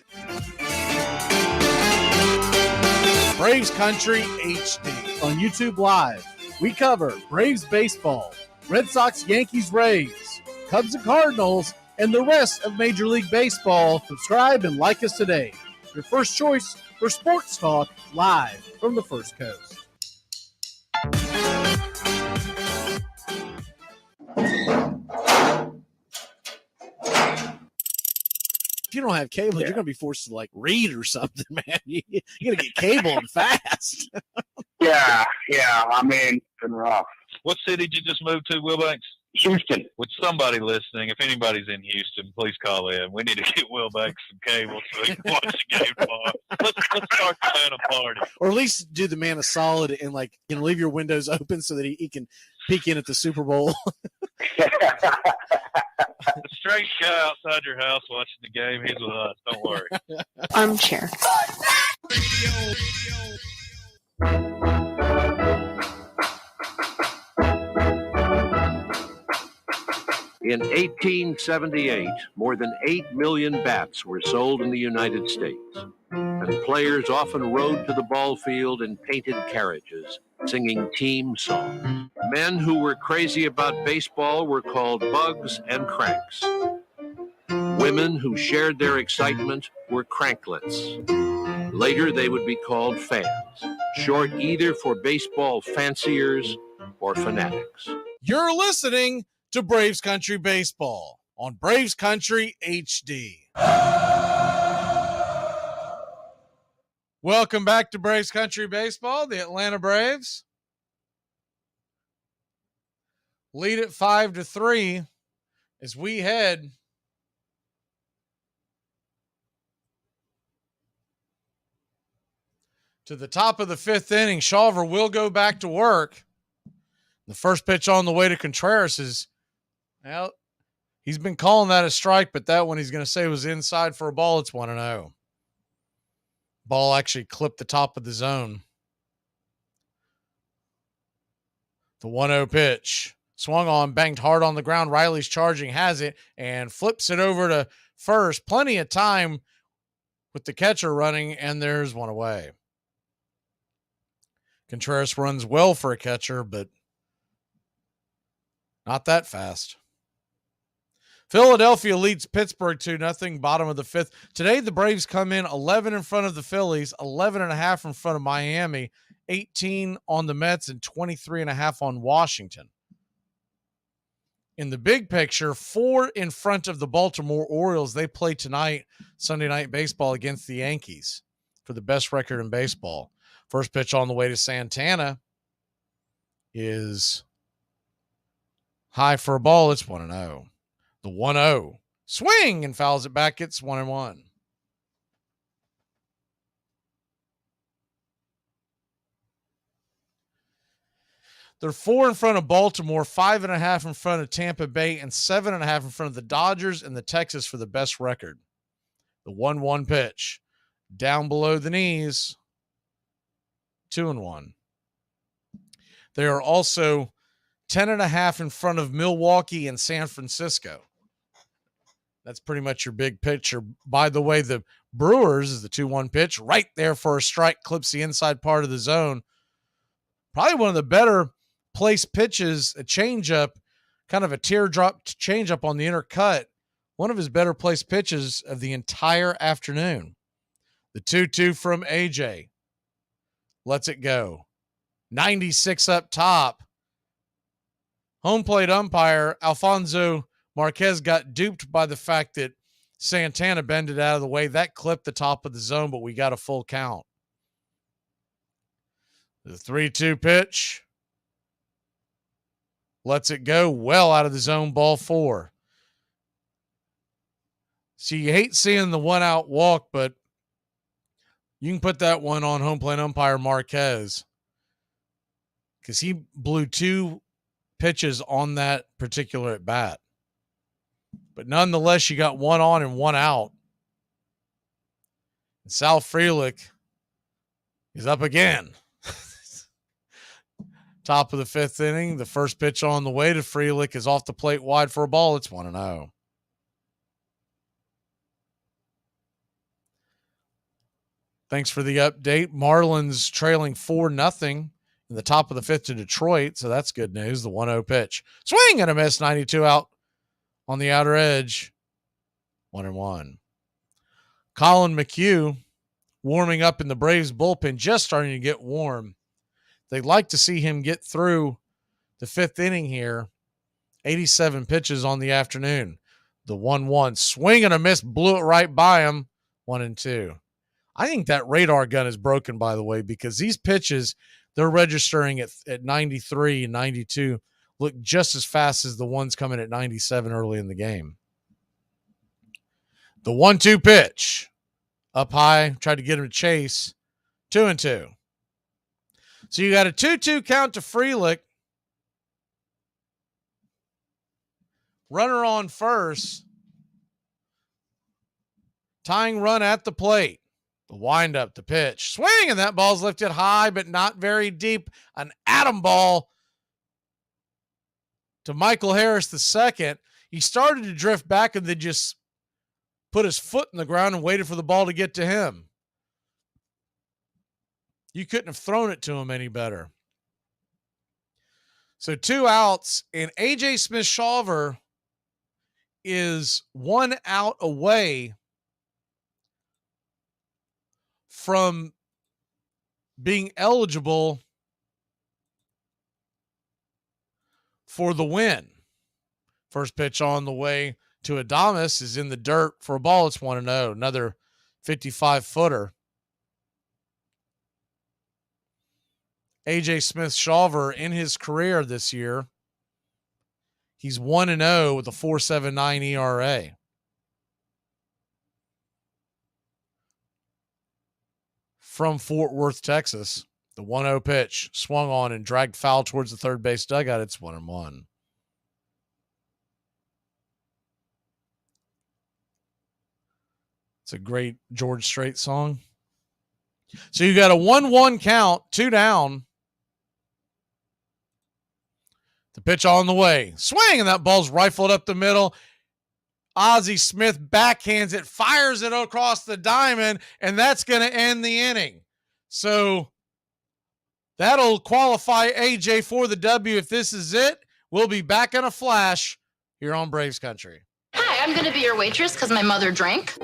Braves Country HD on YouTube Live. We cover Braves baseball, Red Sox, Yankees, Rays, Cubs and Cardinals, and the rest of Major League Baseball. Subscribe and like us today. Your first choice for sports talk live from the First Coast. If you don't have cable, you're going to be forced to like read or something, man. You're going to get cable and fast. Yeah. I mean, it's been rough. What city did you just move to, Wilbanks? Houston. With somebody listening, if anybody's in Houston, please call in. We need to get Wilbanks some cable so he can watch the game tomorrow. Let's start the man a party. Or at least do the man a solid and leave your windows open so that he can peek in at the Super Bowl. The strange guy outside your house watching the game, he's with us. Don't worry. Armchair. In 1878, more than 8 million bats were sold in the United States, and players often rode to the ball field in painted carriages, singing team songs. Men who were crazy about baseball were called bugs and cranks. Women who shared their excitement were cranklets. Later, they would be called fans, short either for baseball fanciers or fanatics. You're listening to Braves Country Baseball on Braves Country HD. Welcome back to Braves Country Baseball. The Atlanta Braves lead at 5-3 as we head to the top of the 5th inning. SHAWVER will go back to work. The first pitch on the way to Contreras is, well, he's been calling that a strike, but that one he's going to say was inside for a ball. It's 1-0. Ball actually clipped the top of the zone. The 1-0 pitch. Swung on, banged hard on the ground. Riley's charging, has it, and flips it over to first. Plenty of time with the catcher running, and there's one away. Contreras runs well for a catcher, but Not that fast. Philadelphia leads Pittsburgh 2-0, bottom of the fifth. Today, the Braves come in 11 in front of the Phillies, 11.5 in front of Miami, 18 on the Mets, and 23.5 on Washington. In the big picture, 4 in front of the Baltimore Orioles. They play tonight, Sunday Night Baseball, against the Yankees for the best record in baseball. First pitch on the way to Santana is high for a ball. It's 1-0. The 1-0. Swing and fouls it back. It's 1-1. They're 4 in front of Baltimore, 5.5 in front of Tampa Bay, and 7.5 in front of the Dodgers and the Texas for the best record. The 1-1 pitch. Down below the knees. 2-1. They are also 10.5 in front of Milwaukee and San Francisco. That's pretty much your big picture. By the way, the Brewers is the 2-1 pitch. Right there for a strike. Clips the inside part of the zone. Probably one of the better placed pitches, a changeup, kind of a teardrop changeup on the inner cut. One of his better placed pitches of the entire afternoon. The 2-2 from AJ. Lets it go. 96 up top. Home plate umpire Alfonso Marquez got duped by the fact that Santana bended out of the way. That clipped the top of the zone, but we got a full count. The 3-2 pitch. Lets it go well out of the zone, ball 4. So you hate seeing the 1-out walk, but you can put that one on home plate umpire Marquez because he blew 2 pitches on that particular at bat. But nonetheless, you got 1 on and 1 out. And Sal Frelick is up again. Top of the 5th inning. The first pitch on the way to Frelick is off the plate wide for a ball. It's 1-0. Thanks for the update. Marlins trailing 4-0 in the top of the 5th to Detroit, so that's good news. The 1-0 pitch. Swing and a miss, 92 out on the outer edge. 1-1. Colin McHugh warming up in the Braves bullpen, just starting to get warm. They'd like to see him get through the 5th inning here. 87 pitches on the afternoon. The 1-1. Swing and a miss, blew it right by him. 1-2. I think that radar gun is broken, by the way, because these pitches, they're registering at 93 and 92, look just as fast as the ones coming at 97 early in the game. The 1-2 pitch. Up high, tried to get him to chase. 2-2. So you got a 2-2 count to Frelick. Runner on first. Tying run at the plate. The windup, the pitch. Swing, and that ball's lifted high, but not very deep. An atom ball to Michael Harris II. He started to drift back and then just put his foot in the ground and waited for the ball to get to him. You couldn't have thrown it to him any better. So 2 outs, and A.J. Smith-Shawver is 1 out away from being eligible for the win. First pitch on the way to Adames is in the dirt for a ball. It's 1-0. Another 55-footer. A.J. Smith-Shawver in his career this year, he's 1-0 with a 4.79 ERA. From Fort Worth, Texas, the 1-0 pitch swung on and dragged foul towards the third base dugout. It's 1-1. It's a great George Strait song. So you got a 1-1 count, 2 down. The pitch on the way. Swing, and that ball's rifled up the middle. Ozzie Smith backhands it, fires it across the diamond, and that's going to end the inning. So that'll qualify AJ for the W if this is it. We'll be back in a flash here on Braves Country. Hi, I'm going to be your waitress because my mother drank.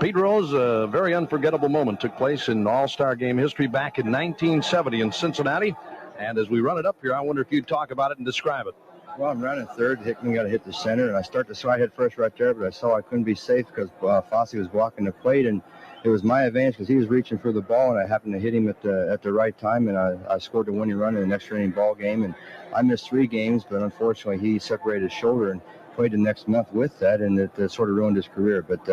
Pete Rose, a very unforgettable moment took place in All-Star Game history back in 1970 in Cincinnati. And as we run it up here, I wonder if you'd talk about it and describe it. Well, I'm running third. Hickman got to hit the center, and I start to slide head first right there, but I saw I couldn't be safe because Fosse was blocking the plate, and it was my advantage because he was reaching for the ball, and I happened to hit him at the right time, and I scored the winning run in an extra inning ball game. And I missed 3 games, but unfortunately he separated his shoulder and played the next month with that, and it sort of ruined his career. But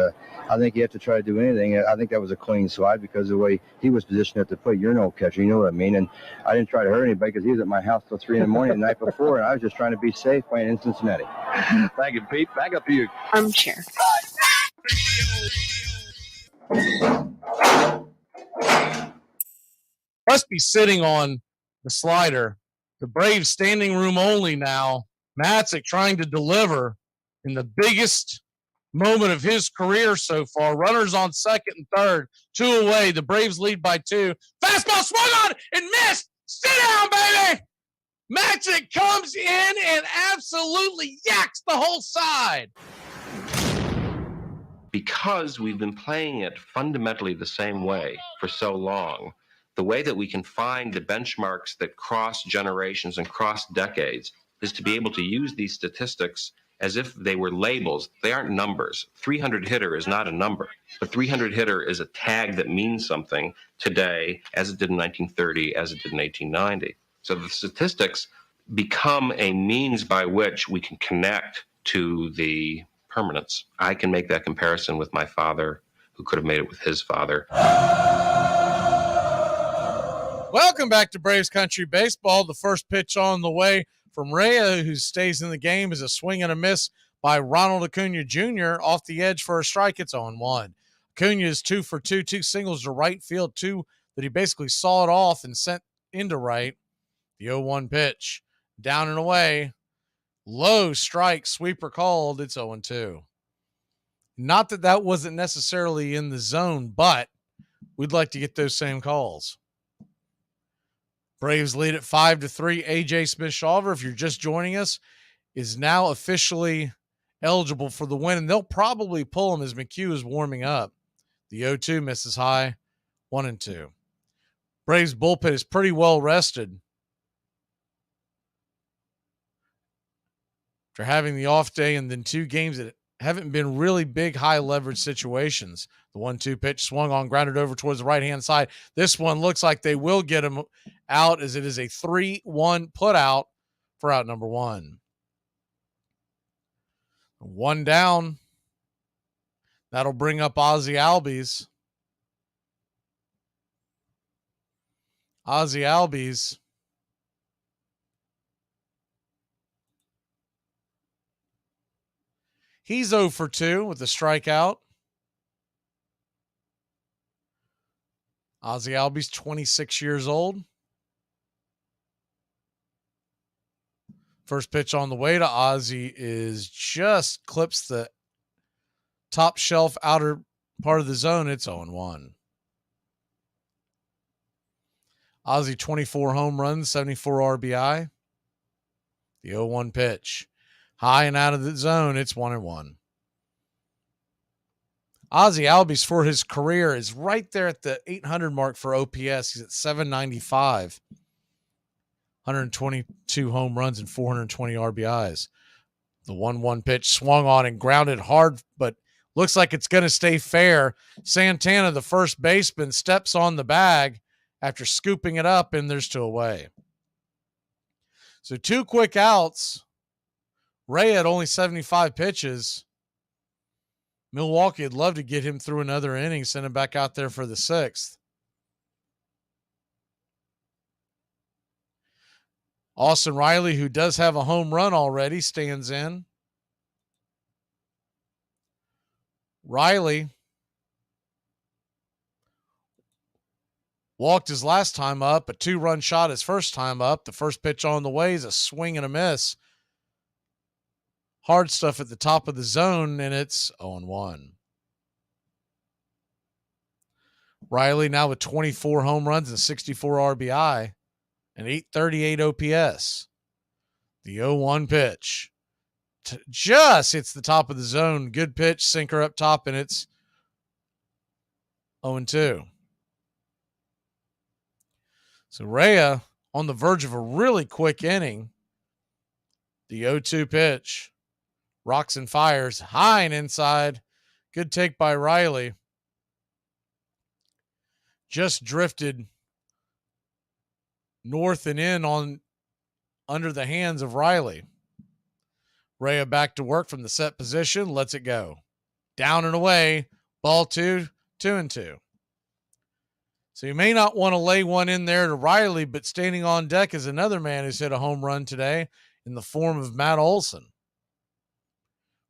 I think you have to try to do anything. I think that was a clean slide because of the way he was positioned at the plate. You're no catcher, you know what I mean? And I didn't try to hurt anybody because he was at my house till 3 in the morning the night before, and I was just trying to be safe playing in Cincinnati. Thank you, Pete. Back up to you. Armchair. Must be sitting on the slider. The Braves standing room only now. Matzik trying to deliver in the biggest moment of his career so far. Runners on second and third, 2 away. The Braves lead by 2. Fastball swung on and missed. Sit down, baby. Matzik comes in and absolutely yaks the whole side. Because we've been playing it fundamentally the same way for so long, the way that we can find the benchmarks that cross generations and cross decades is to be able to use these statistics as if they were labels. They aren't numbers. 300 hitter is not a number. The 300 hitter is a tag that means something today, as it did in 1930, as it did in 1890. So the statistics become a means by which we can connect to the permanence. I can make that comparison with my father, who could have made it with his father. Welcome back to Braves Country Baseball. The first pitch on the way from Rhea, who stays in the game, is a swing and a miss by Ronald Acuna Jr. off the edge for a strike. It's 0-1. Acuna is 2 for 2, 2 singles to right field, 2 that he basically sawed off and sent into right. The 0-1 pitch, down and away. Low strike, sweeper called. It's 0-2. Not that that wasn't necessarily in the zone, but we'd like to get those same calls. Braves lead at 5-3. AJ Smith-Shawver, if you're just joining us, is now officially eligible for the win, and they'll probably pull him as McHugh is warming up. The 0-2 misses high, 1-2. Braves bullpen is pretty well rested after having the off day and then 2 games that haven't been really big, high leverage situations. The 1-2 pitch swung on, grounded over towards the right-hand side. This one looks like they will get him out, as it is a 3-1 put out for out number 1. 1 down. That'll bring up Ozzie Albies. Ozzie Albies he's 0 for 2 with a strikeout. Ozzie Albies, 26 years old. First pitch on the way to Ozzie is just clips the top shelf outer part of the zone. It's 0-1. Ozzie, 24 home runs, 74 RBI. The 0-1 pitch. High and out of the zone, it's 1-1. Ozzie Albies for his career is right there at the 800 mark for OPS. He's at 795. 122 home runs and 420 RBIs. The 1-1 pitch swung on and grounded hard, but looks like it's going to stay fair. Santana, the first baseman, steps on the bag after scooping it up, and there's 2 away. So 2 quick outs. Ray had only 75 pitches. Milwaukee would love to get him through another inning, send him back out there for the 6th. Austin Riley, who does have a home run already, stands in. Riley walked his last time up, a 2-run shot his first time up. The first pitch on the way is a swing and a miss. Hard stuff at the top of the zone, and it's 0-1. Riley now with 24 home runs and 64 RBI and 838 OPS. The 0-1 pitch. Just hits the top of the zone. Good pitch, sinker up top, and it's 0-2. So Rhea on the verge of a really quick inning. The 0-2 pitch. Rocks and fires. High and inside. Good take by Riley. Just drifted north and in on under the hands of Riley. Rhea back to work from the set position. Lets it go. Down and away. Ball 2, 2-2. So you may not want to lay one in there to Riley, but standing on deck is another man who's hit a home run today in the form of Matt Olson.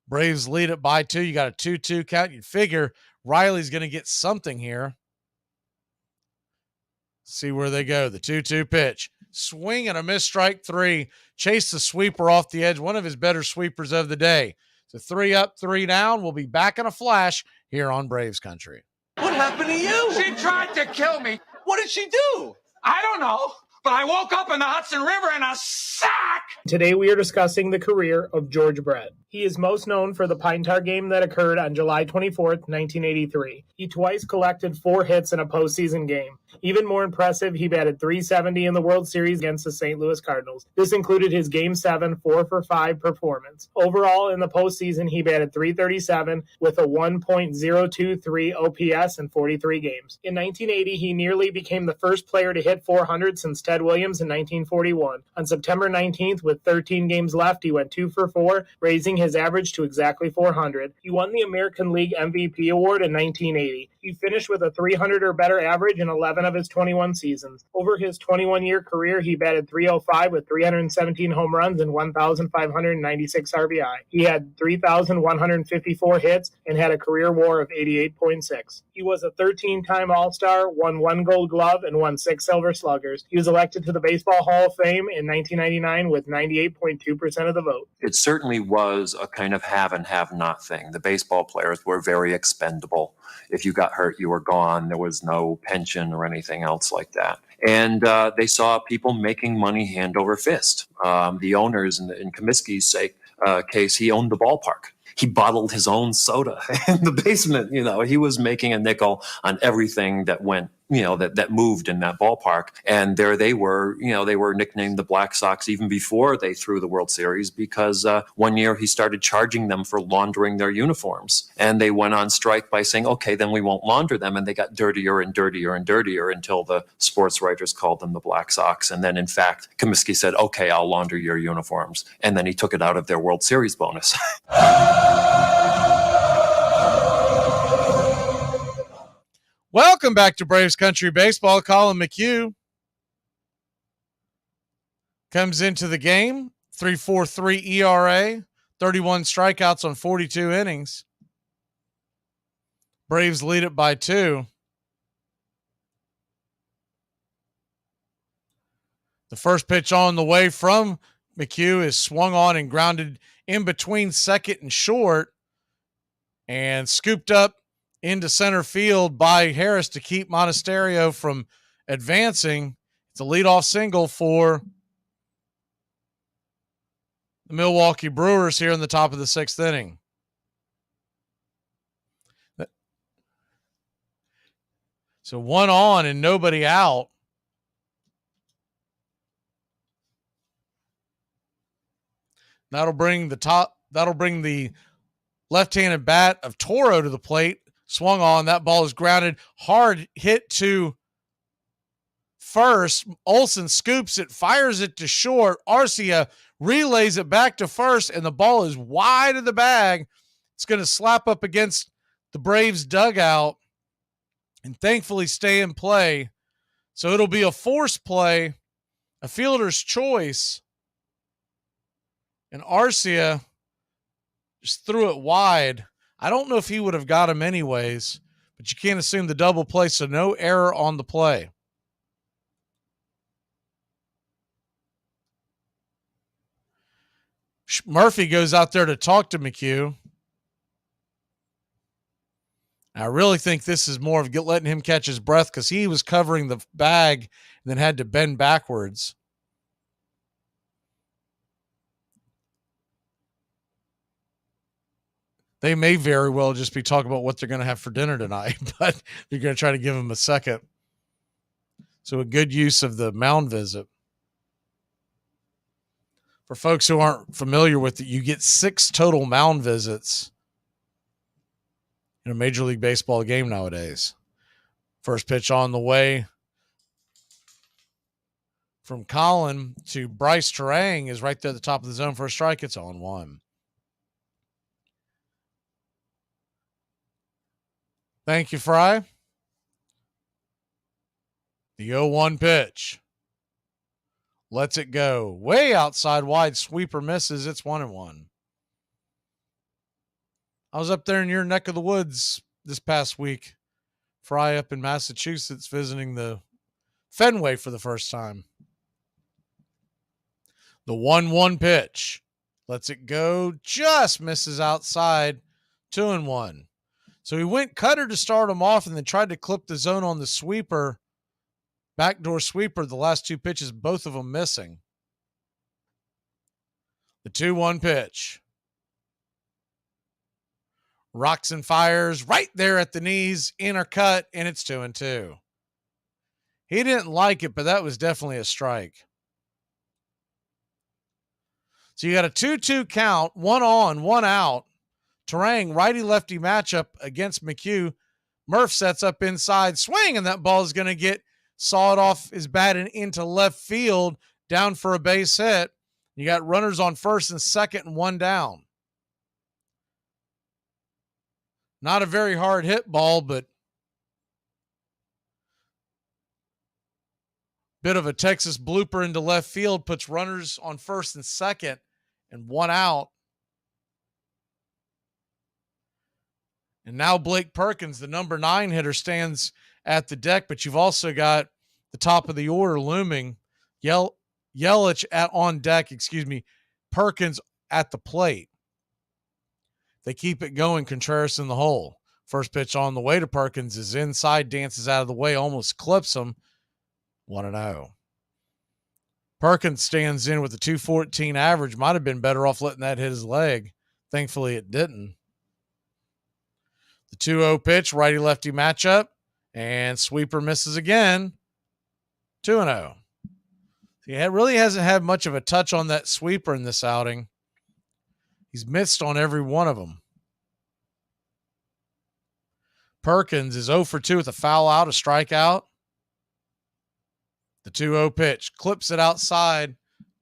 Braves lead it by 2. You got a 2-2 count. You'd figure Riley's going to get something here. See where they go. The 2-2 pitch. Swing and a miss, strike 3. Chase the sweeper off the edge. One of his better sweepers of the day. So 3 up, 3 down. We'll be back in a flash here on Braves Country. What happened to you? She tried to kill me. What did she do? I don't know, but I woke up in the Hudson River in a sack. Today we are discussing the career of George Brett. He is most known for the Pine Tar game that occurred on July 24th, 1983. He twice collected 4 hits in a postseason game. Even more impressive, he batted .370 in the World Series against the St. Louis Cardinals. This included his Game 7 4-for-5 performance. Overall, in the postseason, he batted .337 with a 1.023 OPS in 43 games. In 1980, he nearly became the first player to hit 400 since Ted Williams in 1941. On September 19th, with 13 games left, he went 2 for 4, raising his average to exactly 400. He won the American League MVP award in 1980. He finished with a 300 or better average in 11 of his 21 seasons. Over his 21-year career, he batted .305 with 317 home runs and 1,596 RBI. He had 3,154 hits and had a career WAR of 88.6. He was a 13-time All-Star, won 1 Gold Glove, and won 6 Silver Sluggers. He was elected to the Baseball Hall of Fame in 1999 with 98.2% of the vote. It certainly was a kind of have and have not thing. The baseball players were very expendable. If you got hurt, you were gone. There was no pension or anything else like that. And they saw people making money hand over fist. The owners, in Comiskey's case, he owned the ballpark. He bottled his own soda in the basement. You know, he was making a nickel on everything that went, you know, that moved in that ballpark. And there they were, you know, they were nicknamed the Black Sox even before they threw the World Series because one year he started charging them for laundering their uniforms. And they went on strike by saying, okay, then we won't launder them. And they got dirtier and dirtier and dirtier until the sports writers called them the Black Sox. And then, in fact, Comiskey said, okay, I'll launder your uniforms. And then he took it out of their World Series bonus. Welcome back to Braves Country Baseball. Colin McHugh comes into the game, 3.43 ERA, 31 strikeouts on 42 innings. Braves lead it by 2. The first pitch on the way from McHugh is swung on and grounded in between second and short and scooped up into center field by Harris to keep Monasterio from advancing. It's a leadoff single for the Milwaukee Brewers here in the top of the 6th inning. So 1 on and nobody out. That'll bring the left-handed bat of Toro to the plate. Swung on. That ball is grounded. Hard hit to first. Olson scoops it, fires it to short. Arcia relays it back to first, and the ball is wide of the bag. It's going to slap up against the Braves dugout and thankfully stay in play. So it'll be a force play, a fielder's choice. And Arcia just threw it wide. I don't know if he would have got him anyways, but you can't assume the double play, so no error on the play. Murphy goes out there to talk to McHugh. I really think this is more of letting him catch his breath because he was covering the bag and then had to bend backwards. They may very well just be talking about what they're going to have for dinner tonight, but you're going to try to give him a second. So a good use of the mound visit. For folks who aren't familiar with it, you get 6 total mound visits in a Major League Baseball game nowadays. First pitch on the way from Colin to Bryce Terang is right there at the top of the zone for a strike. It's 0-1. Thank you, Fry. The 0-1 pitch. Lets it go. Way outside wide. Sweeper misses. It's 1-1. I was up there in your neck of the woods this past week. Fry up in Massachusetts visiting the Fenway for the first time. The 1-1 pitch. Lets it go. Just misses outside. 2-1. So he went cutter to start him off and then tried to clip the zone on the sweeper. Backdoor sweeper, the last 2 pitches, both of them missing. The 2-1 pitch. Rocks and fires right there at the knees, inner cut, and it's 2-2. He didn't like it, but that was definitely a strike. So you got a 2-2 count, 1 on, 1 out. Terang, righty-lefty matchup against McHugh. Murph sets up inside, swing, and that ball is going to get sawed off his bat and into left field, down for a base hit. You got runners on first and second and 1 down. Not a very hard hit ball, but bit of a Texas blooper into left field, puts runners on first and second and 1 out. And now Blake Perkins, the number 9 hitter, stands at the deck, but you've also got the top of the order looming. Yelich on deck, Perkins at the plate. They keep it going, Contreras in the hole. First pitch on the way to Perkins is inside, dances out of the way, almost clips him. 1-0. Perkins stands in with a 214 average. Might have been better off letting that hit his leg. Thankfully, it didn't. The 2-0 pitch, righty-lefty matchup, and sweeper misses again. 2-0. He really hasn't had much of a touch on that sweeper in this outing. He's missed on every one of them. Perkins is 0 for 2 with a foul out, a strikeout. The 2-0 pitch, clips it outside,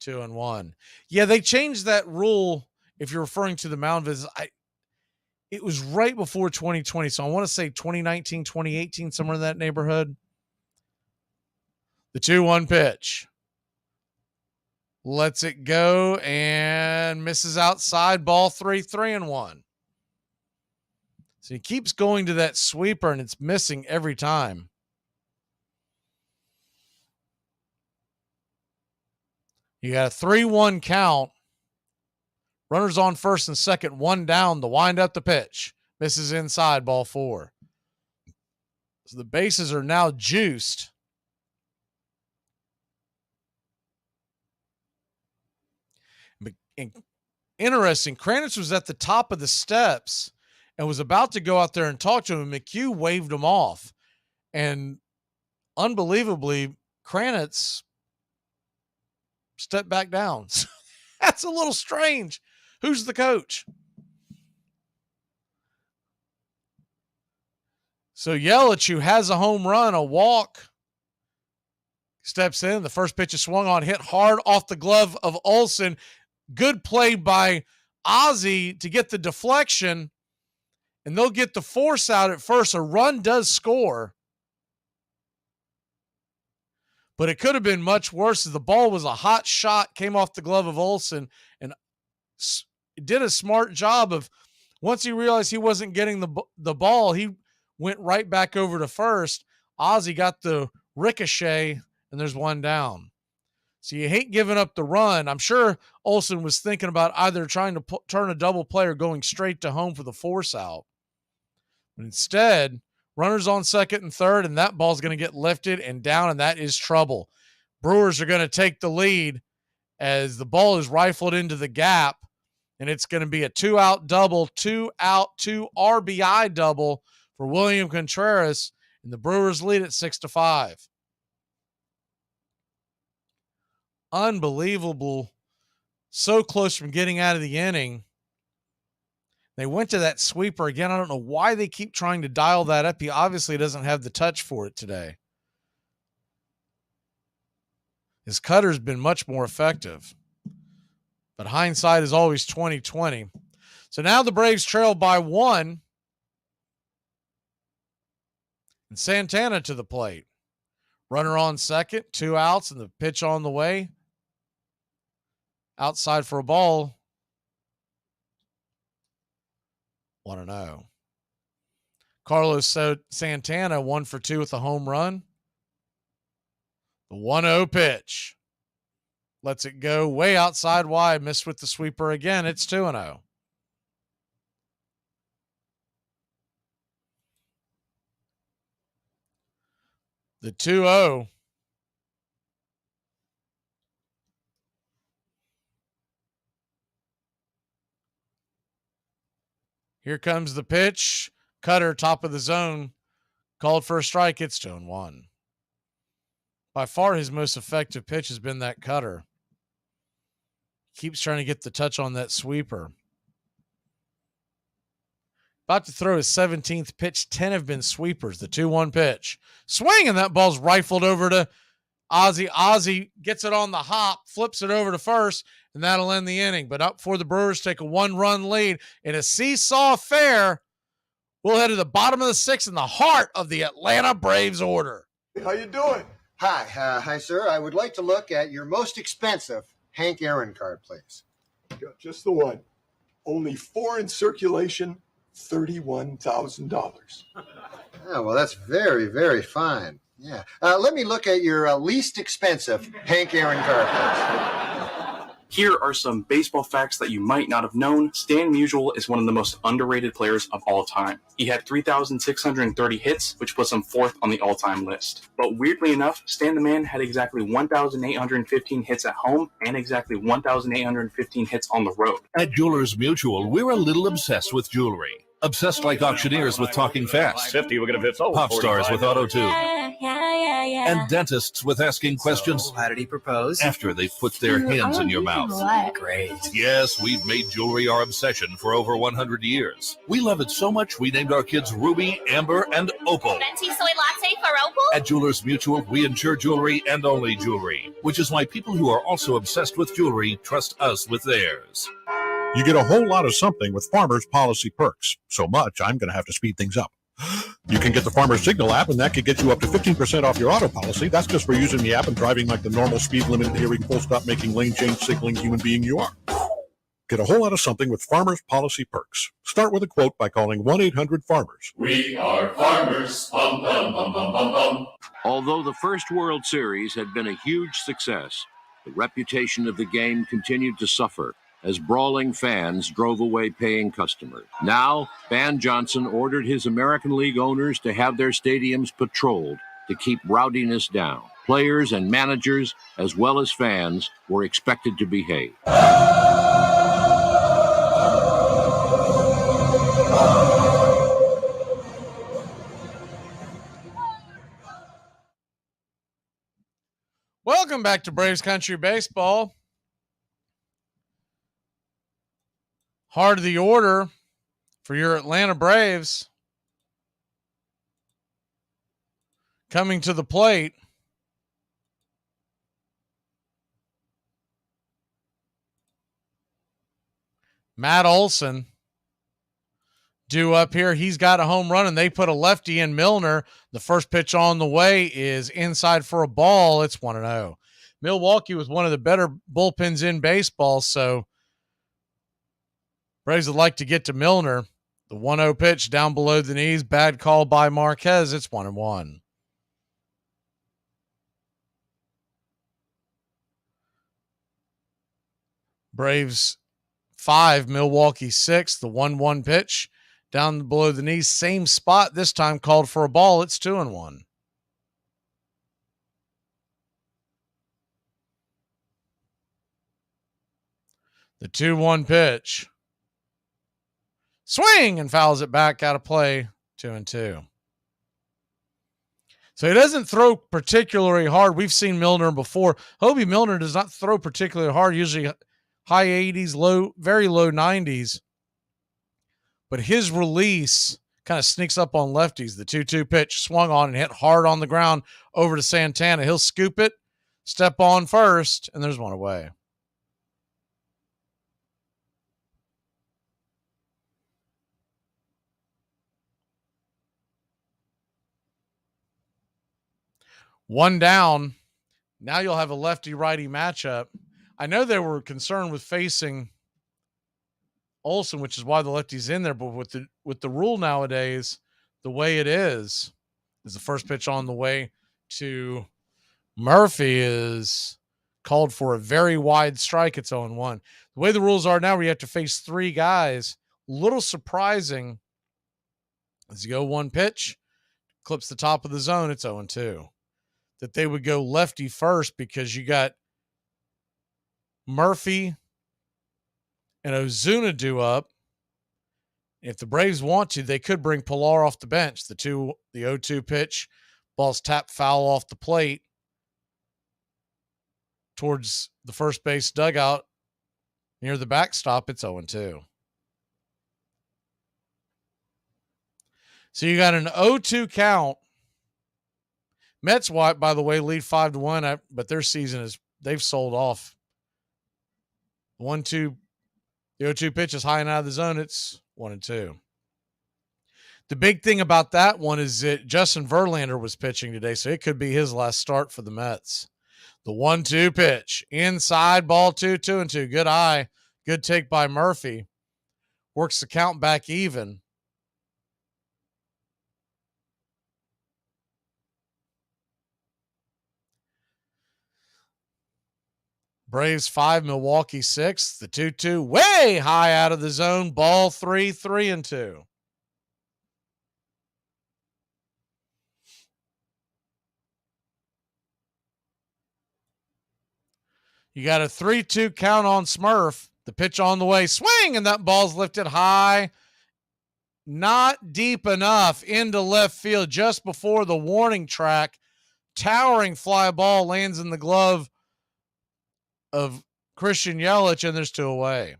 2-1. Yeah, they changed that rule if you're referring to the mound visits. It was right before 2020, so I want to say 2019, 2018, somewhere in that neighborhood. The 2-1 pitch. Lets it go and misses outside, ball 3-1. So he keeps going to that sweeper, and it's missing every time. You got a 3-1 count. Runners on first and second, 1 down to wind up the pitch. Misses inside, ball 4. So the bases are now juiced. Interesting, Kranitz was at the top of the steps and was about to go out there and talk to him, and McHugh waved him off. And unbelievably, Kranitz stepped back down. That's a little strange. Who's the coach? So Yelich, who has a home run, a walk, steps in. The first pitch is swung on, hit hard off the glove of Olsen. Good play by Ozzie to get the deflection, and they'll get the force out at first. A run does score, but it could have been much worse as the ball was a hot shot, came off the glove of Olsen, and did a smart job of, once he realized he wasn't getting the ball, he went right back over to first. Ozzie got the ricochet, and there's 1 down. So you hate giving up the run. I'm sure Olsen was thinking about either trying to turn a double play or going straight to home for the force out. But instead, runners on second and third, and that ball's going to get lifted and down, and that is trouble. Brewers are going to take the lead as the ball is rifled into the gap, and it's going to be a 2-out double, 2-out, 2 RBI double for William Contreras, and the Brewers lead at 6-5. Unbelievable. So close from getting out of the inning. They went to that sweeper again. I don't know why they keep trying to dial that up. He obviously doesn't have the touch for it today. His cutter's been much more effective. But hindsight is always 20/20. So now the Braves trail by 1. And Santana to the plate. Runner on second, 2 outs, and the pitch on the way. Outside for a ball. 1-0. Carlos Santana 1 for 2 with a home run. The 1-0 pitch. Lets it go way outside wide. Missed with the sweeper again. It's 2-0. The 2-0. Here comes the pitch. Cutter, top of the zone. Called for a strike. It's 2-1. By far his most effective pitch has been that cutter. Keeps trying to get the touch on that sweeper. About to throw his 17th pitch. 10 have been sweepers. The 2-1 pitch. Swing, and that ball's rifled over to Ozzie. Ozzie gets it on the hop, flips it over to first, and that'll end the inning. But up for the Brewers take a 1-run lead in a seesaw affair. We'll head to the bottom of the 6th in the heart of the Atlanta Braves order. How you doing? Hi, sir. I would like to look at your most expensive Hank Aaron card, please. Got just the one. Only 4 in circulation, $31,000. Oh, well, that's very, very fine. Yeah. Let me look at your least expensive Hank Aaron card, please. Here are some baseball facts that you might not have known. Stan Musial is one of the most underrated players of all time. He had 3,630 hits, which puts him 4th on the all-time list. But weirdly enough, Stan the Man had exactly 1,815 hits at home and exactly 1,815 hits on the road. At Jewelers Mutual, we're a little obsessed with jewelry. Obsessed like auctioneers with talking fast. 50, we're going to fit. Pop stars with auto-tune. And dentists with asking questions. So, how did he propose? After they've put their hands in your mouth. Great. Yes, we've made jewelry our obsession for over 100 years. We love it so much, we named our kids Ruby, Amber, and Opal. Venti soy latte for Opal? At Jewelers Mutual, we insure jewelry and only jewelry, which is why people who are also obsessed with jewelry trust us with theirs. You get a whole lot of something with Farmers Policy Perks. So much, I'm going to have to speed things up. You can get the Farmers Signal app, and that could get you up to 15% off your auto policy. That's just for using the app and driving like the normal speed limit, hearing, full stop, making lane change, signaling human being you are. Get a whole lot of something with Farmers Policy Perks. Start with a quote by calling 1-800-FARMERS. We are farmers. Bum, bum, bum, bum, bum, bum. Although the first World Series had been a huge success, the reputation of the game continued to suffer as brawling fans drove away paying customers. Now, Van Johnson ordered his American League owners to have their stadiums patrolled to keep rowdiness down. Players and managers, as well as fans, were expected to behave. Welcome back to Braves Country Baseball. Heart of the order for your Atlanta Braves. Coming to the plate. Matt Olson due up here. He's got a home run, and they put a lefty in, Milner. The first pitch on the way is inside for a ball. It's 1-0. Milwaukee was one of the better bullpens in baseball, so Braves would like to get to Milner. The 1-0 pitch down below the knees. Bad call by Marquez. It's 1-1. Braves 5, Milwaukee 6. The 1-1 pitch Down below the knees, same spot this time, called for a ball. It's 2-1. The 2-1 pitch. Swing and fouls it back out of play. 2-2. So he doesn't throw particularly hard. We've seen Milner before. Hobie Milner does not throw particularly hard, usually high 80s, very low 90s. But his release kind of sneaks up on lefties. The 2-2 pitch swung on and hit hard on the ground over to Santana. He'll scoop it, step on first, and there's one away. One down. Now you'll have a lefty-righty matchup. I know they were concerned with facing Olsen, which is why the lefty's in there. But with the rule nowadays, the way it is the first pitch on the way to Murphy is called for a very wide strike. It's 0-1. The way the rules are now, where you have to face three guys, a little surprising. As you go 1 pitch, clips the top of the zone, it's 0-2. That they would go lefty first because you got Murphy and Ozuna due up. If the Braves want to, they could bring Pilar off the bench. The 0-2 pitch, ball's tapped foul off the plate towards the first base dugout near the backstop. It's 0-2. So you got an 0-2 count. Mets, by the way, lead 5-1, but their season is, they've sold off. 1-2, the 0-2 pitch is high and out of the zone. It's 1-2. The big thing about that one is that Justin Verlander was pitching today, so it could be his last start for the Mets. The 1-2 pitch, inside, ball 2-2. Good eye, good take by Murphy. Works the count back even. Braves 5, Milwaukee 6. The 2-2 way high out of the zone. Ball 3-2. You got a 3-2 count on Smurf. The pitch on the way. Swing, and that ball's lifted high. Not deep enough into left field just before the warning track. Towering fly ball lands in the glove of Christian Yelich, and there's 2 away.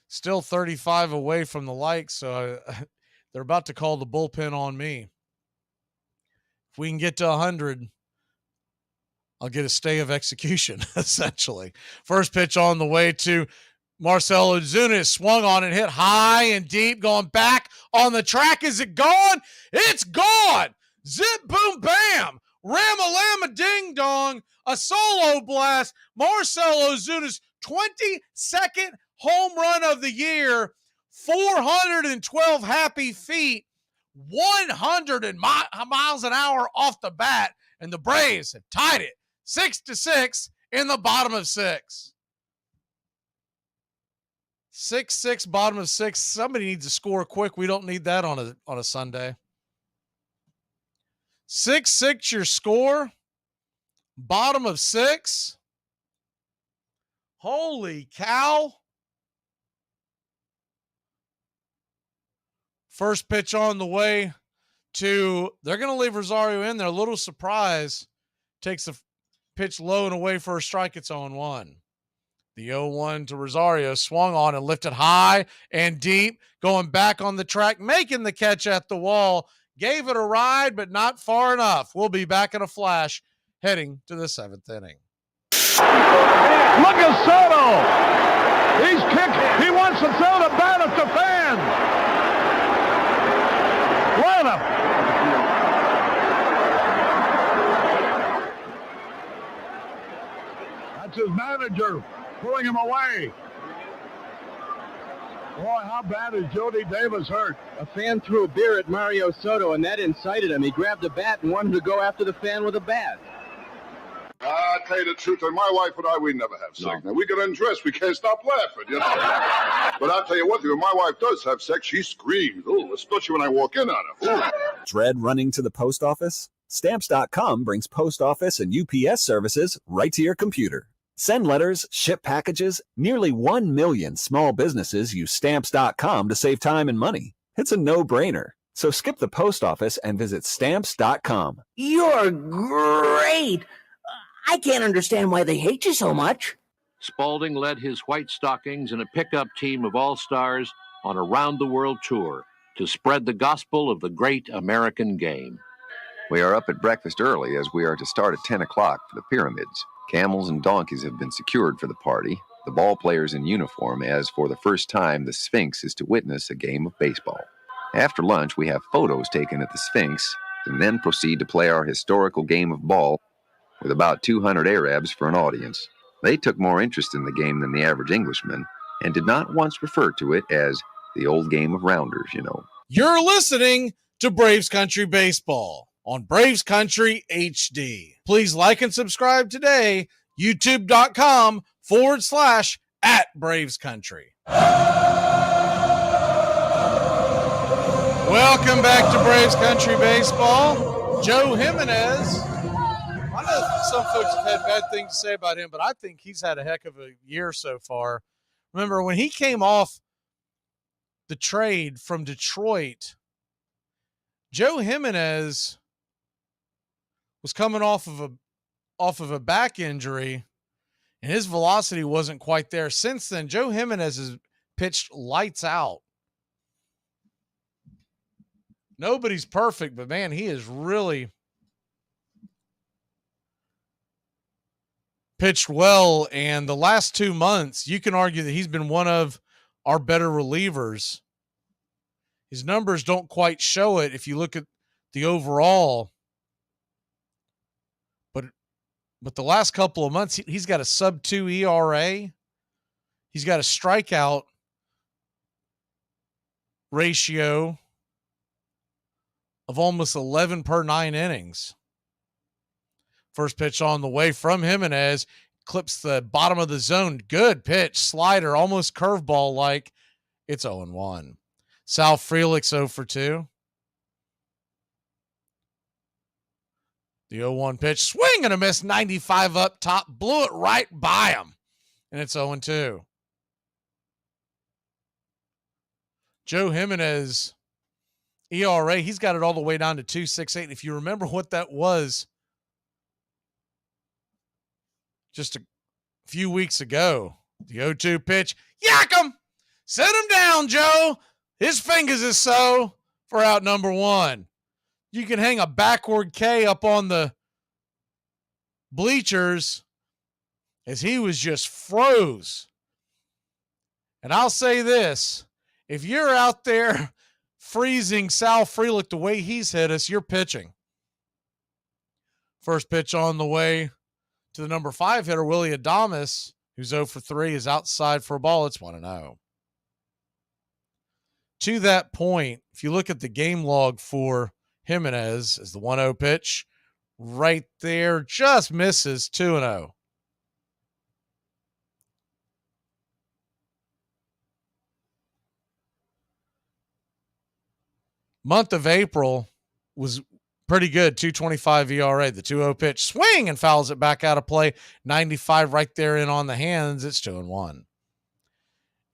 Still 35 away from the like, so they're about to call the bullpen on me. If we can get to 100, I'll get a stay of execution, essentially. First pitch on the way to Marcell Ozuna is swung on and hit high and deep, going back on the track. Is it gone? It's gone! Zip, boom, bam! Ram-a-lamma, ding-dong! A solo blast. Marcell Ozuna's 22nd home run of the year. 412 happy feet. 100 miles an hour off the bat. And the Braves have tied it 6-6 in the bottom of 6. 6-6, bottom of 6. Somebody needs to score quick. We don't need that on a Sunday. 6-6 your score. Bottom of 6. Holy cow. First pitch on the way to, they're going to leave Rosario in there. A little surprise. Takes the pitch low and away for a strike. It's 0-1. The 0-1 to Rosario, swung on and lifted high and deep, going back on the track, making the catch at the wall. Gave it a ride, but not far enough. We'll be back in a flash heading to the 7th inning. Look at Soto. He's kicked. He wants to throw the bat at the fans. Let him. That's his manager pulling him away. Boy, how bad is Jody Davis hurt? A fan threw a beer at Mario Soto, and that incited him. He grabbed a bat and wanted to go after the fan with a bat. I tell you the truth, and my wife and I, we never have sex. Now, we get undressed, we can't stop laughing, you know. But I'll tell you one thing, when my wife does have sex, she screams. Oh, especially when I walk in on her. Ooh. Dread running to the post office? Stamps.com brings post office and UPS services right to your computer. Send letters, ship packages. Nearly 1 million small businesses use Stamps.com to save time and money. It's a no-brainer. So skip the post office and visit Stamps.com. You're great! I can't understand why they hate you so much. Spalding led his White Stockings and a pickup team of all-stars on a round-the-world tour to spread the gospel of the great American game. We are up at breakfast early as we are to start at 10 o'clock for the pyramids. Camels and donkeys have been secured for the party, the ball players in uniform, as for the first time the Sphinx is to witness a game of baseball. After lunch, we have photos taken at the Sphinx and then proceed to play our historical game of ball with about 200 Arabs for an audience. They took more interest in the game than the average Englishman and did not once refer to it as the old game of rounders, you know. You're listening to Braves Country Baseball on Braves Country HD. Please like and subscribe today, youtube.com/@Braves Country. Welcome back to Braves Country Baseball. Joe Jimenez. I know some folks have had bad things to say about him, but I think he's had a heck of a year so far. Remember, when he came off the trade from Detroit, Joe Jimenez was coming off of a back injury, and his velocity wasn't quite there. Since then, Joe Jimenez has pitched lights out. Nobody's perfect, but man, he is really pitched well. And the last 2 months, you can argue that he's been one of our better relievers. His numbers don't quite show it if you look at the overall. But the last couple of months, he's got a sub-2 ERA. He's got a strikeout ratio of almost 11 per 9 innings. First pitch on the way from Jimenez, clips the bottom of the zone. Good pitch, slider, almost curveball-like. It's 0-1. Sal Frelick's 0 for 2. The 0-1 pitch, swing and a miss, 95 up top, blew it right by him, and it's 0-2. Joe Jimenez, ERA, he's got it all the way down to 2.68. If you remember what that was just a few weeks ago, the 0-2 pitch, yak him, set him down, Joe. His fingers is so for out number 1. You can hang a backward K up on the bleachers as he was just froze. And I'll say this, if you're out there freezing Sal Frelick the way he's hit us, you're pitching. First pitch on the way to the number 5 hitter, Willie Adames, who's 0 for 3, is outside for a ball. It's 1-0. To that point, if you look at the game log for Jimenez, as the 1-0 pitch right there just misses, 2-0. Month of April was pretty good, 2.25 ERA. The 2-0 pitch, swing and fouls it back out of play, 95 right there in on the hands. It's 2-1.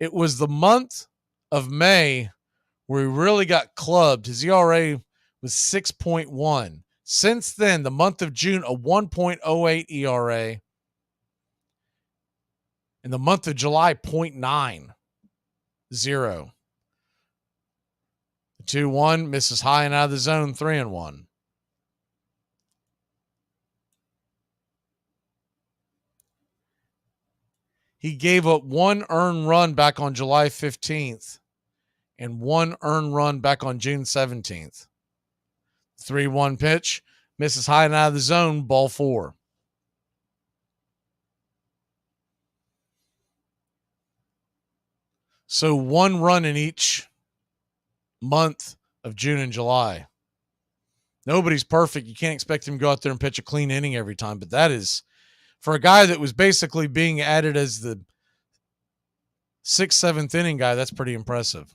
It was the month of May where he really got clubbed. His ERA was 6.1. Since then, the month of June, a 1.08 ERA. In the month of July, 0.90. The 2-1 misses high and out of the zone, 3-1. He gave up 1 earned run back on July 15th and 1 earned run back on June 17th. 3-1 pitch, misses high and out of the zone, ball 4. So 1 run in each month of June and July. Nobody's perfect. You can't expect him to go out there and pitch a clean inning every time, but that is For a guy that was basically being added as the 6th, 7th inning guy, that's pretty impressive.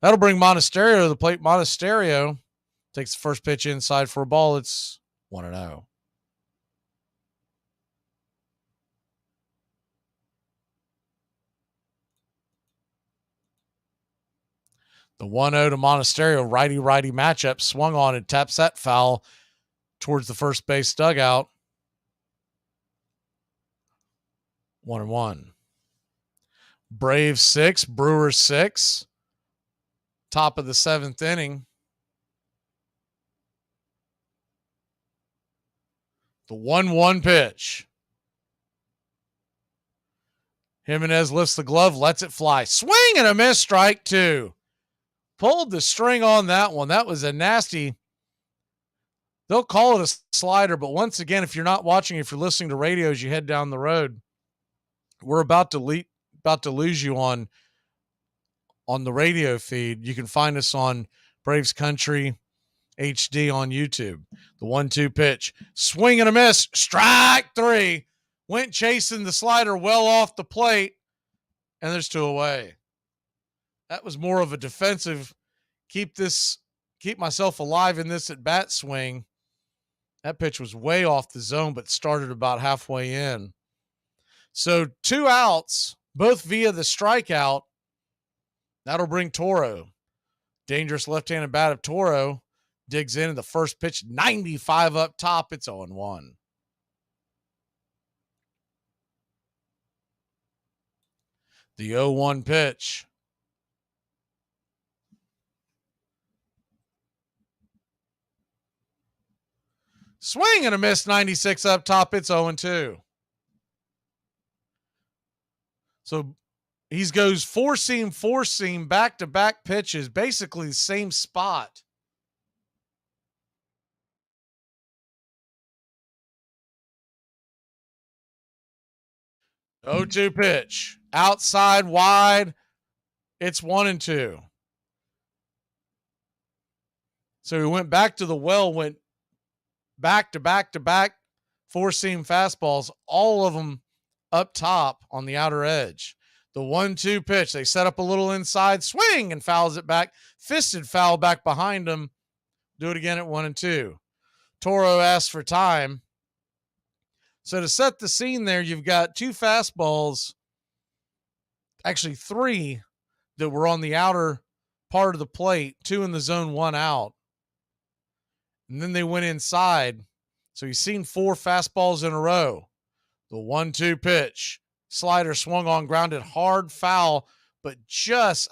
That'll bring Monasterio to the plate. Monasterio takes the first pitch inside for a ball. It's 1-0. The 1-0 to Monasterio, righty-righty matchup, swung on and taps that foul towards the first base dugout. 1-1. Braves 6, Brewers 6. Top of the 7th inning. The 1-1 pitch. Jimenez lifts the glove, lets it fly. Swing and a miss, strike 2. Pulled the string on that one. That was a nasty. They'll call it a slider, but once again, if you're not watching, if you're listening to radio as you head down the road, we're about to lose you on the radio feed. You can find us on Braves Country HD on YouTube. The 1-2 pitch. Swing and a miss. Strike 3. Went chasing the slider well off the plate, and there's 2 away. That was more of a defensive, keep myself alive in this at-bat swing. That pitch was way off the zone, but started about halfway in. So 2 outs, both via the strikeout. That'll bring Toro. Dangerous left-handed bat of Toro. Digs in, and the first pitch, 95 up top. It's 0-1. The 0-1 pitch. Swing and a miss, 96 up top. It's 0-2. So he goes four seam, back-to-back pitches, basically the same spot. Oh, 2 pitch. Outside, wide. It's 1-2. So he went back to the well, went back-to-back-to-back four-seam fastballs, all of them up top on the outer edge. The 1-2 pitch. They set up a little inside swing and fouls it back. Fisted foul back behind him. Do it again at 1-2. Toro asks for time. So to set the scene there, you've got 2 fastballs, actually 3 that were on the outer part of the plate, 2 in the zone, 1 out. And then they went inside. So you've seen 4 fastballs in a row. The 1-2 pitch. Slider swung on, grounded hard, foul, but just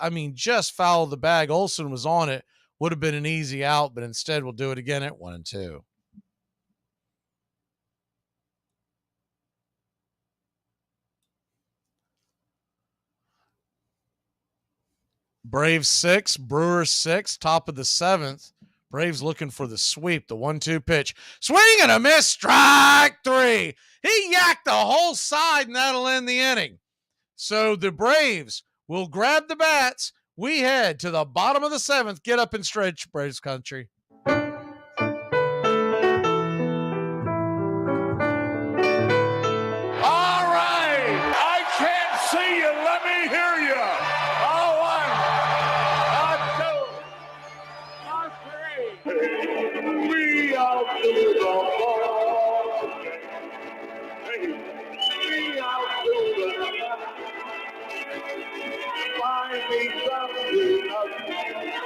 foul of the bag. Olsen was on it. Would have been an easy out, but instead we'll do it again at 1-2. Braves 6, Brewers 6, top of the 7th. Braves looking for the sweep. The 1-2 pitch. Swing and a miss. Strike 3. He yacked the whole side, and that'll end the inning. So the Braves will grab the bats. We head to the bottom of the 7th. Get up and stretch, Braves country. All right. I can't see you. Let me hear you. 1, 2, 3. We out to the ball. We out to the find me something up,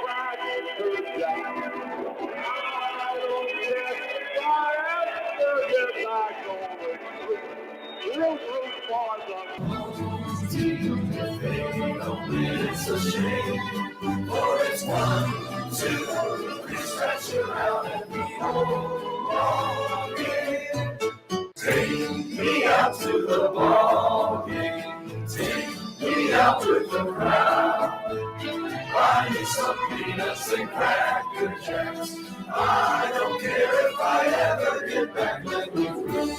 crack her down. I don't care if I ever get back on it. It's a shame, for it's 1, 2, 3, stretch you out and be home again. Take me out to the ball game. Take me out with the crowd. Buy me some peanuts and cracker jacks. I don't care if I ever get back. Let me through.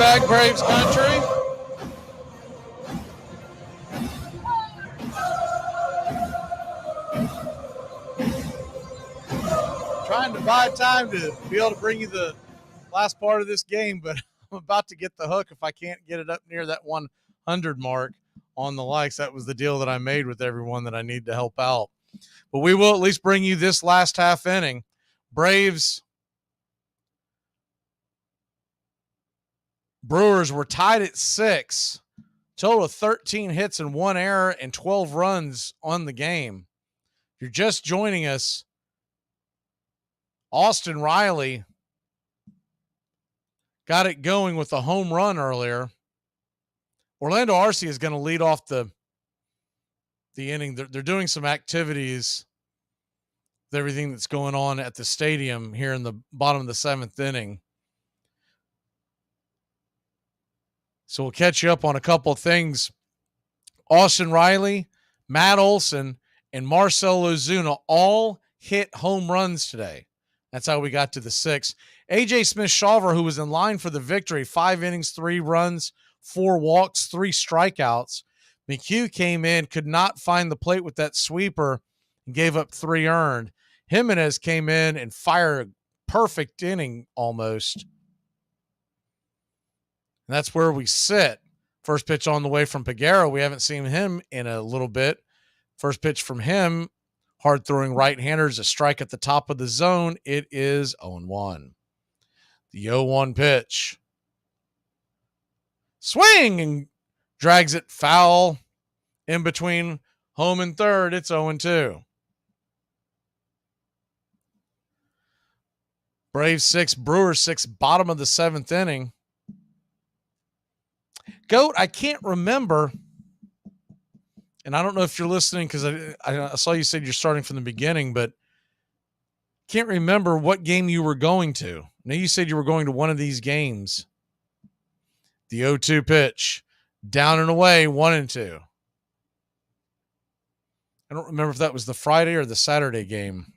back, Braves country. Trying to buy time to be able to bring you the last part of this game, but I'm about to get the hook if I can't get it up near that 100 mark on the likes. That was the deal that I made with everyone that I need to help out. But we will at least bring you this last half inning. Brewers were tied at 6. Total of 13 hits and 1 error and 12 runs on the game. If you're just joining us, Austin Riley got it going with a home run earlier. Orlando Arcia is going to lead off the inning. They're doing some activities with everything that's going on at the stadium here in the bottom of the 7th inning. So we'll catch you up on a couple of things. Austin Riley, Matt Olson, and Marcell Ozuna all hit home runs today. That's how we got to the 6. A.J. Smith-Shawver, who was in line for the victory, 5 innings, 3 runs, 4 walks, 3 strikeouts. McHugh came in, could not find the plate with that sweeper, and gave up 3 earned. Jimenez came in and fired a perfect inning almost. And that's where we sit. First pitch on the way from Peguero. We haven't seen him in a little bit. First pitch from him, hard-throwing right-handers, a strike at the top of the zone. It is 0-1. The 0-1 pitch. Swing and drags it foul in between home and third. It's 0-2. Braves 6, Brewers 6, bottom of the 7th inning. Goat, I can't remember, and I don't know if you're listening because I saw you said you're starting from the beginning, but can't remember what game you were going to. Now you said you were going to one of these games. The 0-2 pitch, down and away, 1-2. I don't remember if that was the Friday or the Saturday game.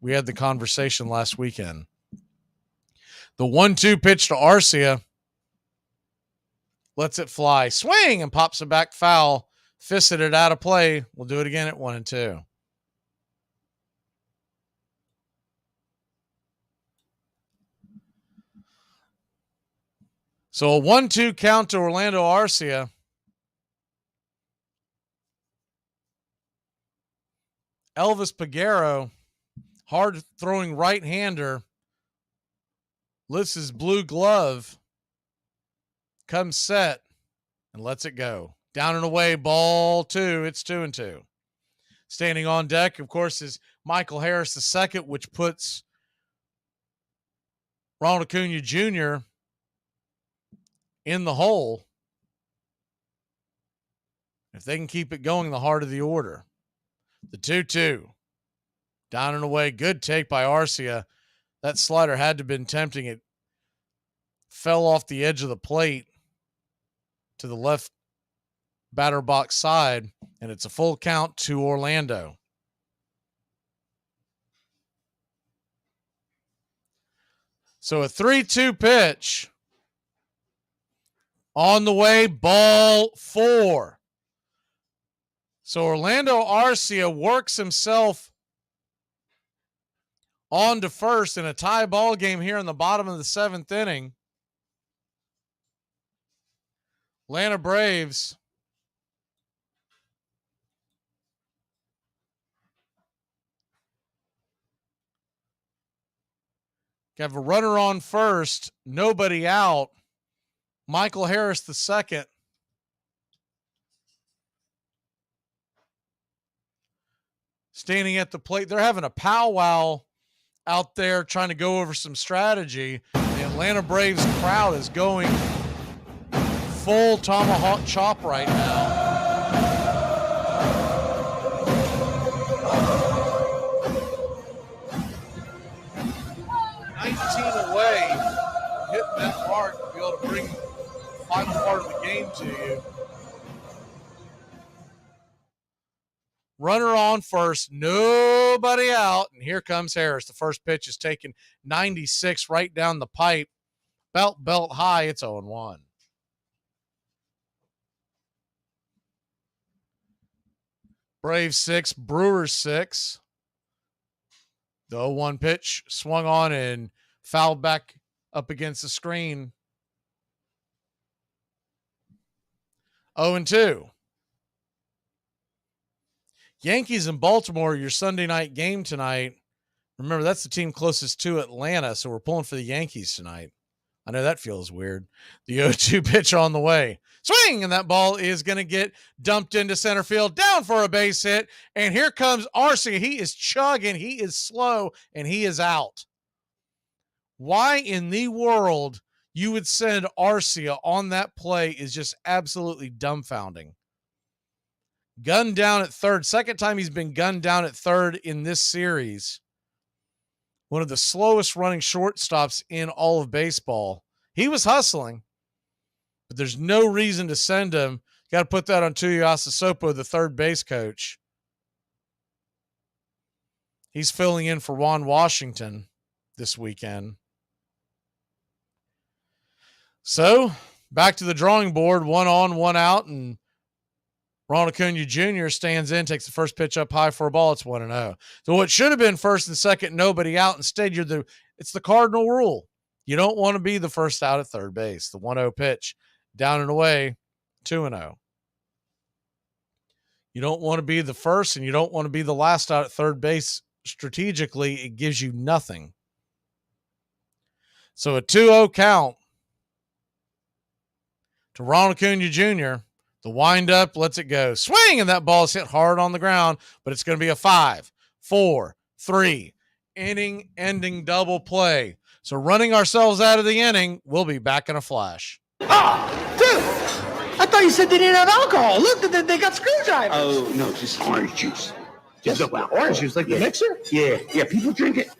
We had the conversation last weekend. The 1-2 pitch to Arcia. Lets it fly. Swing and pops it back foul. Fisted it out of play. We'll do it again at 1-2. So a 1-2 count to Orlando Arcia. Elvis Peguero, hard-throwing right-hander, lifts his blue glove, comes set, and lets it go. Down and away, ball 2. It's 2-2. Standing on deck, of course, is Michael Harris II, which puts Ronald Acuna Jr. in the hole. If they can keep it going, the heart of the order. The 2-2. Down and away. Good take by Arcia. That slider had to have been tempting. It fell off the edge of the plate to the left batter box side, and it's a full count to Orlando. So a 3-2 pitch. On the way, ball 4. So Orlando Arcia works himself on to first in a tie ball game here in the bottom of the 7th inning. Atlanta Braves have a runner on first, nobody out. Michael Harris II standing at the plate. They're having a powwow out there trying to go over some strategy. The Atlanta Braves crowd is going full tomahawk chop right now. Away, hitting that mark to be able to bring the final part of the game to you. Runner on first, nobody out, and here comes Harris. The first pitch is taken 96 right down the pipe belt high. It's 0-1. Braves 6, Brewers 6. The 0-1 pitch swung on and fouled back up against the screen. 0-2. Yankees and Baltimore, your Sunday night game tonight. Remember, that's the team closest to Atlanta, so we're pulling for the Yankees tonight. I know that feels weird. The 0-2 pitch on the way. Swing, and that ball is going to get dumped into center field, down for a base hit, and here comes Arcia. He is chugging, he is slow, and he is out. Why in the world you would send Arcia on that play is just absolutely dumbfounding. Gunned down at third. Second time he's been gunned down at third in this series. One of the slowest running shortstops in all of baseball. He was hustling, but there's no reason to send him. Got to put that on Tuiasa Sopo, the third base coach. He's filling in for Juan Washington this weekend. So, back to the drawing board, 1 on, 1 out, and Ronald Acuna Jr. stands in, takes the first pitch up high for a ball. It's 1-0. So what should have been first and second, nobody out. Instead, it's the cardinal rule. You don't want to be the first out at third base. The 1-0 pitch, down and away, 2-0. You don't want to be the first, and you don't want to be the last out at third base. Strategically, it gives you nothing. So a 2-0 count to Ronald Acuna Jr. The windup lets it go. Swing, and that ball is hit hard on the ground, but it's going to be a 5-4-3 inning-ending double play. So running ourselves out of the inning, we'll be back in a flash. Oh, dude! I thought you said they didn't have alcohol. Look, they got screwdrivers. Oh, no, just orange juice. Just orange juice, like the mixer? Yeah, people drink it.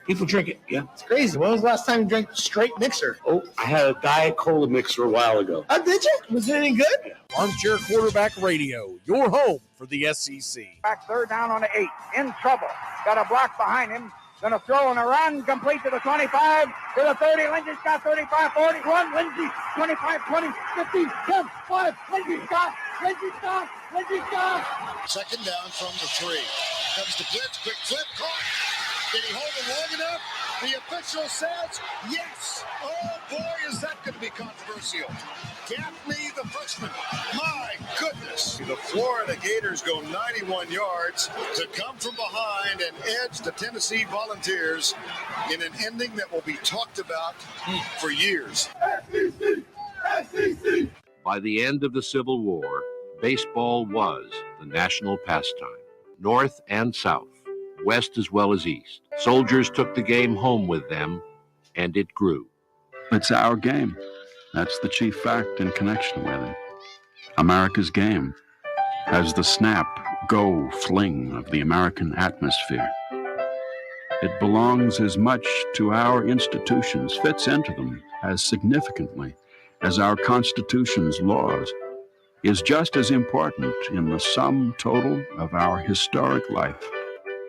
Yeah. It's crazy. When was the last time you drank straight mixer? Oh, I had a Diet Cola mixer a while ago. Oh, did you? Was it any good? Armchair Quarterback Radio, your home for the SEC. Back third down on the 8. In trouble. Got a block behind him. Gonna throw and a run. Complete to the 25. To the 30. Lindsey's got 35, 41. Lindsey, 25, 20, 15, 10, 5. Lindsey stop. Second down from the 3. Comes to blitz. Quick flip. Caught. Did he hold it long enough? The official says yes. Oh, boy, is that going to be controversial. Gaffney, the freshman. My goodness. The Florida Gators go 91 yards to come from behind and edge the Tennessee Volunteers in an ending that will be talked about for years. SEC! By the end of the Civil War, baseball was the national pastime, North and South, West as well as East. Soldiers took the game home with them, and it grew. It's our game. That's the chief fact in connection with it. America's game has the snap, go, fling of the American atmosphere. It belongs as much to our institutions, fits into them as significantly as our Constitution's laws, is just as important in the sum total of our historic life.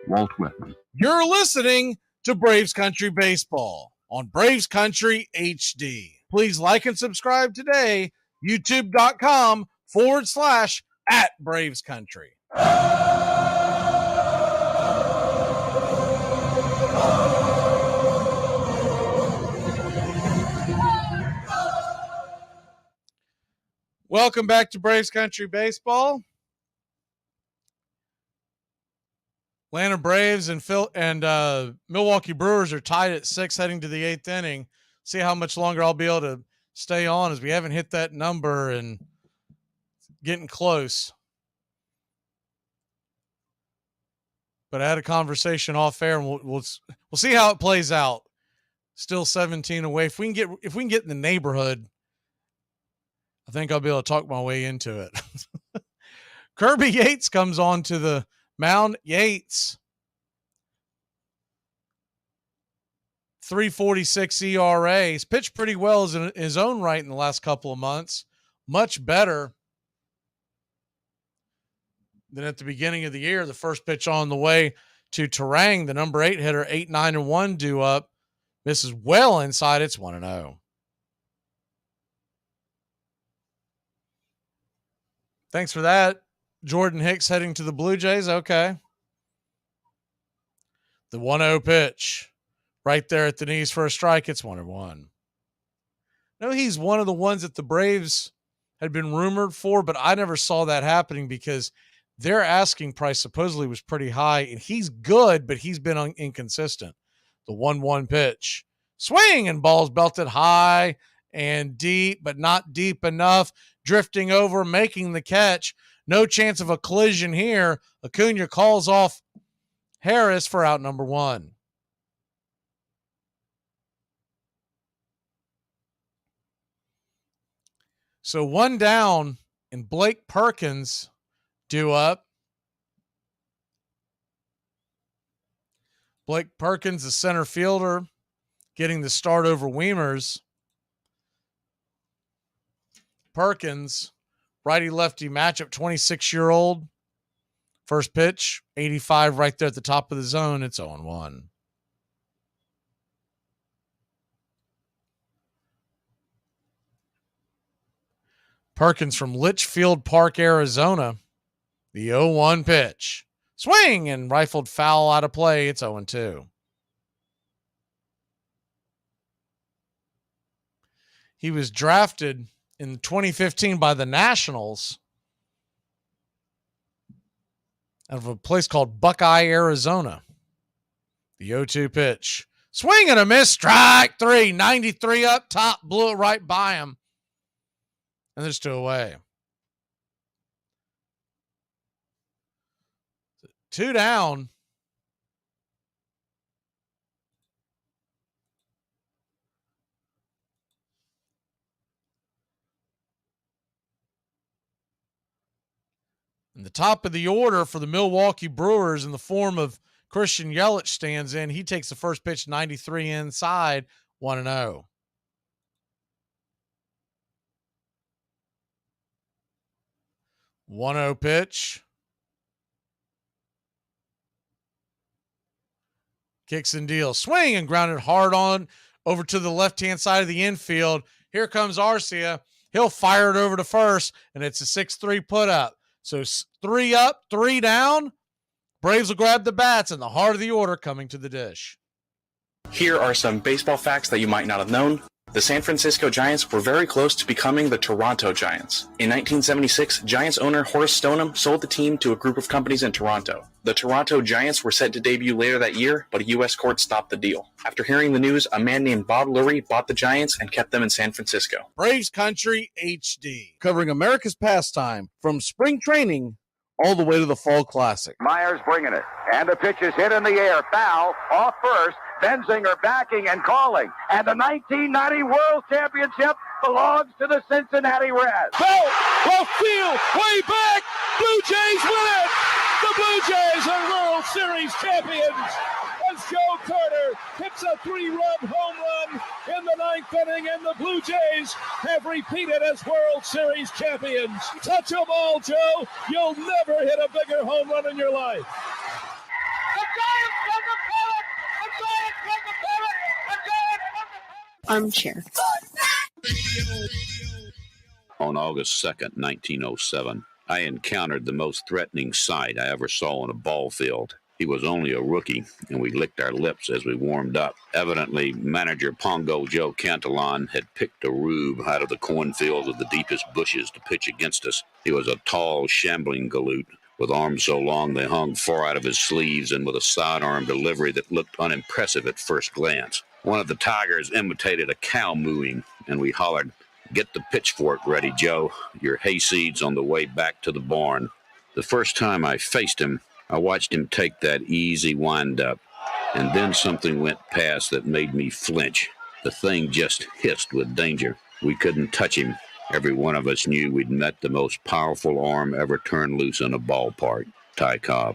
Walt Whitman. You're listening to Braves Country Baseball on Braves Country HD. Please like and subscribe today, youtube.com/@Braves Country. Welcome back to Braves Country Baseball. Atlanta Braves and Milwaukee Brewers are tied at 6 heading to the 8th inning. See how much longer I'll be able to stay on, as we haven't hit that number and getting close. But I had a conversation off air, and we'll see how it plays out. Still 17 away. If we can get in the neighborhood, I think I'll be able to talk my way into it. Kirby Yates comes on to the mound. Yates, 3.46 ERA. He's pitched pretty well in his own right in the last couple of months. Much better than at the beginning of the year. The first pitch on the way to Terang, the number 8 hitter, 8-9-1 due up. Misses well inside. It's 1-0. Thanks for that. Jordan Hicks heading to the Blue Jays. Okay. The 1-0 pitch right there at the knees for a strike. It's 1-1. No, he's one of the ones that the Braves had been rumored for, but I never saw that happening because their asking price supposedly was pretty high, and he's good, but he's been inconsistent. The 1-1 pitch. Swing, and ball's belted high and deep, but not deep enough. Drifting over, making the catch. No chance of a collision here. Acuna calls off Harris for out number 1. So 1 down, and Blake Perkins due up. Blake Perkins, the center fielder, getting the start over Weimers. Perkins, righty-lefty matchup, 26-year-old. First pitch, 85 right there at the top of the zone. It's 0-1. Perkins from Litchfield Park, Arizona. The 0-1 pitch. Swing, and rifled foul out of play. It's 0-2. He was drafted in 2015 by the Nationals out of a place called Buckeye, Arizona. The 0-2 pitch. Swing and a miss. Strike 3. 93 up top. Blew it right by him. And there's 2 away. 2 down. And the top of the order for the Milwaukee Brewers in the form of Christian Yelich stands in. He takes the first pitch, 93 inside, 1-0. One-0 pitch. Kicks and deals. Swing and grounded hard on over to the left-hand side of the infield. Here comes Arcia. He'll fire it over to first, and it's a 6-3 put up. So 3 up, 3 down. Braves will grab the bats, and the heart of the order coming to the dish. Here are some baseball facts that you might not have known. The San Francisco Giants were very close to becoming the Toronto Giants. In 1976, Giants owner Horace Stoneham sold the team to a group of companies in Toronto. The Toronto Giants were set to debut later that year, but a U.S. court stopped the deal. After hearing the news, a man named Bob Lurie bought the Giants and kept them in San Francisco. Braves Country HD, covering America's pastime from spring training all the way to the Fall Classic. Myers bringing it, and the pitch is hit in the air. Foul, off first. Benzinger backing and calling. And the 1990 World Championship belongs to the Cincinnati Reds. Left field, way back. Blue Jays win it. The Blue Jays are World Series champions. As Joe Carter hits a 3-run home run in the 9th inning, and the Blue Jays have repeated as World Series champions. Touch them all, Joe. You'll never hit a bigger home run in your life. The Giants won the pennant! The Giants won the pennant! The Giants won the Armchair. On August 2nd, 1907, I encountered the most threatening sight I ever saw on a ball field. He was only a rookie, and we licked our lips as we warmed up. Evidently, manager Pongo Joe Cantillon had picked a rube out of the cornfields of the deepest bushes to pitch against us. He was a tall, shambling galoot, with arms so long they hung far out of his sleeves and with a sidearm delivery that looked unimpressive at first glance. One of the Tigers imitated a cow mooing, and we hollered, "Get the pitchfork ready, Joe. Your hayseed's on the way back to the barn." The first time I faced him, I watched him take that easy wind-up, and then something went past that made me flinch. The thing just hissed with danger. We couldn't touch him. Every one of us knew we'd met the most powerful arm ever turned loose in a ballpark. Ty Cobb.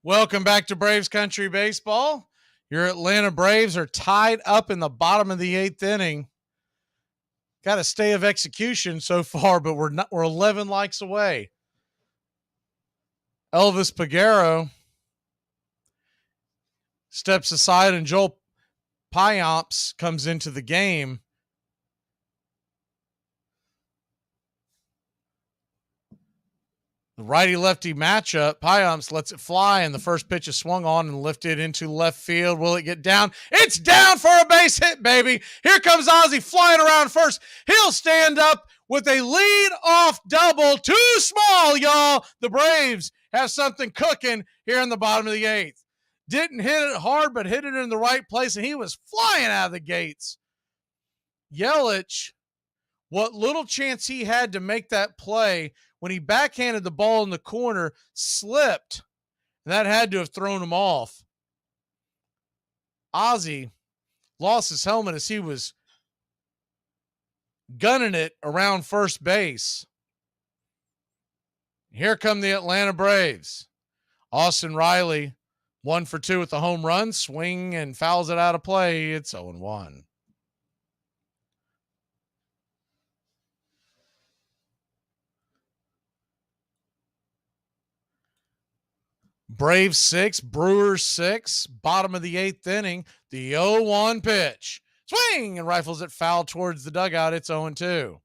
Welcome back to Braves Country Baseball. Your Atlanta Braves are tied up in the bottom of the 8th inning. Got a stay of execution so far, but we're 11 likes away. Elvis Peguero steps aside, and Joel Pyomps comes into the game. The righty-lefty matchup, Pyomps lets it fly, and the first pitch is swung on and lifted into left field. Will it get down? It's down for a base hit, baby. Here comes Ozzie flying around first. He'll stand up with a lead-off double. Too small, y'all. The Braves have something cooking here in the bottom of the eighth. Didn't hit it hard, but hit it in the right place, and he was flying out of the gates. Yelich, what little chance he had to make that play, when he backhanded the ball in the corner, slipped. That had to have thrown him off. Ozzie lost his helmet as he was gunning it around first base. Here come the Atlanta Braves. Austin Riley, 1 for 2 with the home run, swing and fouls it out of play. It's 0-1. Braves 6, Brewers 6, bottom of the 8th inning. The 0-1 pitch. Swing and rifles it foul towards the dugout. It's 0-2.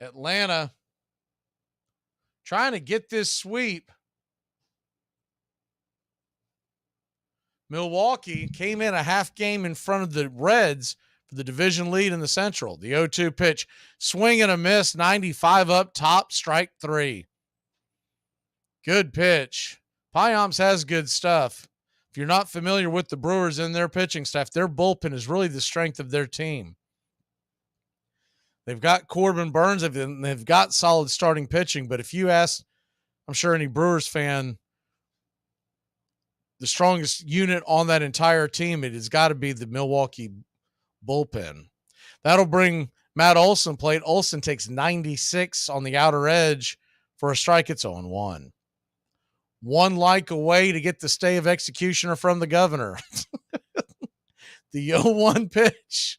Atlanta trying to get this sweep. Milwaukee came in a half game in front of the Reds for the division lead in the Central. The 0-2 pitch, swing and a miss, 95 up top, strike 3. Good pitch. Pyomps has good stuff. If you're not familiar with the Brewers and their pitching staff, their bullpen is really the strength of their team. They've got Corbin Burns, they've got solid starting pitching, but if you ask, I'm sure any Brewers fan, the strongest unit on that entire team, it has got to be the Milwaukee bullpen. That'll bring Matt Olson plate. Olson takes 96 on the outer edge for a strike. It's 0-1. 1 like away to get the stay of executioner from the governor. The 0-1 pitch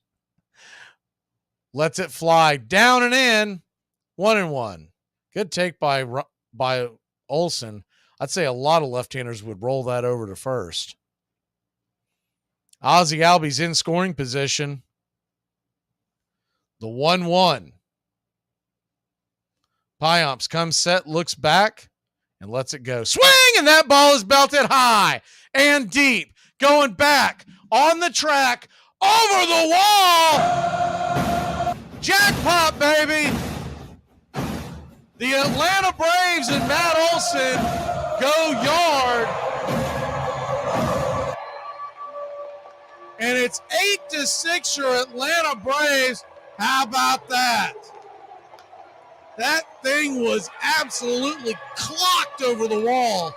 lets it fly down and in. 1-1. Good take by Olson. I'd say a lot of left-handers would roll that over to first. Ozzie Albies in scoring position. The 1-1. Pyomps comes set, looks back, and lets it go. Swing, and that ball is belted high and deep. Going back on the track, over the wall. Jackpot, baby. The Atlanta Braves and Matt Olson go yard. And it's 8-6 your Atlanta Braves. How about that? That thing was absolutely clocked over the wall.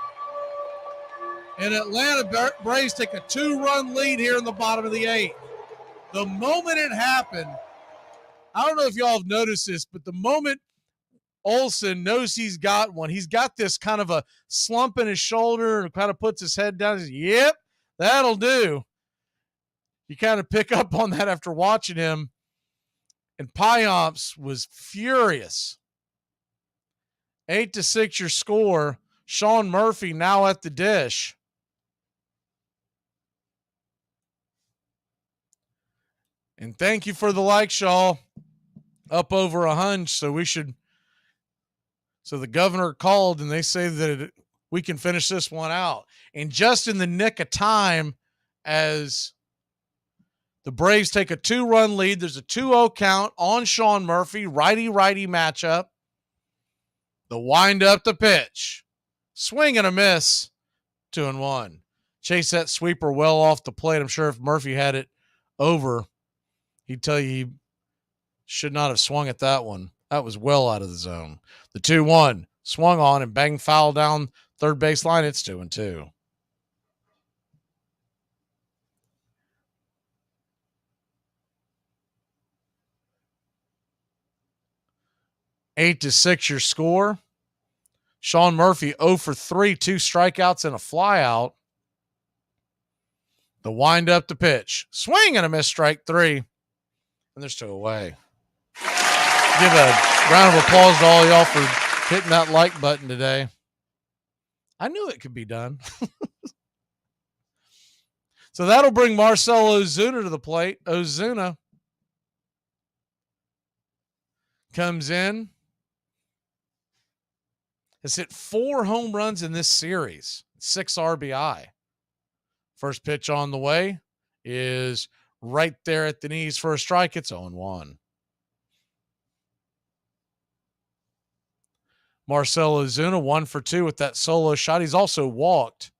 And Atlanta Braves take a 2-run lead here in the bottom of the 8th. The moment it happened, I don't know if y'all have noticed this, but the moment Olson knows he's got one, he's got this kind of a slump in his shoulder and kind of puts his head down. He says, yep, that'll do. You kind of pick up on that after watching him. And Pyomps was furious. 8-6 your score. Sean Murphy now at the dish. And thank you for the like, Shaw. Up over 100, so the governor called and they say that we can finish this one out. And just in the nick of time, as the Braves take a 2-run lead, there's a 2-0 count on Sean Murphy, righty-righty matchup. The wind up the pitch. Swing and a miss. 2-1. Chase that sweeper well off the plate. I'm sure if Murphy had it over, he'd tell you he should not have swung at that one. That was well out of the zone. The 2-1 swung on and banged foul down third base line. It's 2-2. Eight to 6 your score. Sean Murphy 0 for 3, 2 strikeouts and a flyout. The wind up the pitch. Swing and a miss, strike 3. And there's 2 away. Give a round of applause to all y'all for hitting that like button today. I knew it could be done. So that'll bring Marcell Ozuna to the plate. Ozuna comes in. Has hit 4 home runs in this series. 6 RBI. First pitch on the way is right there at the knees for a strike. It's 0-1. Marcell Ozuna 1 for 2 with that solo shot. He's also walked.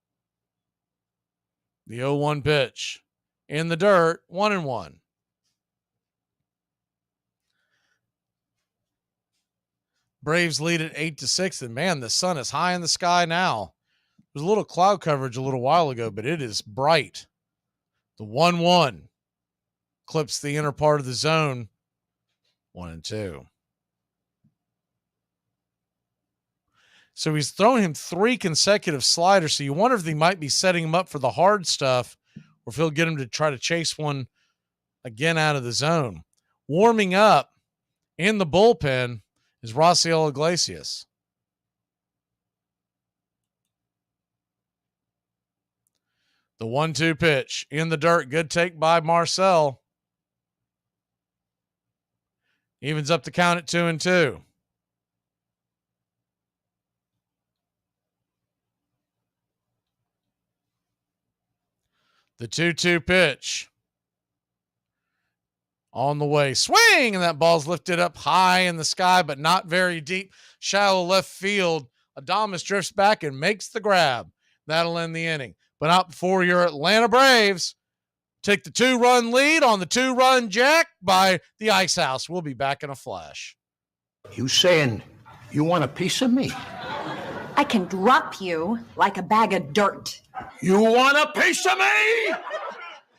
The 0-1 pitch in the dirt, 1-1. Braves lead at 8-6, and man, the sun is high in the sky now. There was a little cloud coverage a little while ago, but it is bright. The 1-1 clips the inner part of the zone, 1-2. So he's thrown him 3 consecutive sliders. So you wonder if they might be setting him up for the hard stuff or if he'll get him to try to chase one again out of the zone. Warming up in the bullpen is Raciel Iglesias. The 1-2 pitch in the dirt. Good take by Marcell. Evens up the count at 2-2. The 2-2 pitch. On the way. Swing! And that ball's lifted up high in the sky, but not very deep. Shallow left field. Adames drifts back and makes the grab. That'll end the inning. But not before your Atlanta Braves take the 2-run lead on the 2-run jack by the Ice House. We'll be back in a flash. You saying you want a piece of me? I can drop you like a bag of dirt. You want a piece of me?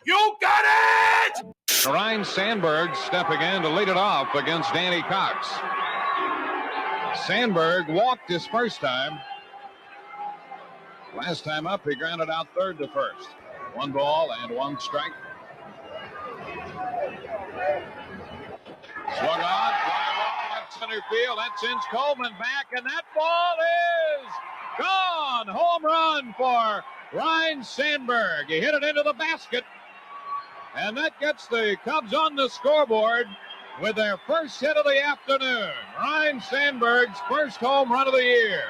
You got it! Ryan Sandberg stepping in to lead it off against Danny Cox. Sandberg walked his first time. Last time up, he grounded out third to first. 1 ball and 1 strike. Swung on, fly ball, left center field. That sends Coleman back, and that ball is gone. Home run for Ryan Sandberg. He hit it into the basket, and that gets the Cubs on the scoreboard with their first hit of the afternoon. Ryan Sandberg's first home run of the year.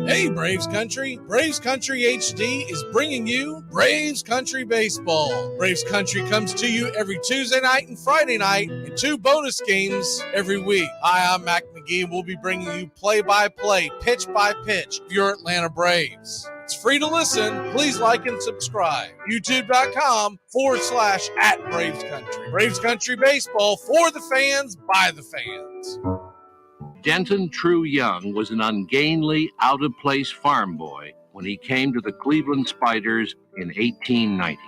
Hey, Braves Country. Braves Country HD is bringing you Braves Country Baseball. Braves Country comes to you every Tuesday night and Friday night and 2 bonus games every week. Hi, I'm Mac McGee, and we'll be bringing you play-by-play, pitch-by-pitch of your Atlanta Braves. It's free to listen. Please like and subscribe. YouTube.com/@Braves Country. Braves Country Baseball for the fans, by the fans. Denton True Young was an ungainly, out-of-place farm boy when he came to the Cleveland Spiders in 1890.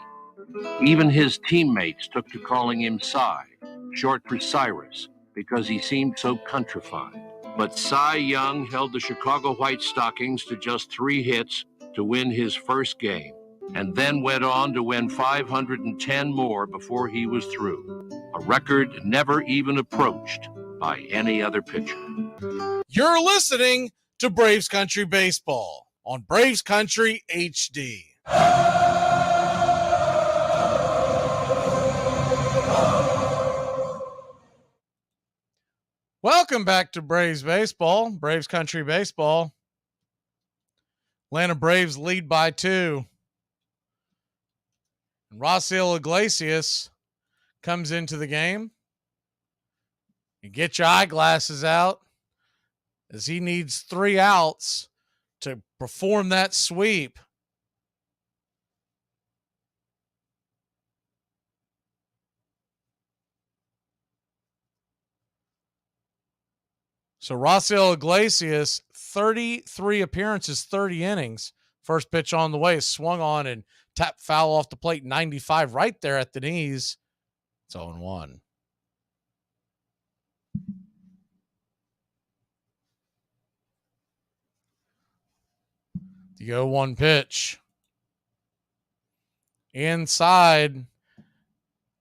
Even his teammates took to calling him Cy, short for Cyrus, because he seemed so countrified. But Cy Young held the Chicago White Stockings to just 3 hits to win his first game, and then went on to win 510 more before he was through, a record never even approached by any other pitcher. You're listening to Braves Country Baseball on Braves Country HD. Welcome back to Braves Baseball, Braves Country Baseball. Atlanta Braves lead by 2. And Raciel Iglesias comes into the game. You get your eyeglasses out, as he needs 3 outs to perform that sweep. So Raciel Iglesias, 33 appearances, 30 innings. First pitch on the way is swung on and tapped foul off the plate, 95 right there at the knees. It's 0-1. The 0-1 pitch. Inside.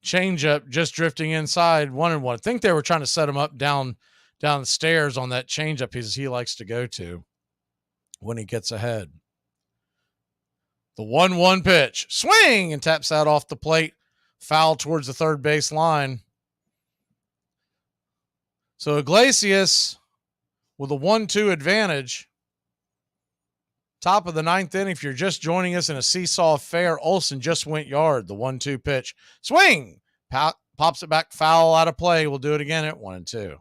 Changeup just drifting inside. 1-1. I think they were trying to set him up down down the stairs on that changeup he likes to go to when he gets ahead. The 1-1 pitch. Swing! And taps that off the plate. Foul towards the third base line. So Iglesias with a 1-2 advantage. Top of the ninth inning. If you're just joining us in a seesaw affair, Olsen just went yard. The 1-2 pitch. Swing! Pops it back, foul, out of play. We'll do it again at 1-2.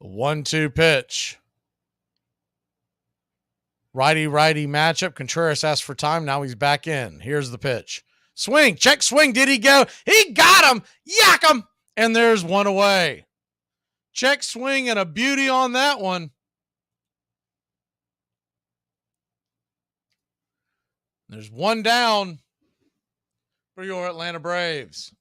The 1-2 pitch. Righty-righty matchup. Contreras asked for time. Now he's back in. Here's the pitch. Swing. Check swing. Did he go? He got him. Yak him. And there's one away. Check swing and a beauty on that one. There's one down for your Atlanta Braves.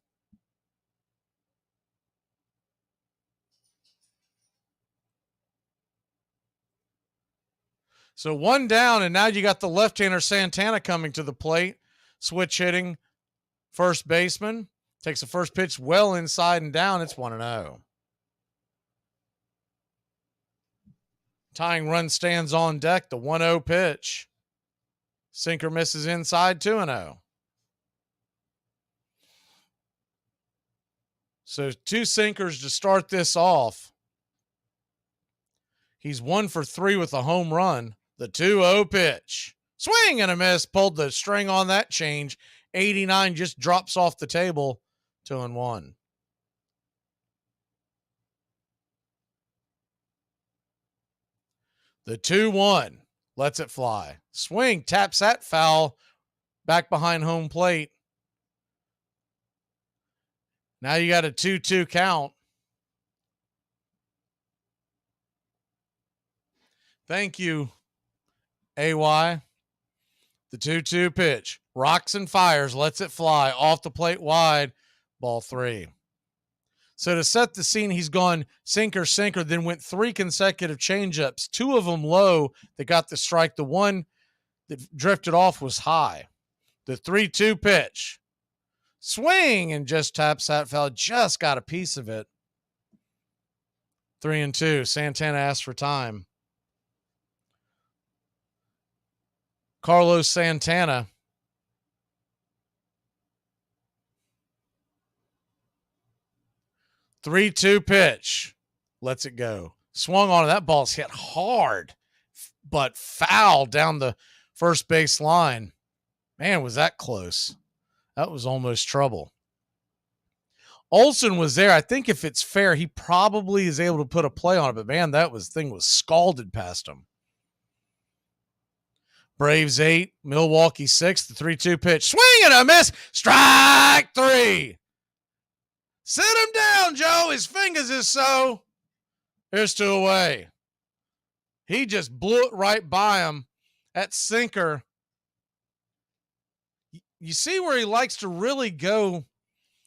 So one down, and now you got the left-hander Santana coming to the plate. Switch hitting first baseman. Takes the first pitch well inside and down. It's 1-0. Tying run stands on deck. The 1-0 pitch. Sinker misses inside, 2-0. So 2 sinkers to start this off. He's 1 for 3 with a home run. The 2-0 pitch. Swing and a miss. Pulled the string on that change. 89 just drops off the table. 2-1. The 2-1. Lets it fly. Swing. Taps that foul. Back behind home plate. Now you got a 2-2 count. Thank you, AY. The 2-2 pitch. Rocks and fires. Lets it fly. Off the plate wide. Ball 3. So to set the scene, he's gone sinker, sinker, then went 3 consecutive changeups. 2 of them low that got the strike. The one that drifted off was high. The 3-2 pitch. Swing and just taps that foul. Just got a piece of it. 3-2. Santana asked for time. Carlos Santana. The 3-2 pitch. Lets it go. Swung on it. That ball's hit hard, but foul down the first base line. Man, was that close. That was almost trouble. Olsen was there. I think if it's fair, he probably is able to put a play on it, but man, thing was scalded past him. Braves 8, Milwaukee 6, the 3-2 pitch. Swing and a miss. Strike 3. Sit him down, Joe. His fingers is so. Here's 2 away. He just blew it right by him. That sinker. You see where he likes to really go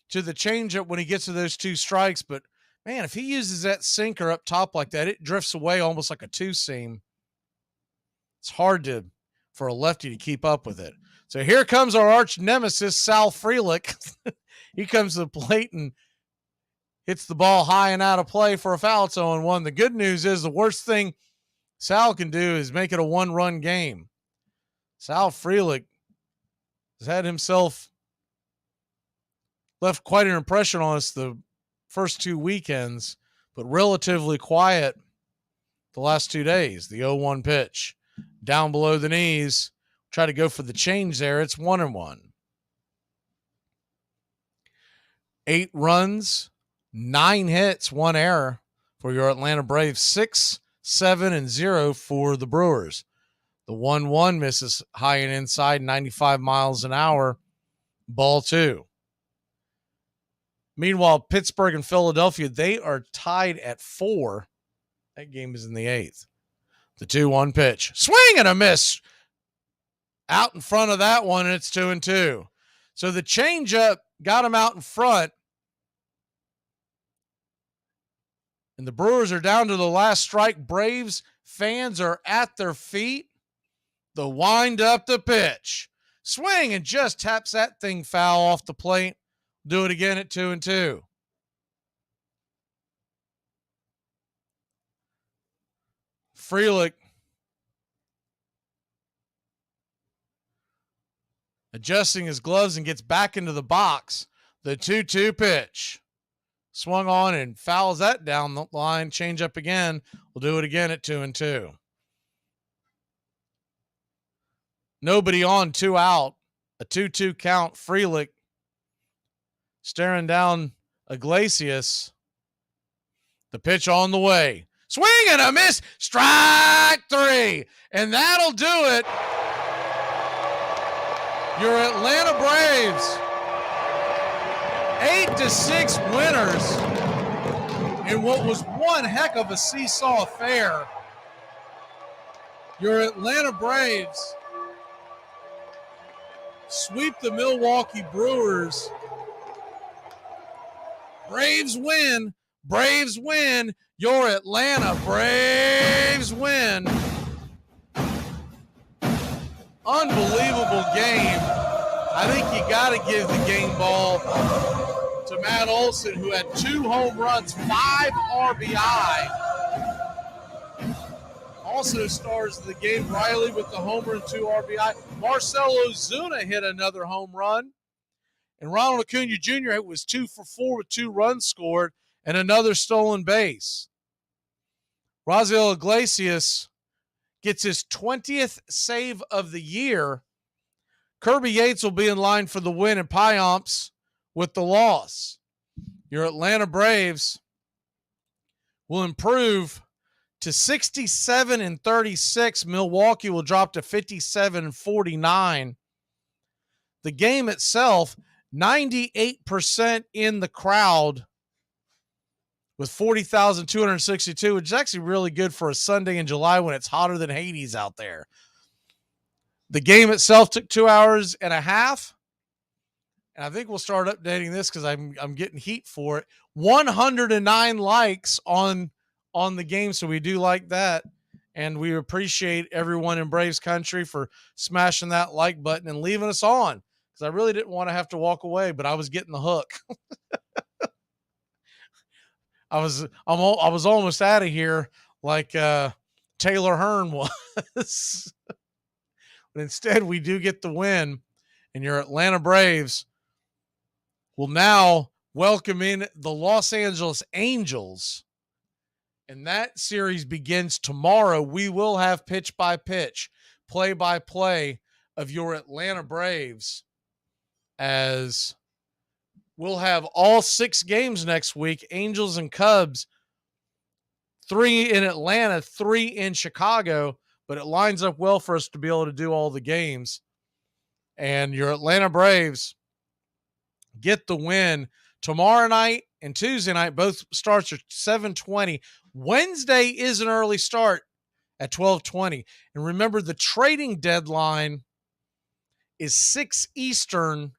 to the changeup when he gets to those 2 strikes. But, man, if he uses that sinker up top like that, it drifts away almost like a 2-seam. It's hard for a lefty to keep up with it. So here comes our arch nemesis, Sal Frelick. He comes to the plate and hits the ball high and out of play for a foul. It's 0-1. The good news is the worst thing Sal can do is make it a 1-run game. Sal Frelick has had himself left quite an impression on us the first 2 weekends, but relatively quiet the last 2 days. The 0-1 pitch. Down below the knees. Try to go for the change there. It's 1-1. 8 runs, 9 hits, 1 error for your Atlanta Braves. 6-7-0 for the Brewers. The 1-1 misses high and inside, 95 miles an hour. Ball 2. Meanwhile, Pittsburgh and Philadelphia, they are tied at 4. That game is in the 8th. The 2-1 pitch. Swing and a miss. Out in front of that one, and it's 2-2. So the changeup got him out in front. And the Brewers are down to the last strike. Braves Fans are at their feet. The wind up the pitch. Swing and just taps that thing foul off the plate. Do it again at 2-2. Frelick adjusting his gloves and gets back into the box. The 2-2 pitch. Swung on and fouls that down the line. Change up again. We'll do it again at 2-2. Nobody on, 2 out. A 2-2 count. Frelick staring down Iglesias. The pitch on the way. Swing and a miss. Strike 3. And that'll do it. Your Atlanta Braves 8-6 winners in what was one heck of a seesaw affair. Your Atlanta Braves sweep the Milwaukee Brewers. Braves win. Braves win. Your Atlanta Braves win. Unbelievable game. I think you got to give the game ball to Matt Olson, who had 2 home runs, 5 RBI. Also stars of the game, Riley with the homer and 2 RBI. Marcell Ozuna hit another home run. And Ronald Acuna Jr. was 2 for 4 with 2 runs scored and another stolen base. Raisel Iglesias gets his 20th save of the year. Kirby Yates will be in line for the win and Piamps with the loss. Your Atlanta Braves will improve to 67-36. Milwaukee will drop to 57-49. The game itself, 98% in the crowd with 40,262, which is actually really good for a Sunday in July when it's hotter than Hades out there. The game itself took 2 hours and a half. And I think we'll start updating this because I'm getting heat for it. 109 likes on the game, so we do like that. And we appreciate everyone in Braves country for smashing that like button and leaving us on, because I really didn't want to have to walk away, but I was getting the hook. I was almost out of here like Taylor Hearn was. But instead, we do get the win, and your Atlanta Braves will now welcome in the Los Angeles Angels, and that series begins tomorrow. We will have pitch-by-pitch, play-by-play of your Atlanta Braves, as we'll have all 6 games next week, Angels and Cubs, 3 in Atlanta, 3 in Chicago, but it lines up well for us to be able to do all the games. And your Atlanta Braves get the win tomorrow night and Tuesday night. Both starts are 7:20. Wednesday is an early start at 12:20. And remember, the trading deadline is 6 Eastern,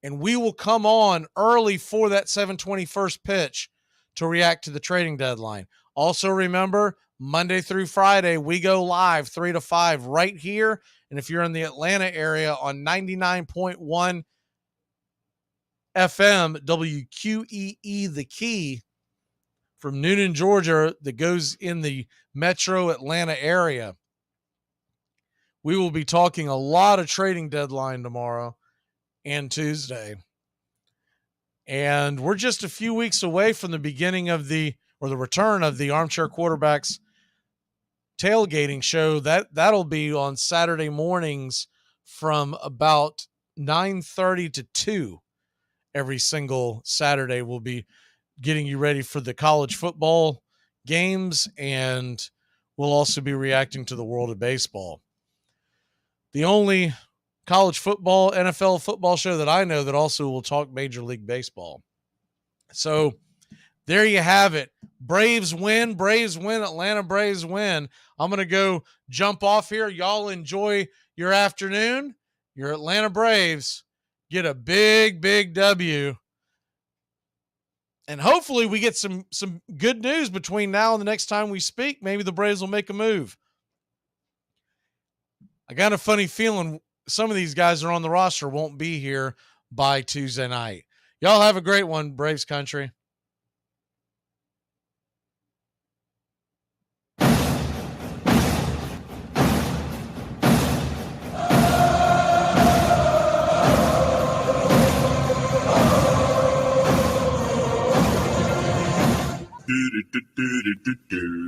and we will come on early for that 7:20 first pitch to react to the trading deadline. Also remember, Monday through Friday, we go live 3 to 5 right here. And if you're in the Atlanta area on 99.1 FM, WQEE The Key from Noonan, Georgia, that goes in the metro Atlanta area. We will be talking a lot of trading deadline tomorrow and Tuesday. And we're just a few weeks away from the beginning of the return of the Armchair Quarterbacks tailgating show. That'll be on Saturday mornings from about 9:30 to 2 every single Saturday. We'll be getting you ready for the college football games, and we'll also be reacting to the world of baseball. The only college football, NFL football show that I know that also will talk Major League Baseball. So there you have it. Braves win. Braves win. Atlanta Braves win. I'm going to go jump off here. Y'all enjoy your afternoon. Your Atlanta Braves get a big, big W And hopefully we get some good news between now and the next time we speak. Maybe the Braves will make a move. I got a funny feeling some of these guys that are on the roster won't be here by Tuesday night. Y'all have a great one, Braves country.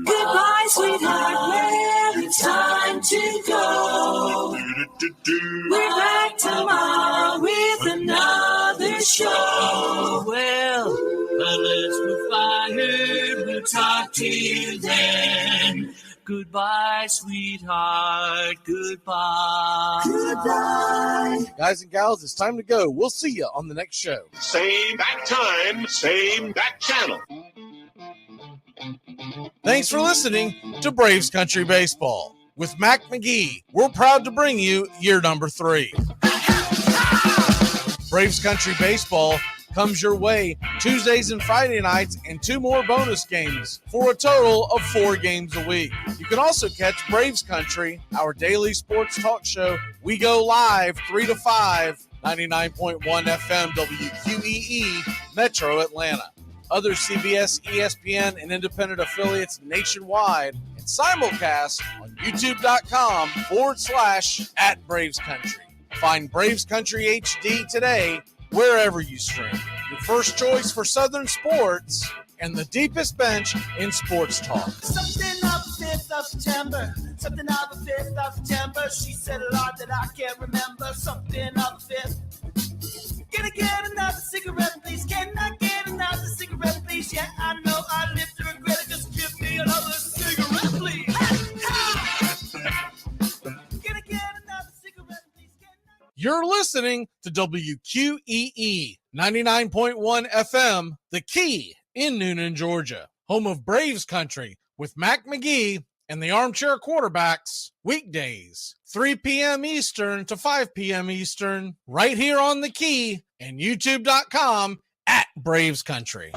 Goodbye, sweetheart. Well, it's time to go. We're back tomorrow with another show. Well, unless we're fired, we'll talk to you then. Goodbye, sweetheart. Goodbye. Goodbye. Guys and gals, it's time to go. We'll see you on the next show. Same back time, same back channel. Thanks for listening to Braves Country Baseball. With Mac McGee, we're proud to bring you year number 3. Braves Country Baseball comes your way Tuesdays and Friday nights and 2 more bonus games for a total of 4 games a week. You can also catch Braves Country, our daily sports talk show. We go live 3 to 5, 99.1 FM WQEE, Metro Atlanta. Other CBS, ESPN, and independent affiliates nationwide, and simulcast on youtube.com/@BravesCountry. Find Braves Country HD today wherever you stream. Your first choice for Southern sports and the deepest bench in sports talk. Something of the 5th of September. Something of the 5th of September. She said a lot that I can't remember. Something of the 5th. Can I get another cigarette, please? Can I get another cigarette, please? Yeah, I know I live to regret it. Just give me another cigarette, please. Can I get another cigarette, please? You're listening to WQEE 99.1 FM, The Key in Noonan, Georgia, home of Braves Country with Mac McGee and the Armchair Quarterbacks, weekdays, 3 p.m. Eastern to 5 p.m. Eastern, right here on The Key and youtube.com/Braves Country.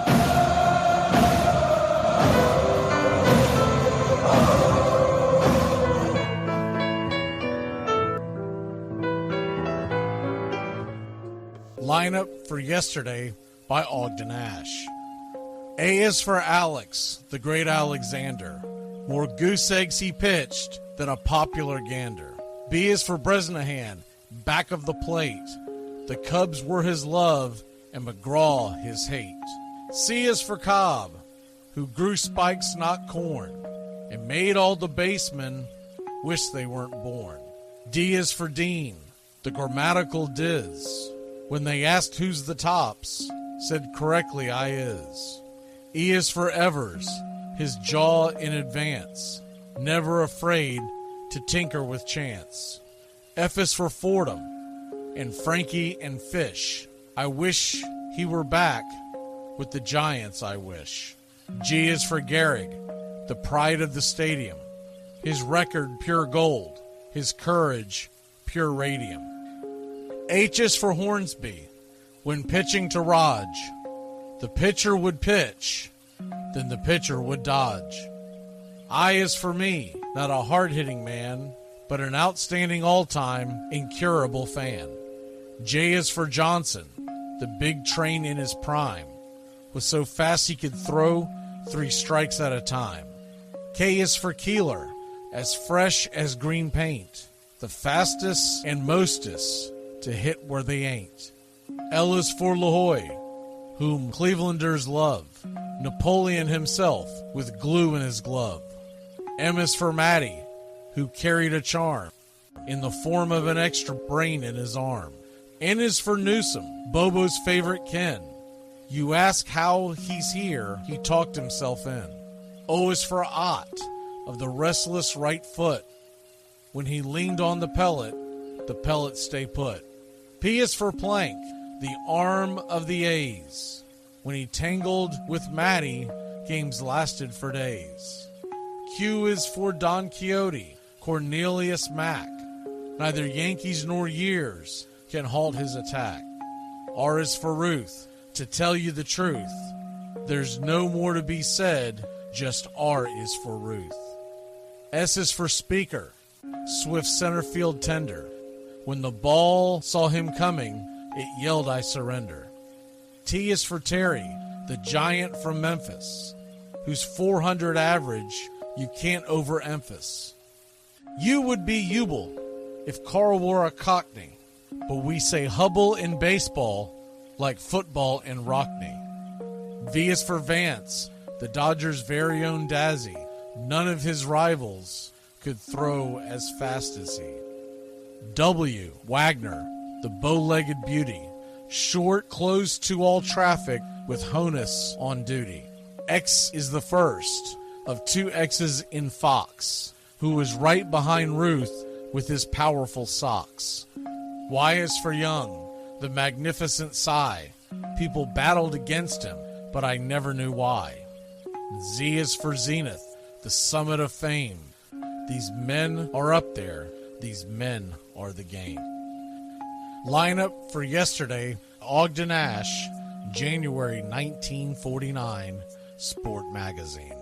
Lineup for yesterday by Ogden Ash. A is for Alex, the great Alexander. More goose eggs he pitched than a popular gander. B is for Bresnahan, back of the plate. The Cubs were his love and McGraw his hate. C is for Cobb, who grew spikes not corn, and made all the basemen wish they weren't born. D is for Dean, the grammatical diz. When they asked who's the tops, said correctly I is. E is for Evers, his jaw in advance, never afraid to tinker with chance. F is for Fordham, and Frankie and Fish. I wish he were back with the Giants, I wish. G is for Gehrig, the pride of the stadium. His record pure gold, his courage pure radium. H is for Hornsby, when pitching to Raj. The pitcher would pitch, then the pitcher would dodge. I is for me, not a hard-hitting man, but an outstanding all-time, incurable fan. J is for Johnson, the big train in his prime, was so fast he could throw 3 strikes at a time. K is for Keeler, as fresh as green paint, the fastest and mostest to hit where they ain't. L is for LaHoy, whom Clevelanders love, Napoleon himself with glue in his glove. M is for Matty, who carried a charm in the form of an extra brain in his arm. N is for Newsom, Bobo's favorite kin. You ask how he's here, he talked himself in. O is for Ott, of the restless right foot. When he leaned on the pellet stay put. P is for Plank, the arm of the A's. When he tangled with Matty, games lasted for days. Q is for Don Quixote, Cornelius Mack. Neither Yankees nor years can halt his attack. R is for Ruth, to tell you the truth. There's no more to be said, just R is for Ruth. S is for Speaker, swift center field tender. When the ball saw him coming, it yelled, I surrender. T is for Terry, the giant from Memphis, whose 400 average you can't overemphasize. U would be Ubel if Carl wore a cockney, but we say Hubble in baseball like football in Rockney. V is for Vance, the Dodgers' very own Dazzy. None of his rivals could throw as fast as he. W, Wagner, the bow-legged beauty, short, closed to all traffic with Honus on duty. X is the first of two X's in Fox, who was right behind Ruth with his powerful socks. Y is for Young, the magnificent sigh. People battled against him, but I never knew why. Z is for Zenith, the summit of fame. These men are up there. These men are the game. Lineup for yesterday, Ogden Ash, January 1949, Sport Magazine.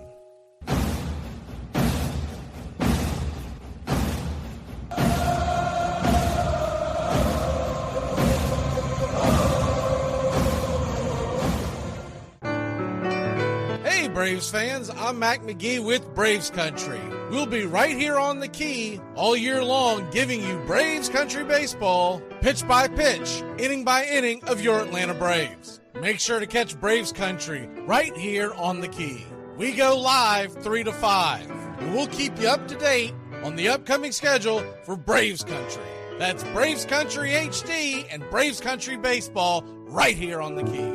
Hey Braves fans, I'm Mac McGee with Braves Country. We'll be right here on the key all year long giving you Braves Country baseball, pitch by pitch, inning by inning of your Atlanta Braves. Make sure to catch Braves Country right here on the key. We go live 3 to 5, and we'll keep you up to date on the upcoming schedule for Braves Country. That's Braves Country HD and Braves Country baseball right here on the key.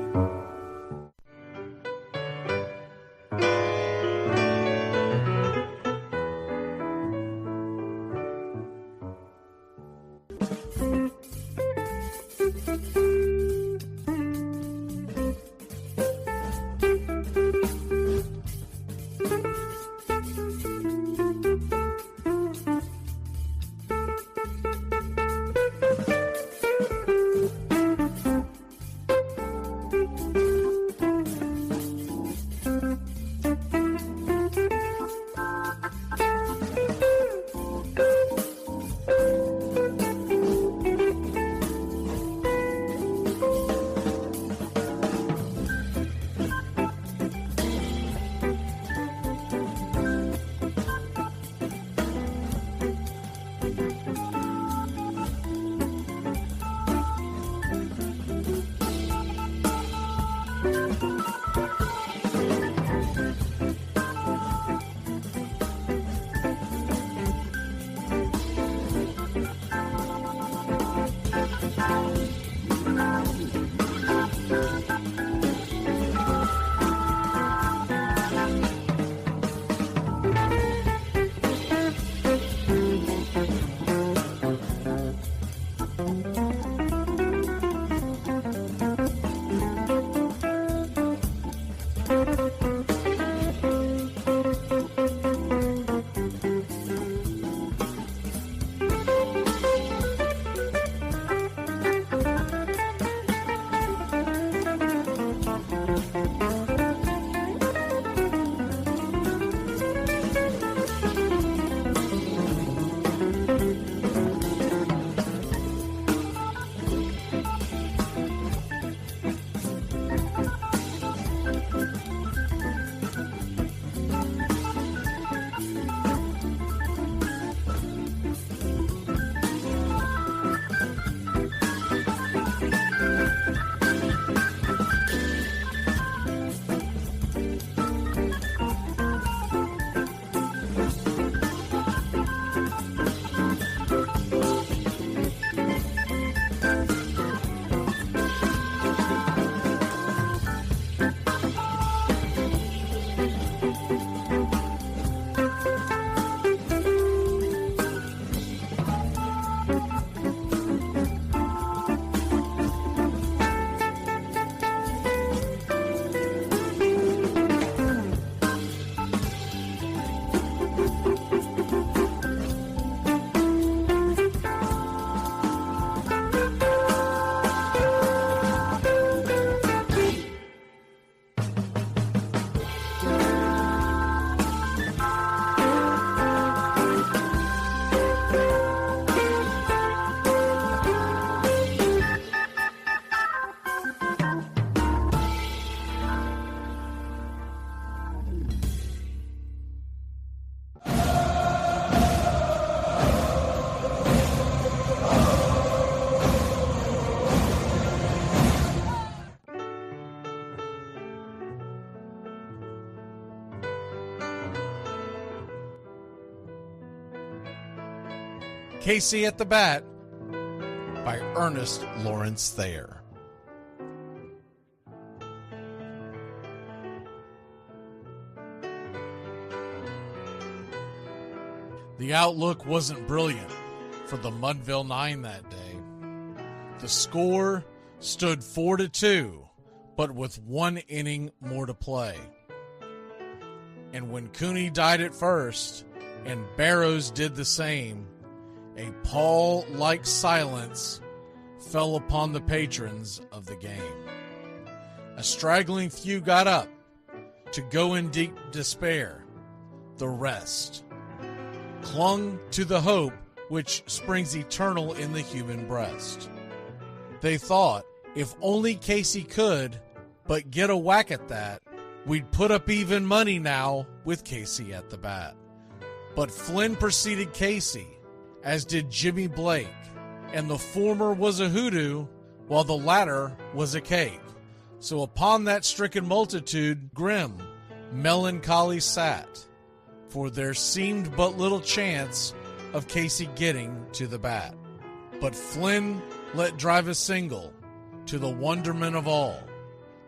Casey at the Bat by Ernest Lawrence Thayer. The outlook wasn't brilliant for the Mudville Nine that day. The score stood 4-2, but with 1 inning more to play. And when Cooney died at first, and Barrows did the same, a pall-like silence fell upon the patrons of the game. A straggling few got up to go in deep despair. The rest clung to the hope which springs eternal in the human breast. They thought, if only Casey could but get a whack at that, we'd put up even money now with Casey at the bat. But Flynn preceded Casey, as did Jimmy Blake, and the former was a hoodoo, while the latter was a cake. So upon that stricken multitude grim, melancholy sat, for there seemed but little chance of Casey getting to the bat. But Flynn let drive a single, to the wonderment of all,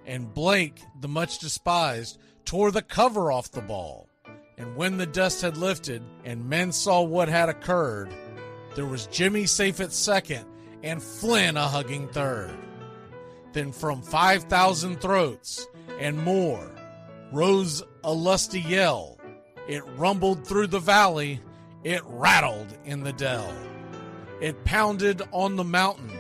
and Blake, the much despised, tore the cover off the ball. And when the dust had lifted, and men saw what had occurred, there was Jimmy safe at second, and Flynn a hugging third. Then from 5,000 throats and more rose a lusty yell. It rumbled through the valley, it rattled in the dell. It pounded on the mountain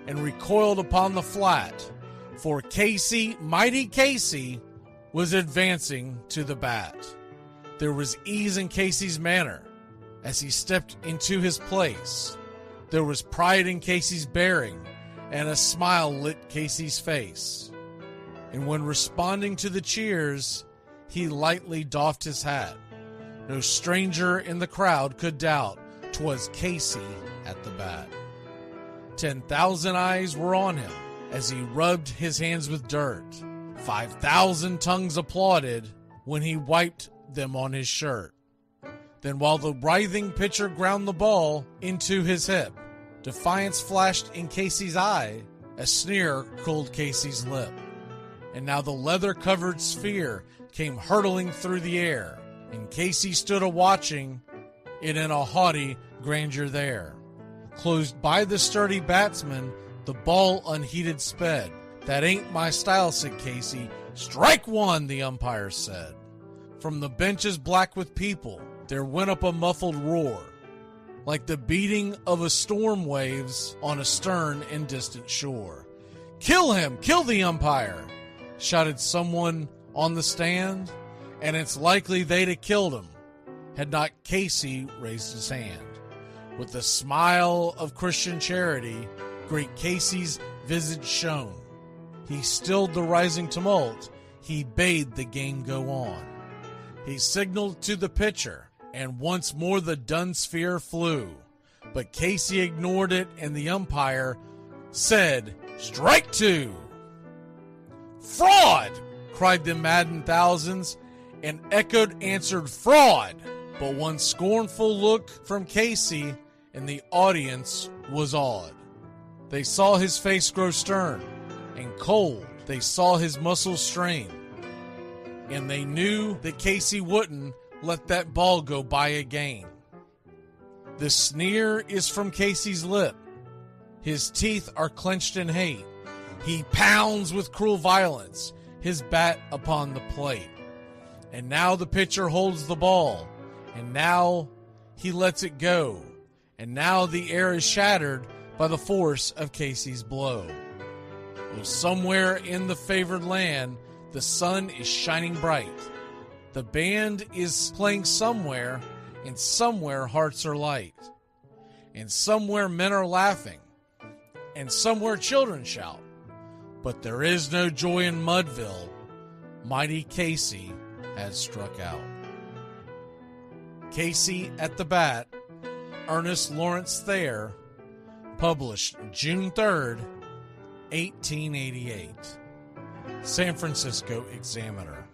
and recoiled upon the flat, for Casey, mighty Casey, was advancing to the bat. There was ease in Casey's manner as he stepped into his place. There was pride in Casey's bearing, and a smile lit Casey's face. And when responding to the cheers, he lightly doffed his hat. No stranger in the crowd could doubt 'twas Casey at the bat. 10,000 eyes were on him as he rubbed his hands with dirt. 5,000 tongues applauded when he wiped them on his shirt. Then while the writhing pitcher ground the ball into his hip, defiance flashed in Casey's eye, a sneer cooled Casey's lip. And now the leather-covered sphere came hurtling through the air, and Casey stood a-watching it in a haughty grandeur there. Closed by the sturdy batsman, the ball unheeded sped. "That ain't my style," said Casey. "Strike one," the umpire said. From the benches black with people, there went up a muffled roar, like the beating of a storm waves on a stern and distant shore. "Kill him! Kill the umpire!" shouted someone on the stand, and it's likely they'd have killed him had not Casey raised his hand. With the smile of Christian charity, great Casey's visage shone. He stilled the rising tumult, he bade the game go on. He signaled to the pitcher, and once more the dun sphere flew. But Casey ignored it, and the umpire said, "Strike two!" "Fraud!" cried the maddened thousands, and echoed answered, "Fraud!" But one scornful look from Casey, and the audience was awed. They saw his face grow stern and cold. They saw his muscles strain. And they knew that Casey wouldn't let that ball go by again. The sneer is from Casey's lip. His teeth are clenched in hate. He pounds with cruel violence his bat upon the plate. And now the pitcher holds the ball, and now he lets it go. And now the air is shattered by the force of Casey's blow. Oh, somewhere in the favored land, the sun is shining bright. The band is playing somewhere, and somewhere hearts are light. And somewhere men are laughing, and somewhere children shout. But there is no joy in Mudville. Mighty Casey has struck out. Casey at the Bat, Ernest Lawrence Thayer, published June 3rd, 1888. San Francisco Examiner.